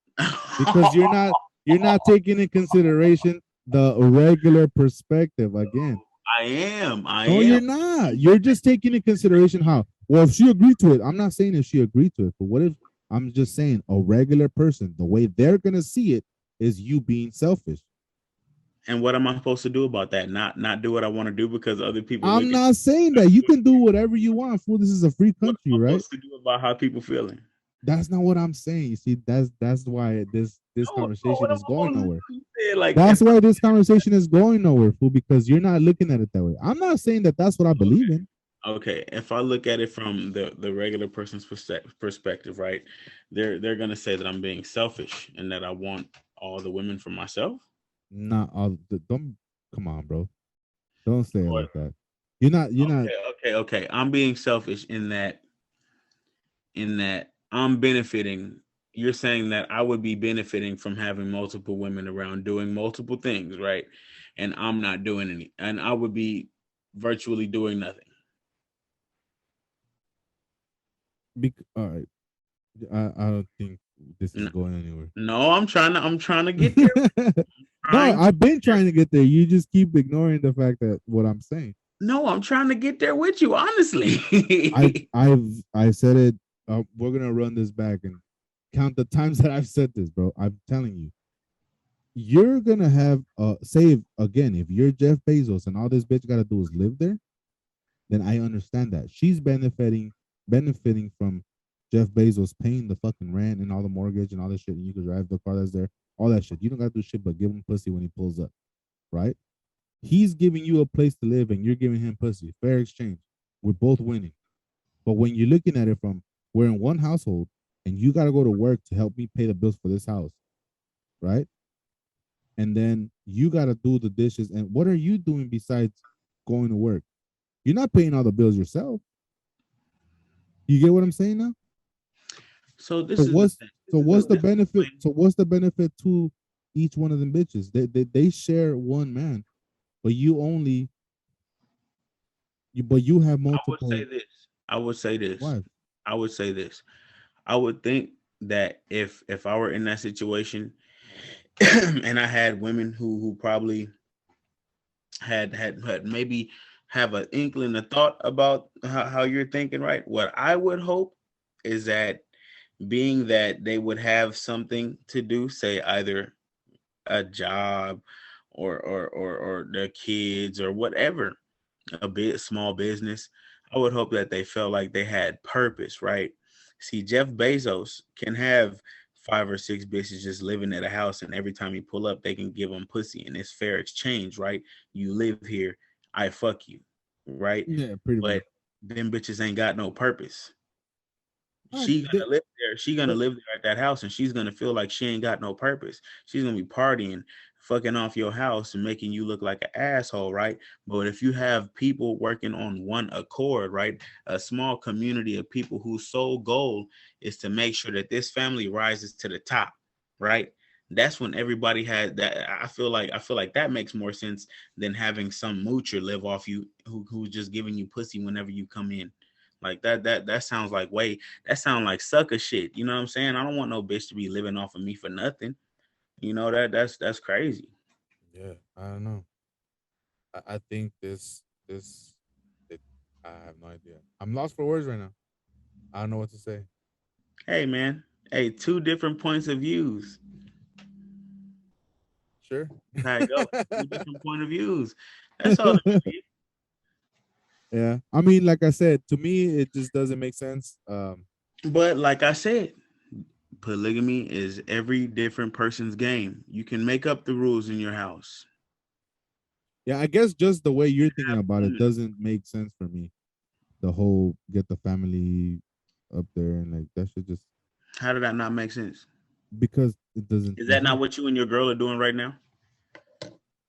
Because you're not taking in consideration the regular perspective again. I am. I No, am. you're not. You're just taking in consideration how. Well, if she agreed to it, I'm not saying if she agreed to it, but what if I'm just saying a regular person, the way they're gonna see it is you being selfish. And what am I supposed to do about that? Not do what I want to do because other people I'm look at. not saying that you can do whatever you want. Fool, this is a free What country, am I right? supposed to do about how people feeling? That's not what I'm saying. You see, that's why this No, no, conversation what am is I going supposed to nowhere. do? You said, like That's if why this conversation is going nowhere, fool, because you're not looking at it that way. I'm not saying that that's what I believe in. okay, if I look at it from the regular person's perspective, right? They're gonna say that I'm being selfish and that I want all the women for myself. Not all. Don't come on, bro. Don't say it Or like that. You're not. You're not. okay. I'm being selfish in that I'm benefiting. You're saying that I would be benefiting from having multiple women around doing multiple things, right? And I'm not doing any, and I would be virtually doing nothing. All right. I don't think this is No, going anywhere. no, I'm trying to get there. No, Trying to I've been trying to get there. You just keep ignoring the fact that what I'm saying. No, I'm trying to get there with you, honestly. I said it. We're gonna run this back and count the times that I've said this, bro. I'm telling you, you're gonna have save again. If you're Jeff Bezos and all this bitch gotta do is live there, then I understand that she's benefiting from Jeff Bezos paying the fucking rent and all the mortgage and all this shit. And you can drive the car that's there, all that shit. You don't gotta do shit but give him pussy when he pulls up, right? He's giving you a place to live and you're giving him pussy. Fair exchange. We're both winning. But when you're looking at it from we're in one household and you got to go to work to help me pay the bills for this house, right? And then you got to do the dishes. And what are you doing besides going to work? You're not paying all the bills yourself. You get what I'm saying now? So So this is the what's thing. so what's the benefit? So what's the benefit to each one of them bitches? They share one man, but you have I would say multiple this. I would say this. wives. I would say this. I would think that if I were in that situation and I had women who probably had maybe have an inkling, a thought about how you're thinking, right? What I would hope is that being that they would have something to do, say either a job or their kids or whatever, a bit small business. I would hope that they felt like they had purpose, right? See, Jeff Bezos can have five or six bitches just living at a house, and every time you pull up, they can give them pussy, and it's fair exchange, right? You live here, I fuck you, right? Yeah, pretty But much. them bitches ain't got no purpose. I, She they, gonna live there. She gonna but live there at that house, and she's gonna feel like she ain't got no purpose. She's gonna be partying, fucking off your house, and making you look like an asshole, right? But if you have people working on one accord, right, a small community of people whose sole goal is to make sure that this family rises to the top, right? That's when everybody had that. I feel like that makes more sense than having some moocher live off you who's just giving you pussy whenever you come in. Like that sounds like way that sound like sucker shit. You know what I'm saying? I don't want no bitch to be living off of me for nothing. You know that's crazy. yeah, I don't know. I think this it, I have no idea. I'm lost for words right now. I don't know what to say. Hey man, hey, two different points of views. Sure. That's how it goes. Two different point of views. That's all it really is. Yeah, I mean, like I said, to me, it just doesn't make sense. But like I said, polygamy is every different person's game. You can make up the rules in your house. Yeah, I guess just the way you're thinking Have about it women. doesn't make sense for me. The whole get the family up there and like that should just How did that not make sense? because it doesn't. Is that not Mhm. what you and your girl are doing right now?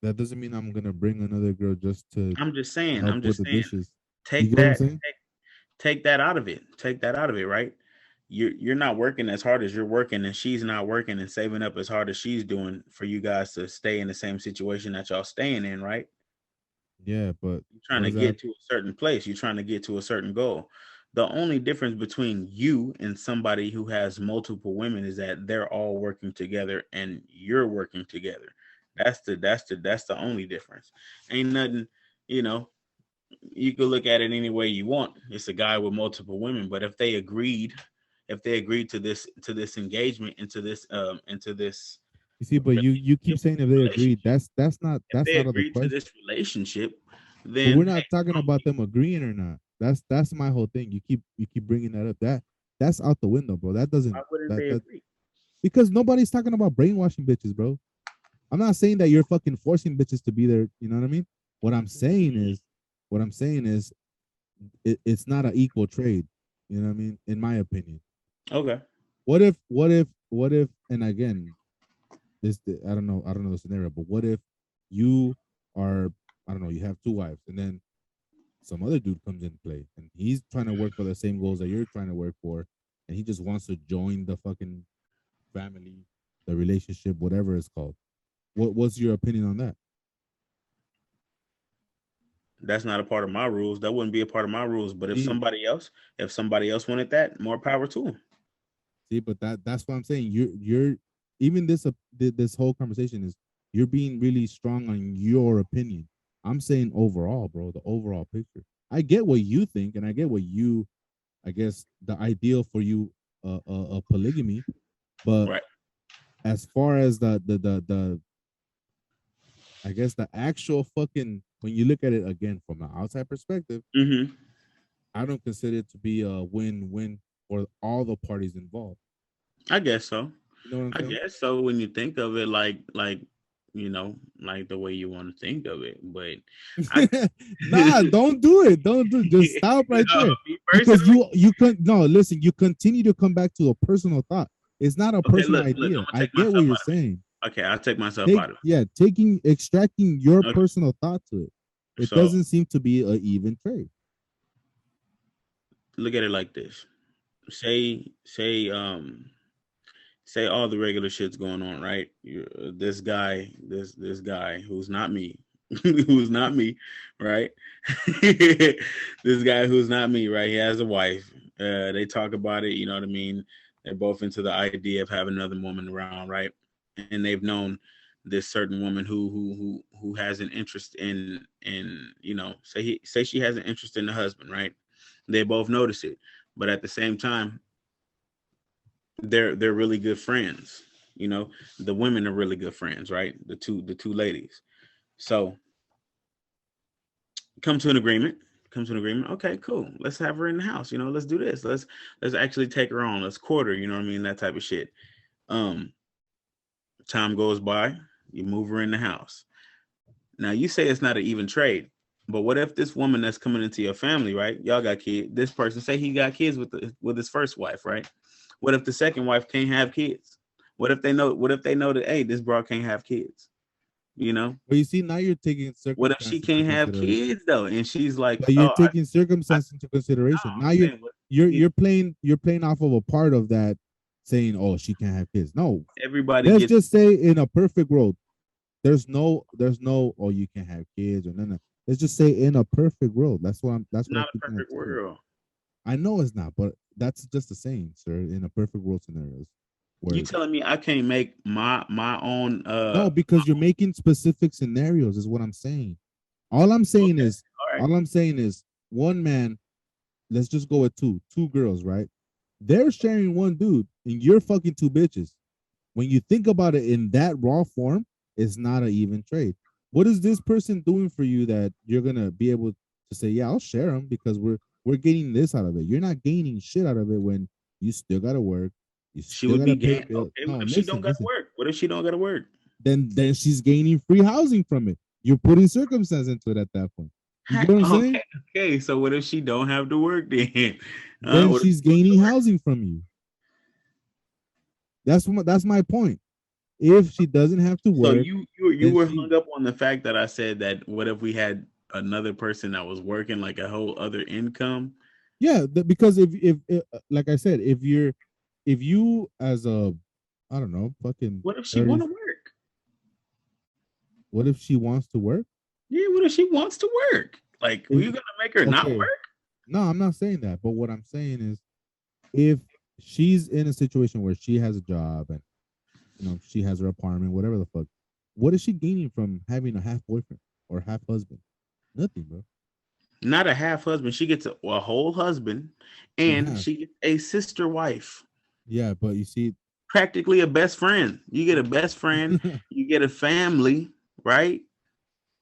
That doesn't mean I'm gonna bring another girl just to I'm just saying. help I'm with just the saying. dishes. You Take get what I'm that. saying? Take that out of it. Take that out of it, right? You're not working as hard as you're working, and she's not working and saving up as hard as she's doing for you guys to stay in the same situation that y'all staying in, right? Yeah, but You're trying what to does that? get to a certain place. You're trying to get to a certain goal. The only difference between you and somebody who has multiple women is that they're all working together and you're working together. That's the only difference. Ain't nothing, you know, you could look at it any way you want. It's a guy with multiple women, but if they agreed to this engagement into this You see, but you keep saying if they agree, relationship, if that's they out of the agreed to question. this relationship, But we're then hey, not talking about them agreeing or not. That's my whole thing. You keep bringing that up. That's out the window, bro. That why doesn't wouldn't that they that agree? because nobody's talking about brainwashing bitches, bro. I'm not saying that you're fucking forcing bitches to be there. You know what I mean? What I'm saying is, what I'm saying is, it's not an equal trade. You know what I mean? In my opinion. Okay. What if? And again, I don't know the scenario, but what if you are, I don't know, you have two wives, and then some other dude comes in play, and he's trying to work for the same goals that you're trying to work for, and he just wants to join the fucking family, the relationship, whatever it's called. What's your opinion on that? That's not a part of my rules. That wouldn't be a part of my rules. But if See, somebody else wanted that, more power to them. see, but that's what I'm saying. You're even this whole conversation is you're being really strong on your opinion. I'm saying overall, bro, the overall picture. I get what you think, and I get what you, I guess, the ideal for you, polygamy. But Right. as far as the I guess the actual fucking when you look at it again from an outside perspective, Hmm. I don't consider it to be a win-win for all the parties involved. I guess so. You know what I'm I saying? guess so when you think of it like the way you want to think of it. But I Nah, don't do it. Don't do it. Just stop right no, there. me Because personally. you can no listen, you continue to come back to a personal thought. It's not a Okay, personal look, I'm idea. gonna I take get what myself you're out of saying. it. Okay, I'll take myself out of Taking extracting your it. Okay, personal thought to it. It so doesn't seem to be a even trade. look at it like this. Say all the regular shit's going on, right? This guy, this guy who's not me, who's not me, right? This guy who's not me, right? He has a wife. They talk about it. You know what I mean? They're both into the idea of having another woman around, right? And they've known this certain woman who has an interest in say she has an interest in the husband, right? They both notice it, but at the same time they're really good friends. You know, the women are really good friends, right? The two ladies. So come to an agreement. Come to an agreement. Okay, cool. Let's have her in the house. Let's do this. Let's actually take her on. Let's court her. You know what I mean? That type of shit. Um, time goes by, you move her in the house. Now you say it's not an even trade, but what if this woman that's coming into your family, right? Y'all got kids. This person say he got kids with his first wife, right? What if the second wife can't have kids? What if they know? What if they know that hey, this bro can't have kids? You know, But you see, now you're taking what if she circumstances into can't have consideration. kids though, and she's like, But oh, you're taking I circumstance into no, consideration. Now I'm saying what if you're playing off of a part of that, saying, "Oh, she can't have kids." No, everybody let's gets just say in a perfect world, there's no, oh, you can't have kids or no. Let's just say in a perfect world. That's what I not a keep trying to perfect tell you. world. I know it's not, but that's just the saying, sir. In a perfect world scenarios, You where telling me I can't make my own no, because you're making specific scenarios, is what I'm saying. All I'm saying okay, is, all right. all I'm saying is, one man. Let's just go with two girls, right? They're sharing one dude, and you're fucking two bitches. When you think about it in that raw form, it's not an even trade. What is this person doing for you that you're gonna be able to say, yeah, I'll share them because we're getting this out of it. You're not gaining shit out of it when you still gotta work, you She still would be gotta pay gain. bills. Okay, what No, if she don't listen, got to listen. work? What if she don't got to work? Then she's gaining free housing from it. You're putting circumstance into it at that point. You get what I'm saying? Okay, okay. So what if she don't have to work then? Then What if she's she goes to gaining work? housing from you. That's my point. If she doesn't have to So work, you then were she, hung up on the fact that I said that what if we had another person that was working like a whole other income? yeah, because if like I said, if you as a, I don't know, fucking What if she 30, want to work? what if she wants to work? Yeah, what if she wants to work? Like, were If, you gonna make her not okay, work? no, I'm not saying that, but what I'm saying is, if she's in a situation where she has a job and she has her apartment, whatever the fuck, what is she gaining from having a half boyfriend or half husband? Nothing, bro. Not a half husband. She gets a whole husband, And and half, she gets a sister wife. yeah, but you see, Practically a best friend. You get a best friend. You get a family, right?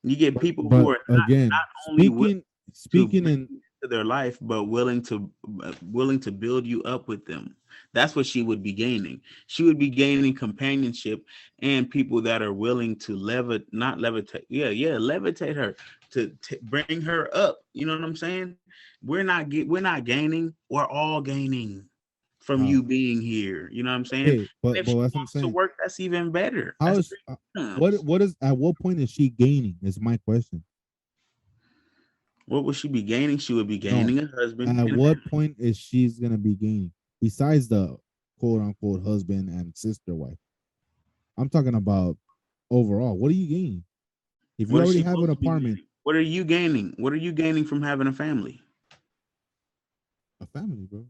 You get people who but are again, not only willing to speaking bring in, you into their life, but willing to build you up with them. That's what she would be gaining. She would be gaining companionship and people that are willing to not levitate, yeah, levitate her to bring her up. You know what I'm saying? We're not gaining. We're all gaining from how, you being here. You know what I'm saying? And okay, but if she that's what I'm wants to saying. work, that's even better. How That's is great terms. what is at what point is she gaining? Is my question. What would she be gaining? She would be No, gaining a husband at and a what family. point is she's gonna be gaining besides the quote unquote husband and sister wife? I'm talking about overall. What are you gaining if you What is already she have an supposed to be apartment, gaining? What are you gaining? What are you gaining from having a family? a family, bro?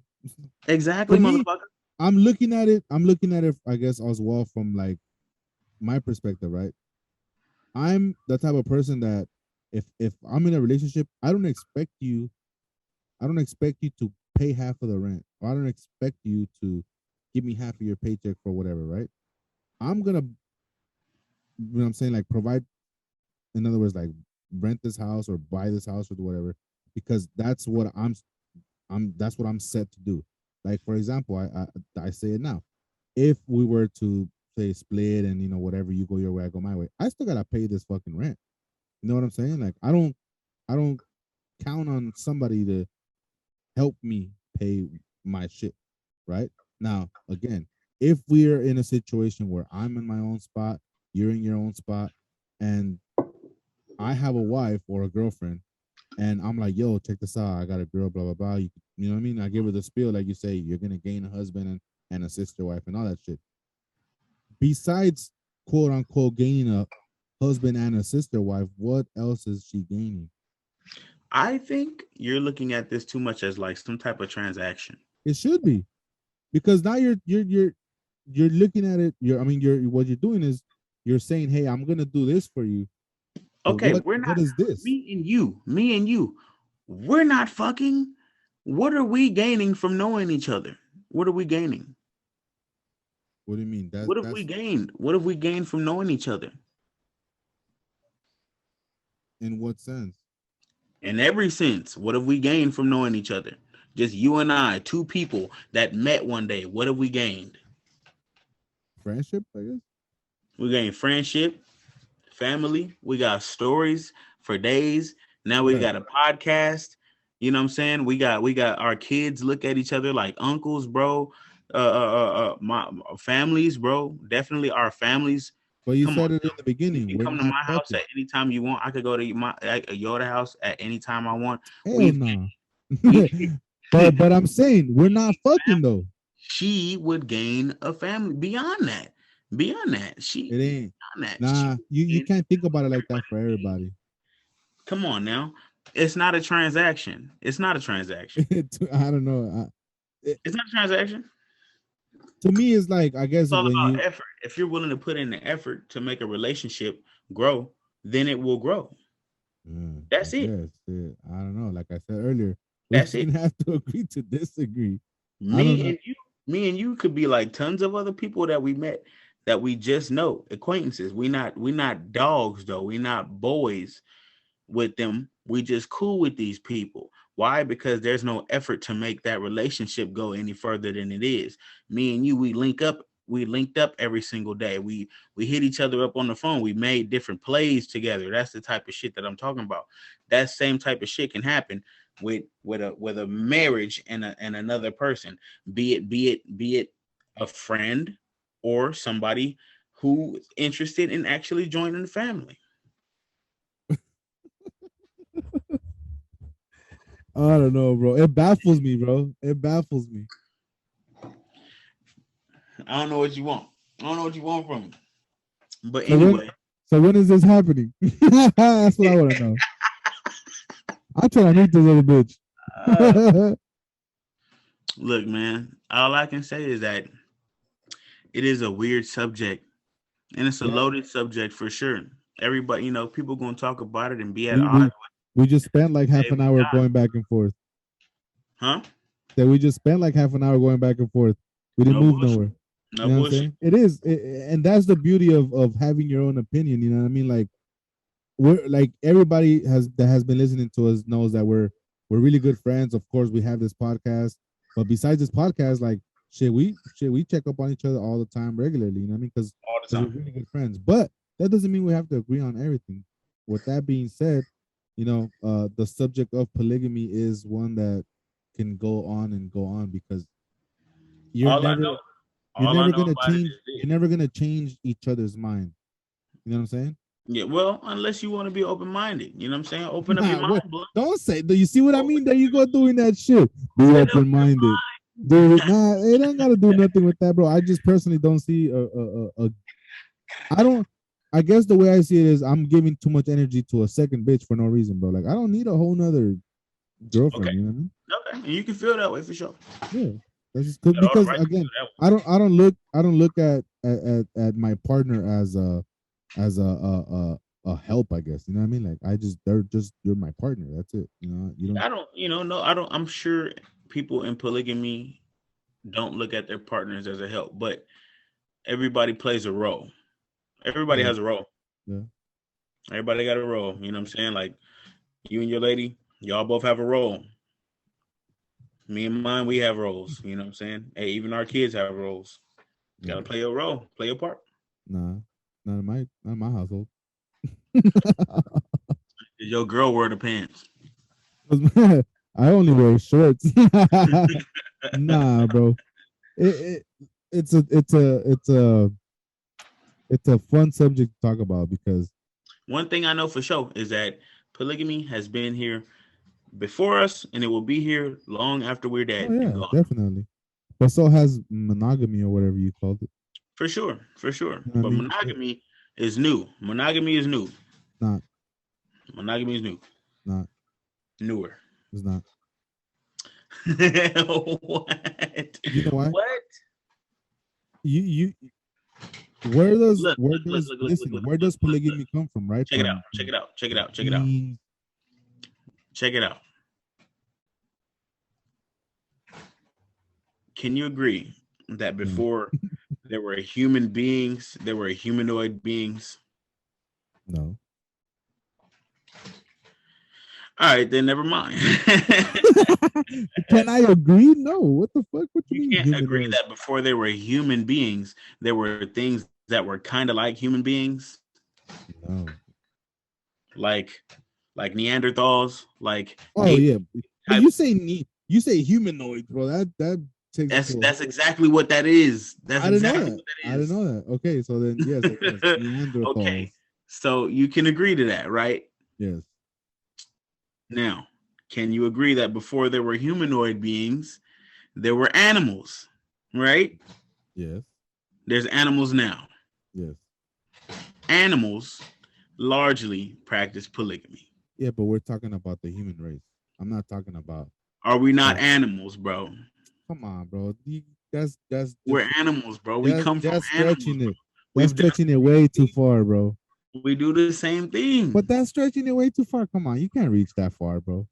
Exactly, For me, motherfucker. I'm looking at it. I'm looking at it. I guess as well from like my perspective, right? I'm the type of person that if I'm in a relationship, I don't expect you to pay half of the rent. Or I don't expect you to give me half of your paycheck for whatever, right? I'm gonna, I'm saying, like provide, in other words, like rent this house or buy this house or whatever, because that's what I'm set to do. Like for example, I say it now. If we were to say split and whatever, you go your way, I go my way, I still gotta pay this fucking rent. You know what I'm saying? Like I don't count on somebody to help me pay my shit. Right now, again, if we're in a situation where I'm in my own spot, you're in your own spot, and I have a wife or a girlfriend, and I'm like, yo, check this out. I got a girl, blah, blah, blah. You know what I mean? I give her the spiel, like you say, you're going to gain a husband and a sister wife and all that shit. Besides, quote unquote, gaining a husband and a sister wife, what else is she gaining? I think you're looking at this too much as like some type of transaction. It should be, because now you're looking at it. I mean, what you're doing is you're saying, hey, I'm going to do this for you. But Okay, what we're what not is this? me and you. We're not fucking. What are we gaining from knowing each other? What are we gaining? What do you mean? What have we That's gained? What have we gained from knowing each other? in what sense? In every sense, what have we gained from knowing each other? Just you and I, two people that met one day. What have we gained? Friendship, I guess. We gain friendship, family. We got stories for days. Now we Right. got a podcast. You know what I'm saying? We got our kids look at each other like uncles, bro. My families, bro. Definitely our families. But you Come on, said it in the you beginning. can We're come to not my house fucking. at any time you want. I could go to your house at any time I want. Hell We've no. we But I'm saying we're not fucking though. she would gain a family beyond that. Beyond that, It ain't. beyond that, she Nah, would you gain can't think about it like that for everybody. everybody. Come on now. It's not a transaction. It's not a transaction. I don't know. It's not a transaction. To me, it's like I It's guess all when about you effort. If you're willing to put in the effort to make a relationship grow, then it will grow. I That's it. guess I don't know. Like I said earlier, we're That's just it. gonna have to agree to disagree. I don't Me know. and you, me and you could be like tons of other people that we met that we just know, acquaintances. We not dogs though. We not boys with them. We just cool with these people. Why? Because there's no effort to make that relationship go any further than it is. Me and you, we link up. We linked up every single day. We hit each other up on the phone. We made different plays together. That's the type of shit that I'm talking about. That same type of shit can happen with a marriage and another person. Be it a friend or somebody who is interested in actually joining the family. I don't know, bro. It baffles me, bro. It baffles me. I don't know what you want. I don't know what you want from me. But So when anyway, so when is this happening? That's what I want to know. I'm trying to meet this little uh, bitch. look, man, all I can say is that it is a weird subject and it's a Yeah, loaded subject for sure. Everybody, people gonna talk about it and be at we odds we with we just spent like the half day an we hour die. going back and forth. Huh? That we just spent like half an hour going back and forth. We didn't No move bullshit. nowhere. No You know what I'm bullshit. saying? It is, and that's the beauty of having your own opinion. You know what I mean? Like we're like everybody has that has been listening to us knows that we're really good friends. Of course, we have this podcast, but besides this podcast, like we check up on each other all the time regularly. You know what I mean? All the Because we're time. really good friends. But that doesn't mean we have to agree on everything. With that being said, the subject of polygamy is one that can go on and go on because you're All I never know, all I know about it is you're this. never gonna change each other's mind. You know what I'm saying? Yeah, well, unless you want to be open minded, you know what I'm saying? Open up your Nah, mind, what? bro. Don't say. Do you see what I Open mean? There you go doing that shit. Be open up open minded. Dude, nah, it ain't gotta do nothing with that, bro. I just personally don't see a I don't. I guess the way I see it is, I'm giving too much energy to a second bitch for no reason, bro. Like I don't need a whole nother Okay. girlfriend. You know what I mean? Okay. And you can feel that way for sure. Yeah, that's just You good got all the because right to feel again, that way. I don't look at my partner as a help. I guess you know what I mean. Like you're my partner. That's it. You know you don't. I don't, no, I don't. I'm sure people in polygamy don't look at their partners as a help, but everybody plays a role. Everybody Yeah, has a role. yeah. Everybody got a role. You know what I'm saying? Like you and your lady, y'all both have a role. Me and mine, we have roles. You know what I'm saying? Hey, even our kids have roles. Got to No, play your role, play your part. nah, not in my household. 'Your girl wear the pants. 'Cause, I only wear shorts. Nah, bro. It it's a fun subject to talk about because One thing I know for sure is that polygamy has been here before us, and it will be here long after we're oh dead and yeah, gone. definitely. But so has monogamy or whatever you called it. For sure, for sure. You know what I But mean? monogamy is new. Monogamy is new. Not Monogamy is new. not Newer. it's not. What? You know why? What? You where does Look, where look, look, does look, look, look, listen, look, where look, does look, look. polygamy come from, right? Check it out. Check it out. Check it out. Check it out. Being Check it out. Can you agree that no, before there were human beings, there were humanoid beings? no. All right, then never mind. Can I agree? No. What the fuck? What you You mean can't agree humanoid? that before they were human beings, there were things that were kind of like human beings, No. like Neanderthals, like Oh ape yeah, but type. you say humanoid, bro. That takes it That's to a that's whole. exactly what that is. That's I didn't know exactly that. what that I didn't is. know that. Okay, so then yes, I guess Okay, Neanderthals. so you can agree to that, right? Yes, Now, can you agree that before there were humanoid beings, there were animals, right? yes, There's animals now. yes. Animals largely practice polygamy. Yeah, but we're talking about the human race. I'm not talking about. Are we not Like, animals, bro? come on, bro. That's We're just animals, bro. We come from that's animals, stretching bro. it. That's We've done stretching it way too far, bro. we do the same thing. But that's stretching it way too far. Come on, you can't reach that far, bro.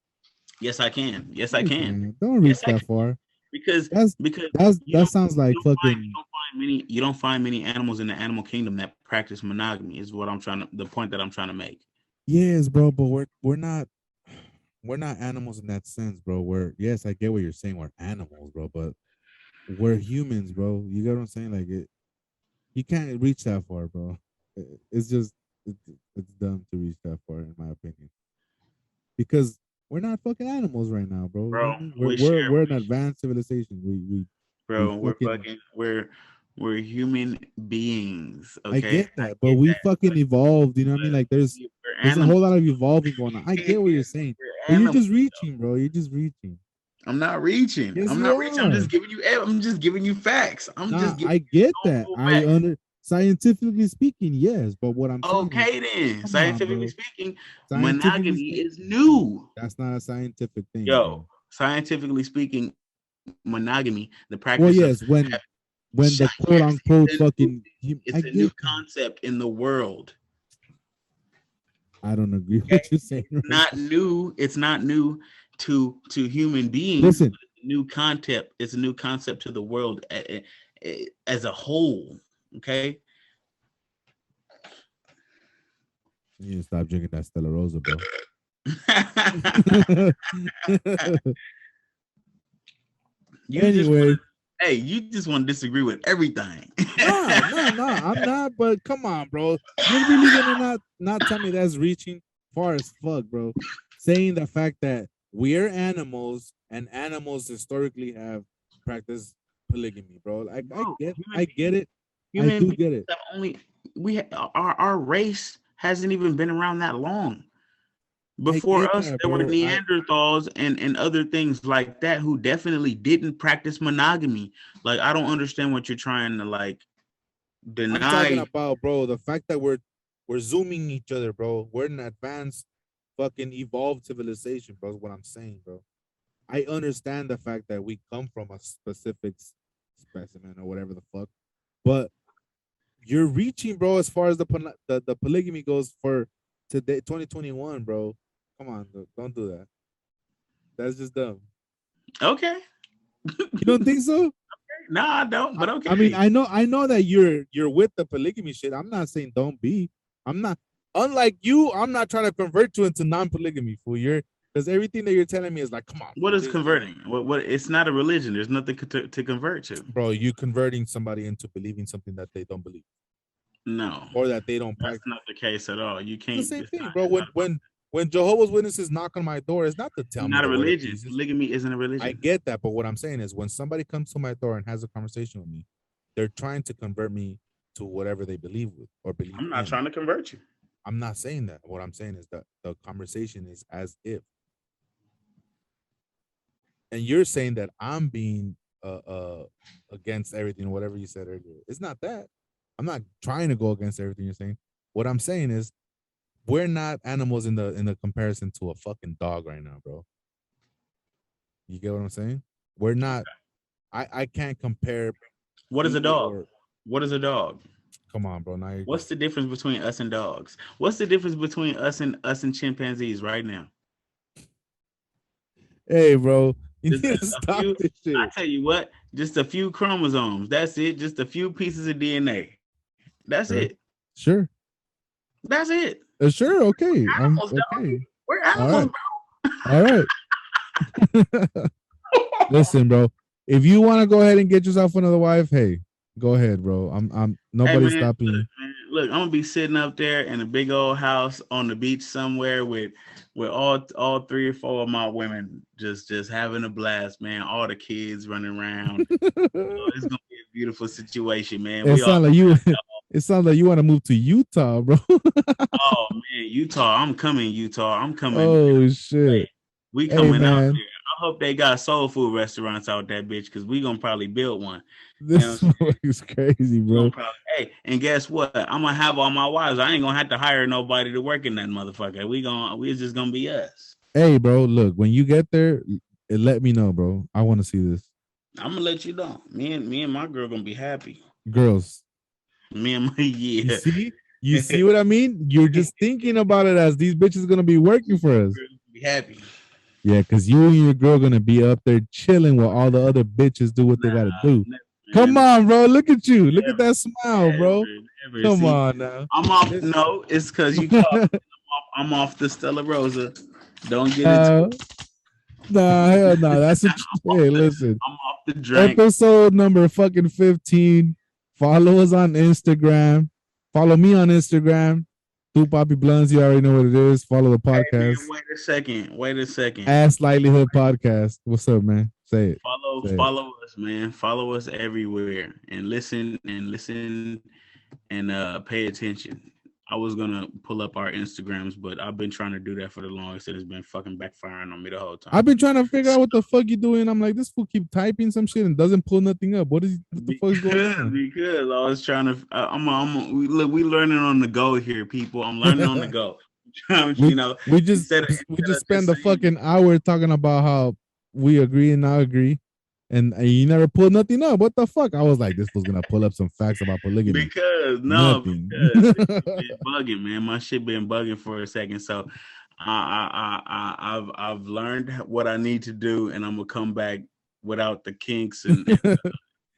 Yes, I can. Yes, No, I you can. can't. Don't Yes, reach I that can. far. Because That's because that sounds like fucking. you don't find many animals in the animal kingdom that practice monogamy. Is what I'm trying to the point that I'm trying to make. Yes, bro, but we're not animals in that sense, bro. We're yes, I get what you're saying. We're animals, bro, but we're humans, bro. You get what I'm saying? Like it, you can't reach that far, bro. It's just it's dumb to reach that far, in my opinion, because we're not fucking animals right now, bro. You know Bro, what I mean? we share We're an advanced civilization. We bro, we're fucking. fucking we're human beings, I okay? get that, but we fucking evolved. You know what I mean? Like We're there's a whole lot animals. of evolving going on. I get what you're saying, We're but you're animals. just reaching, bro. You're just reaching. I'm not reaching. Yes, I'm you not reaching. are. I'm just giving you facts. I'm Nah, just giving I get you that. no I facts. under scientifically speaking, yes. But what I'm saying is, Okay then. come on, Scientifically bro. speaking, Scientifically monogamy speaking, is new. that's not a scientific thing, Yo, bro. scientifically speaking, monogamy, the practice of Well, yes, having when the quote yes, unquote fucking it's I a new get that. concept in the world. I don't agree with Okay, what you're saying right not now. new. It's not new to human beings, Listen, but it's a new concept. It's a new concept to the world as a whole. Okay. you need to stop drinking that Stella Rosa, bro. you just want Anyway, to, hey, you just want to disagree with everything. nah. I'm not. But come on, bro. You're really gonna not tell me that's reaching far as fuck, bro. Saying the fact that we're animals and animals historically have practiced polygamy, bro. Like Bro, I get it. I human do beings get it. have only our race hasn't even been around that long. I get Before us, that, there were bro. Neanderthals and other things like that who definitely didn't practice monogamy. Like, I don't understand what you're trying to like I'm talking deny. about, bro, the fact that we're zooming each other, bro. We're an advanced fucking evolved civilization, bro. Is what I'm saying, bro. I understand the fact that we come from a specific specimen or whatever the fuck, but you're reaching, bro, as far as the polygamy goes for today, 2021, bro. Come on, don't do that. That's just dumb. Okay, You don't think so? no, I don't. But I mean, okay, I know that you're with the polygamy shit. I'm not saying don't be. I'm not. Unlike you, I'm not trying to convert you into non-polygamy, fool. You're because everything that you're telling me is like, come on, what fool, is converting? What? It's not a religion. There's nothing to convert to. bro, you converting somebody into believing something that they don't believe No, or that they don't that's practice. not the case at all. You It's the can't. same It's thing, not. bro. It's not. When Jehovah's Witnesses knock on my door, it's not to tell me Not a the word of religion. Jesus. Polygamy isn't a I religion. get that, but what I'm saying is when somebody comes to my door and has a conversation with me, they're trying to convert me to whatever they believe with or believe I'm not in. trying to convert you. I'm not saying that. What I'm saying is that the conversation is as if, and you're saying that I'm being against everything, whatever you said earlier. It's not that. I'm not trying to go against everything you're saying. What I'm saying is we're not animals in the comparison to a fucking dog right now, bro. You get what I'm saying? We're not. I can't compare What is a you dog? or What is a dog? come on, bro. Now you're What's just the difference between us and dogs? What's the difference between us and chimpanzees right now? hey, bro. You Just need to a stop few. this I shit. tell you what, just a few chromosomes. That's it. Just a few pieces of DNA. That's it. Sure, sure, That's it. sure. Okay, I'm Animals, dog. okay. We're All animals, right, bro. All right. Listen, bro. If you want to go ahead and get yourself another wife, hey, go ahead, bro. I'm Hey nobody's man, stopping you. look, I'm gonna be sitting up there in a big old house on the beach somewhere with all three or four of my women just having a blast, man. All the kids running around. It's gonna be a beautiful situation, man. It We all sounds like you. It sounds like you want to move to Utah, bro. oh man, Utah. I'm coming, Utah. I'm coming. Oh shit. We Hey coming out man, there. I hope they got soul food restaurants out that bitch because we gonna probably build one. You know what I'm this saying? is crazy, We gonna bro. probably hey, and guess what? I'm gonna have all my wives. I ain't gonna have to hire nobody to work in that motherfucker. We just gonna be us. Hey, bro. Look, when you get there, let me know, bro. I want to see this. I'm gonna let you know. Me and my girl gonna be happy. Girls, Me and my you yeah. see, you see what I mean? You're just thinking about it as these bitches gonna be working for us. Be happy. Yeah, because you and your girl gonna be up there chilling while all the other bitches do what they gotta do. Come Man, on, bro. Look at you. Look at never, that smile, bro. never. Come See, on now. I'm off. This, No, it's because you called. I'm off the Stella Rosa. Don't get it. uh, nah, hell no. That's a hey, The, listen. I'm off the drink. Episode number fucking 15. Follow us on Instagram. Follow me on Instagram. Two Poppy Blunts. You already know what it is. Follow the Hey podcast. man, wait a second. Wait a second. Ass Likelihood Podcast. What's up, man? Say it. Say it. Follow us, man. Follow us everywhere and listen and pay attention. I was gonna pull up our Instagrams, but I've been trying to do that for the longest, and it's been fucking backfiring on me the whole I've time. been trying to figure out what the fuck you doing. I'm like, this fool keep typing some shit and doesn't pull nothing up. What the fuck is going on? Because I was trying to. We learning on the go here, people. I'm learning on the go. we you know, we just we instead just of just spend the saying fucking hour talking about how we agree and not agree, and you never pull nothing up. What the fuck? I was like, this was gonna pull up some facts about polygamy. because no, Nothing. because it's been bugging, man. My shit been bugging for a second, so I've learned what I need to do, and I'm gonna come back without the kinks and next week.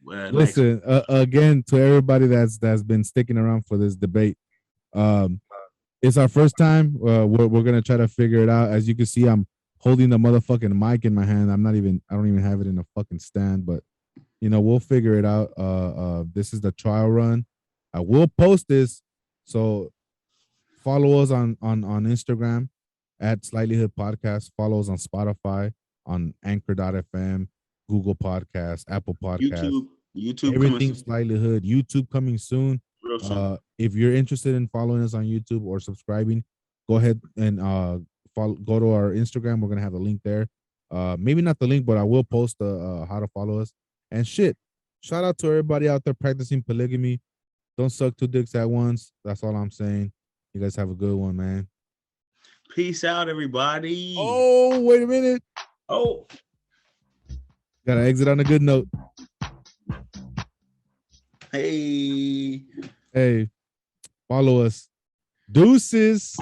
Listen, again to everybody that's been sticking around for this debate. Um, it's our first time. We're gonna try to figure it out. As you can see, I'm holding the motherfucking mic in my hand. I don't even have it in a fucking stand, but we'll figure it out. This is the trial run. I will post this, so follow us on Instagram at Slightlyhood Podcast. Follow us on Spotify, on Anchor.fm, Google Podcasts, Apple Podcasts, YouTube coming everything soon, Slightlyhood. YouTube coming soon. real soon. If you're interested in following us on YouTube or subscribing, go ahead and go to our Instagram. We're gonna have a link there. Maybe not the link, but I will post the how to follow us. And shit, shout out to everybody out there practicing polygamy. Don't suck two dicks at once. That's all I'm saying. You guys have a good one, man. Peace out, everybody. Oh, wait a minute. Oh. Gotta exit on a good note. Hey. Hey, follow us. Deuces.